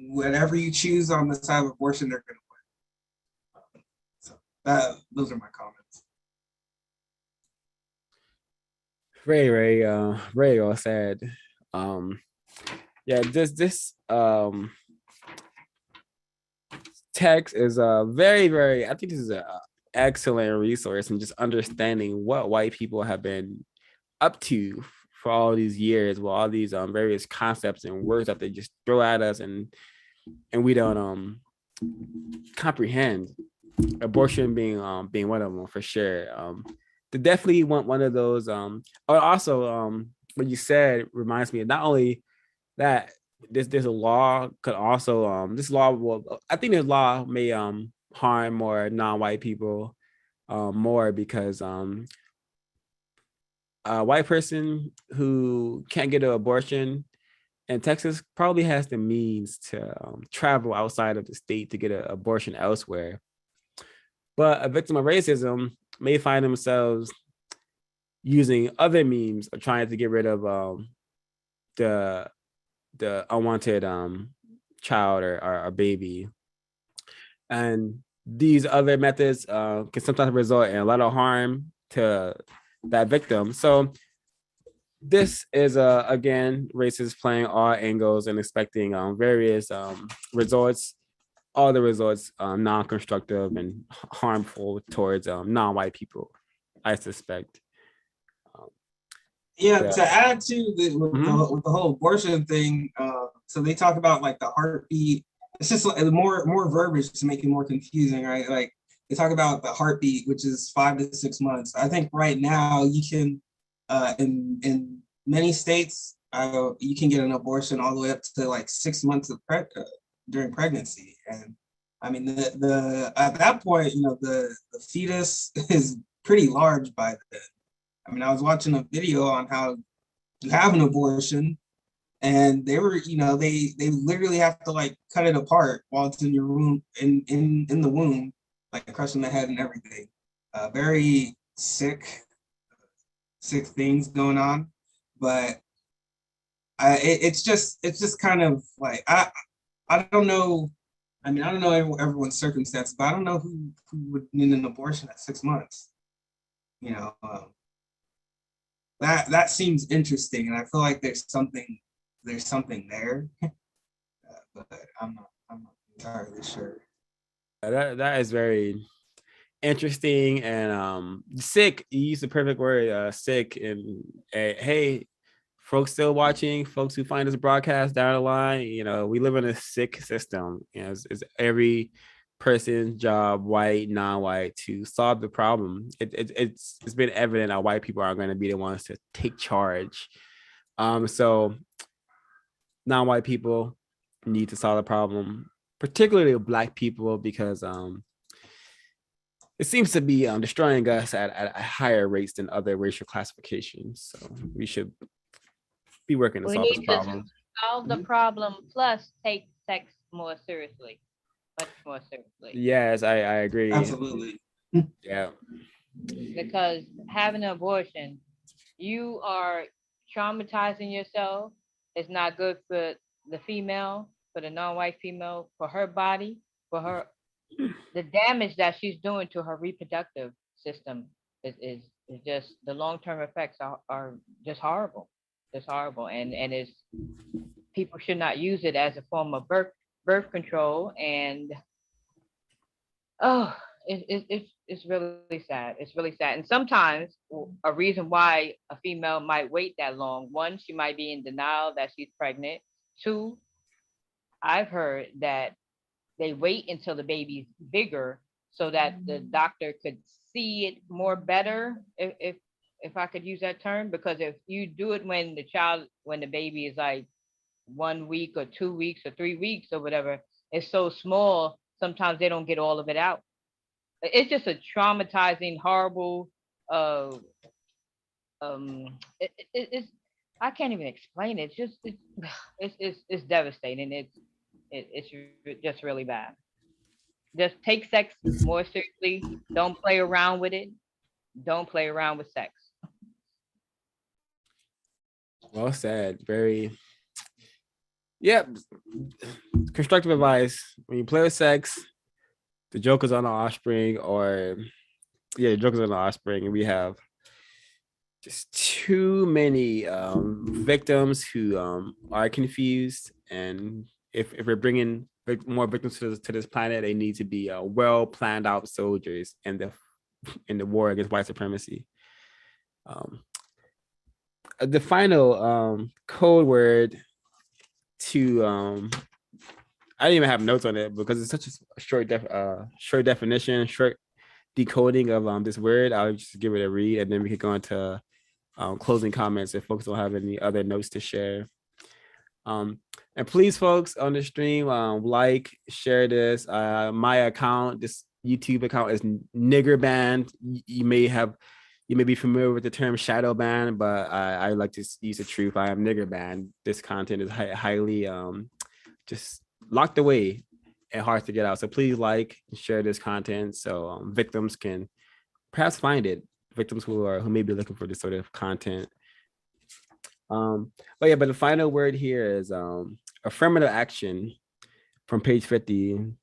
whatever you choose on the side of abortion, they're going to win. So those are my comments. Very well said. This text is a very, I think this is an excellent resource in just understanding what white people have been up to for all these years, with all these various concepts and words that they just throw at us and we don't comprehend. Abortion being one of them for sure. They definitely want one of those. Also, what you said reminds me of not only that there's a law could also this law I think this law may harm more non-white people more, because a white person who can't get an abortion in Texas probably has the means to travel outside of the state to get an abortion elsewhere. But a victim of racism may find themselves using other means of trying to get rid of the unwanted child or baby. And these other methods can sometimes result in a lot of harm to that victim. So this is again, racists playing all angles and expecting various results. All the results non-constructive and harmful towards non-white people, I suspect. To add to with the whole abortion thing, so they talk about like the heartbeat. It's just more verbiage to make it more confusing, right? Like they talk about the heartbeat, which is 5 to 6 months. I think right now you can, in many states, you can get an abortion all the way up to like 6 months of during pregnancy. And I mean, at that point, the fetus is pretty large by then. I mean, I was watching a video on how you have an abortion, and they were, they literally have to like cut it apart while it's in your womb, in the womb, like crushing the head and everything. Very sick things going on, but it's just kind of like I don't know. I mean, I don't know everyone's circumstance, but I don't know who would need an abortion at 6 months. That seems interesting, and I feel like there's something there, but I'm not entirely sure. That is very interesting and sick. You used the perfect word, sick. And hey, folks still watching, folks who find this broadcast down the line, we live in a sick system. It's every person's job, white, non-white, to solve the problem. It's been evident that white people are going to be the ones to take charge. So non-white people need to solve the problem, particularly Black people, because it seems to be destroying us at higher rates than other racial classifications. So we should be working to solve this problem. Solve the problem, plus take sex more seriously. Much more seriously. Yes, I agree. Absolutely. Yeah. Because having an abortion, you are traumatizing yourself. It's not good for the female, for the non-white female, for her body, for her, the damage that she's doing to her reproductive system is just the long-term effects are just horrible. Just horrible. And it's people should not use it as a form of birth control. And oh, it's really sad. It's really sad. And sometimes a reason why a female might wait that long, one, she might be in denial that she's pregnant. Two, I've heard that they wait until the baby's bigger so that the doctor could see it more better, if I could use that term, because if you do it when the baby is like 1 week or 2 weeks or 3 weeks or whatever, it's so small, sometimes they don't get all of it out. It's just a traumatizing, horrible, it's I can't even explain it. It's devastating. It's just really bad. Just take sex more seriously. Don't play around with it. Don't play around with sex. Well said. Very. Yep. Constructive advice. When you play with sex, the joke is on the offspring, the joke is on the offspring, and we have just too many victims who are confused. And if we're bringing more victims to this planet, they need to be well planned out soldiers in the war against white supremacy. The final code word to I didn't even have notes on it because it's such a short definition, short decoding of this word. I'll just give it a read, and then we could go into closing comments if folks don't have any other notes to share. And please, folks on the stream, like, share this. My account, this YouTube account, is nigger banned. You may be familiar with the term shadow ban, but I like to use the truth. I am nigger banned. This content is highly just locked away and hard to get out. So please like and share this content so victims can perhaps find it. Victims who may be looking for this sort of content. But the final word here is affirmative action from page 50.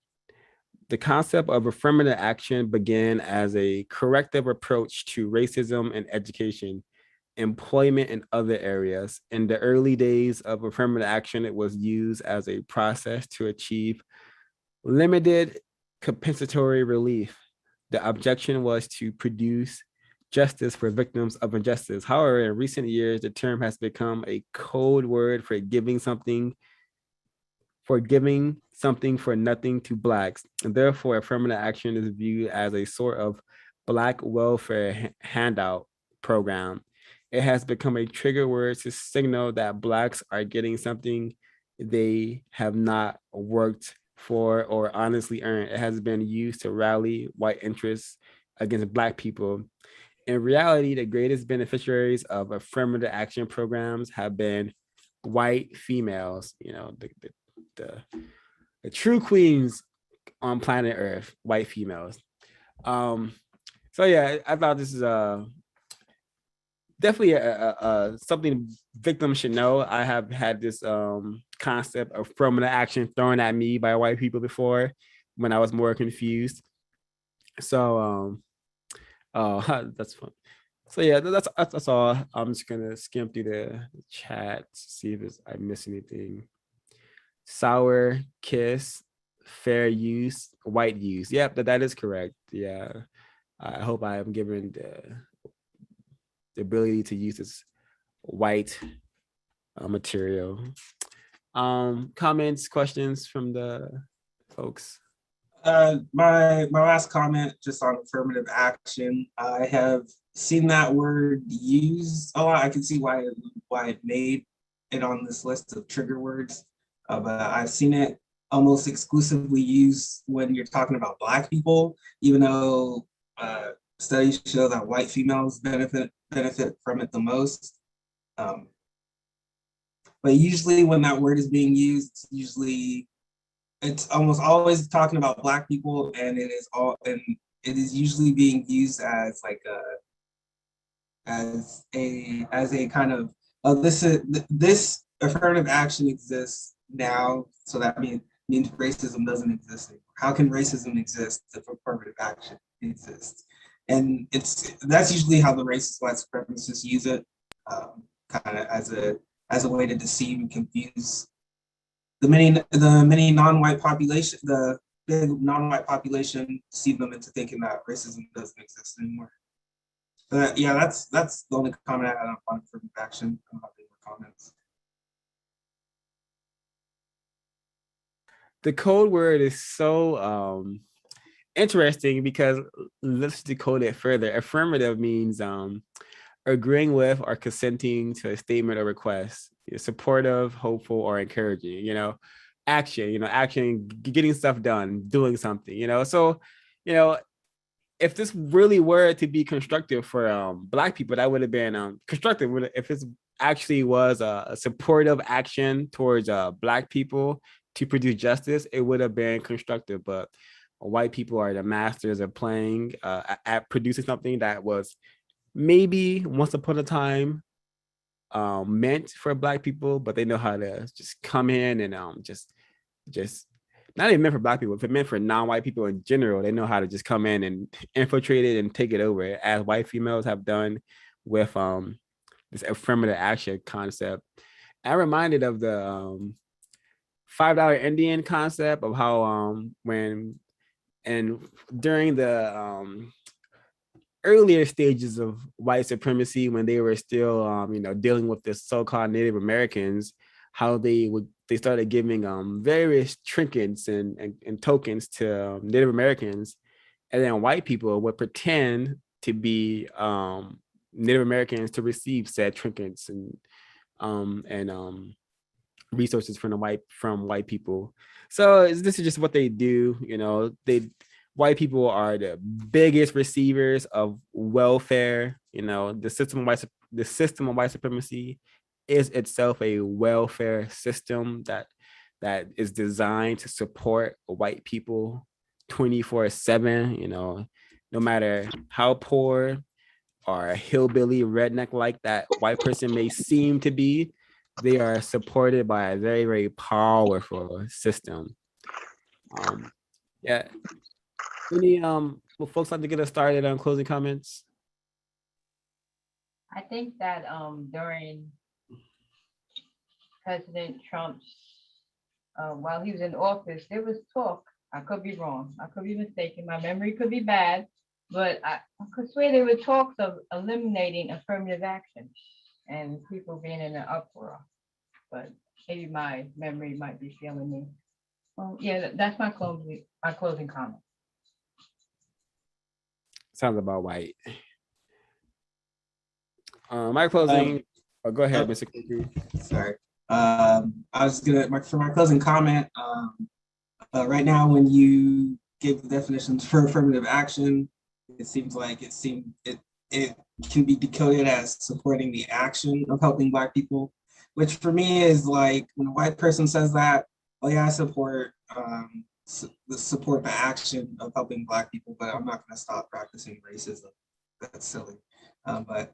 The concept of affirmative action began as a corrective approach to racism in education, employment, and other areas. In the early days of affirmative action, it was used as a process to achieve limited compensatory relief. The objection was to produce justice for victims of injustice. However, in recent years, the term has become a code word for giving something for nothing to Blacks. And therefore, affirmative action is viewed as a sort of Black welfare handout program. It has become a trigger word to signal that Blacks are getting something they have not worked for or honestly earned. It has been used to rally white interests against Black people. In reality, the greatest beneficiaries of affirmative action programs have been white females, the true queens on planet Earth, white females. I thought this is definitely something victims should know. I have had this concept of affirmative action thrown at me by white people before when I was more confused. So that's fun. So that's all. I'm just gonna skim through the chat to see if I miss anything. Sour kiss, fair use, white use. Yep, that is correct. Yeah, I hope I am given the ability to use this white material. Comments, questions from the folks? My last comment just on affirmative action. I have seen that word used a lot. I can see why it made it on this list of trigger words. But I've seen it almost exclusively used when you're talking about Black people, even though studies show that white females benefit from it the most. But usually when that word is being used, it's almost always talking about Black people, and it is usually being used as like as a kind of this affirmative action exists now, so that means racism doesn't exist anymore. How can racism exist if affirmative action exists? and that's usually how the racist white supremacists use it, kind of as a way to deceive and confuse the many non-white population, the big non-white population, deceive them into thinking that racism doesn't exist anymore. But yeah, that's the only comment I had on affirmative action. I don't have any more comments. The code word is so interesting because let's decode it further. Affirmative means agreeing with or consenting to a statement or request. Supportive, hopeful, or encouraging. Action, getting stuff done, doing something. So, if this really were to be constructive for Black people, that would have been constructive. If it actually was a supportive action towards Black people to produce justice, it would have been constructive. But white people are the masters of playing at producing something that was maybe once upon a time meant for Black people, but they know how to just come in and just not even meant for Black people. If it meant for non-white people in general, they know how to just come in and infiltrate it and take it over, as white females have done with this affirmative action concept. I'm reminded of the $5 Indian concept of how during the earlier stages of white supremacy, when they were still dealing with the so-called Native Americans, how they started giving various trinkets and tokens to Native Americans, and then white people would pretend to be Native Americans to receive said trinkets and resources from white people. So this is just what they do. White people are the biggest receivers of welfare. The system of white supremacy is itself a welfare system that is designed to support white people 24/7. No matter how poor or hillbilly redneck like that white person may seem to be, they are supported by a very, very powerful system. Yeah. Any will folks like to get us started on closing comments? I think that during President Trump's while he was in office, there was talk. I could be wrong. I could be mistaken. My memory could be bad, but I could swear there were talks of eliminating affirmative action and people being in an uproar. But maybe my memory might be failing me. Well, yeah, that's my closing comment. Sounds about white. My closing. Go ahead, Mr. Cookie. Sorry. I was for my closing comment. Right now, when you give the definitions for affirmative action, it seems like it can be decoded as supporting the action of helping Black people, which for me is like when a white person says that, oh yeah, I support the action of helping Black people, but I'm not going to stop practicing racism. That's silly. But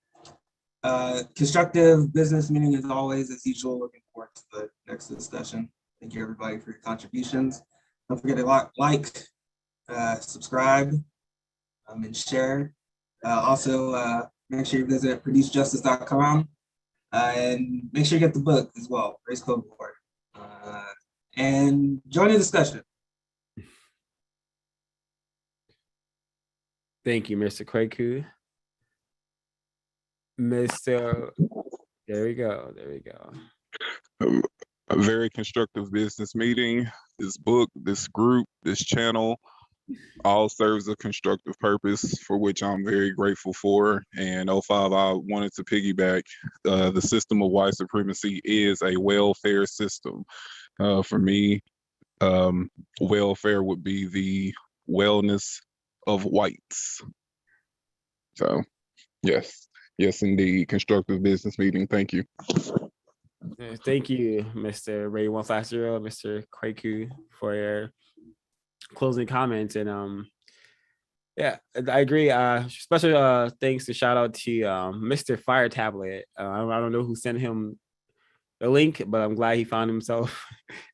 constructive business meeting as always, as usual. Looking forward to the next discussion. Thank you everybody for your contributions. Don't forget to like, subscribe, and share. Also, make sure you visit producejustice.com and make sure you get the book as well, Race Code War, and join the discussion. Thank you, Mr. Kwaku. There we go. A very constructive business meeting. This book, this group, this channel, all serves a constructive purpose for which I'm very grateful for. And 05, I wanted to piggyback. The system of white supremacy is a welfare system. For me, welfare would be the wellness of whites. So, yes, indeed, constructive business meeting. Thank you. Thank you, Mr. Ray 150, Mr. Kwaku, for your closing comments. And yeah, I agree. Special thanks to shout out to Mr. Fire Tablet. I don't know who sent him the link, but I'm glad he found himself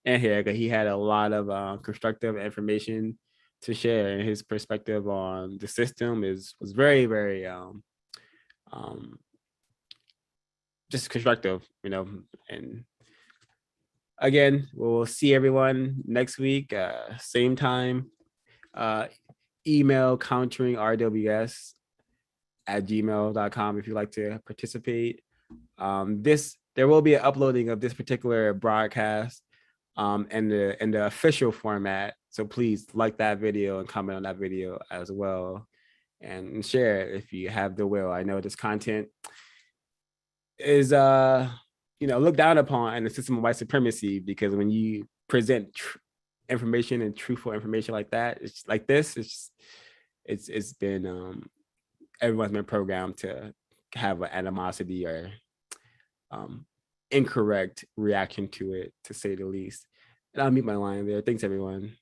in here because he had a lot of constructive information to share. And his perspective on the system was very, very just constructive, and again, we'll see everyone next week, same time. Email counteringRWS@gmail.com if you'd like to participate. There will be an uploading of this particular broadcast in the official format. So please like that video and comment on that video as well, and share it if you have the will. I know this content is looked down upon in the system of white supremacy, because when you present information and truthful information like that, it's like this, it's been everyone's been programmed to have an animosity or incorrect reaction to it, to say the least. And I'll mute my line there. Thanks, everyone.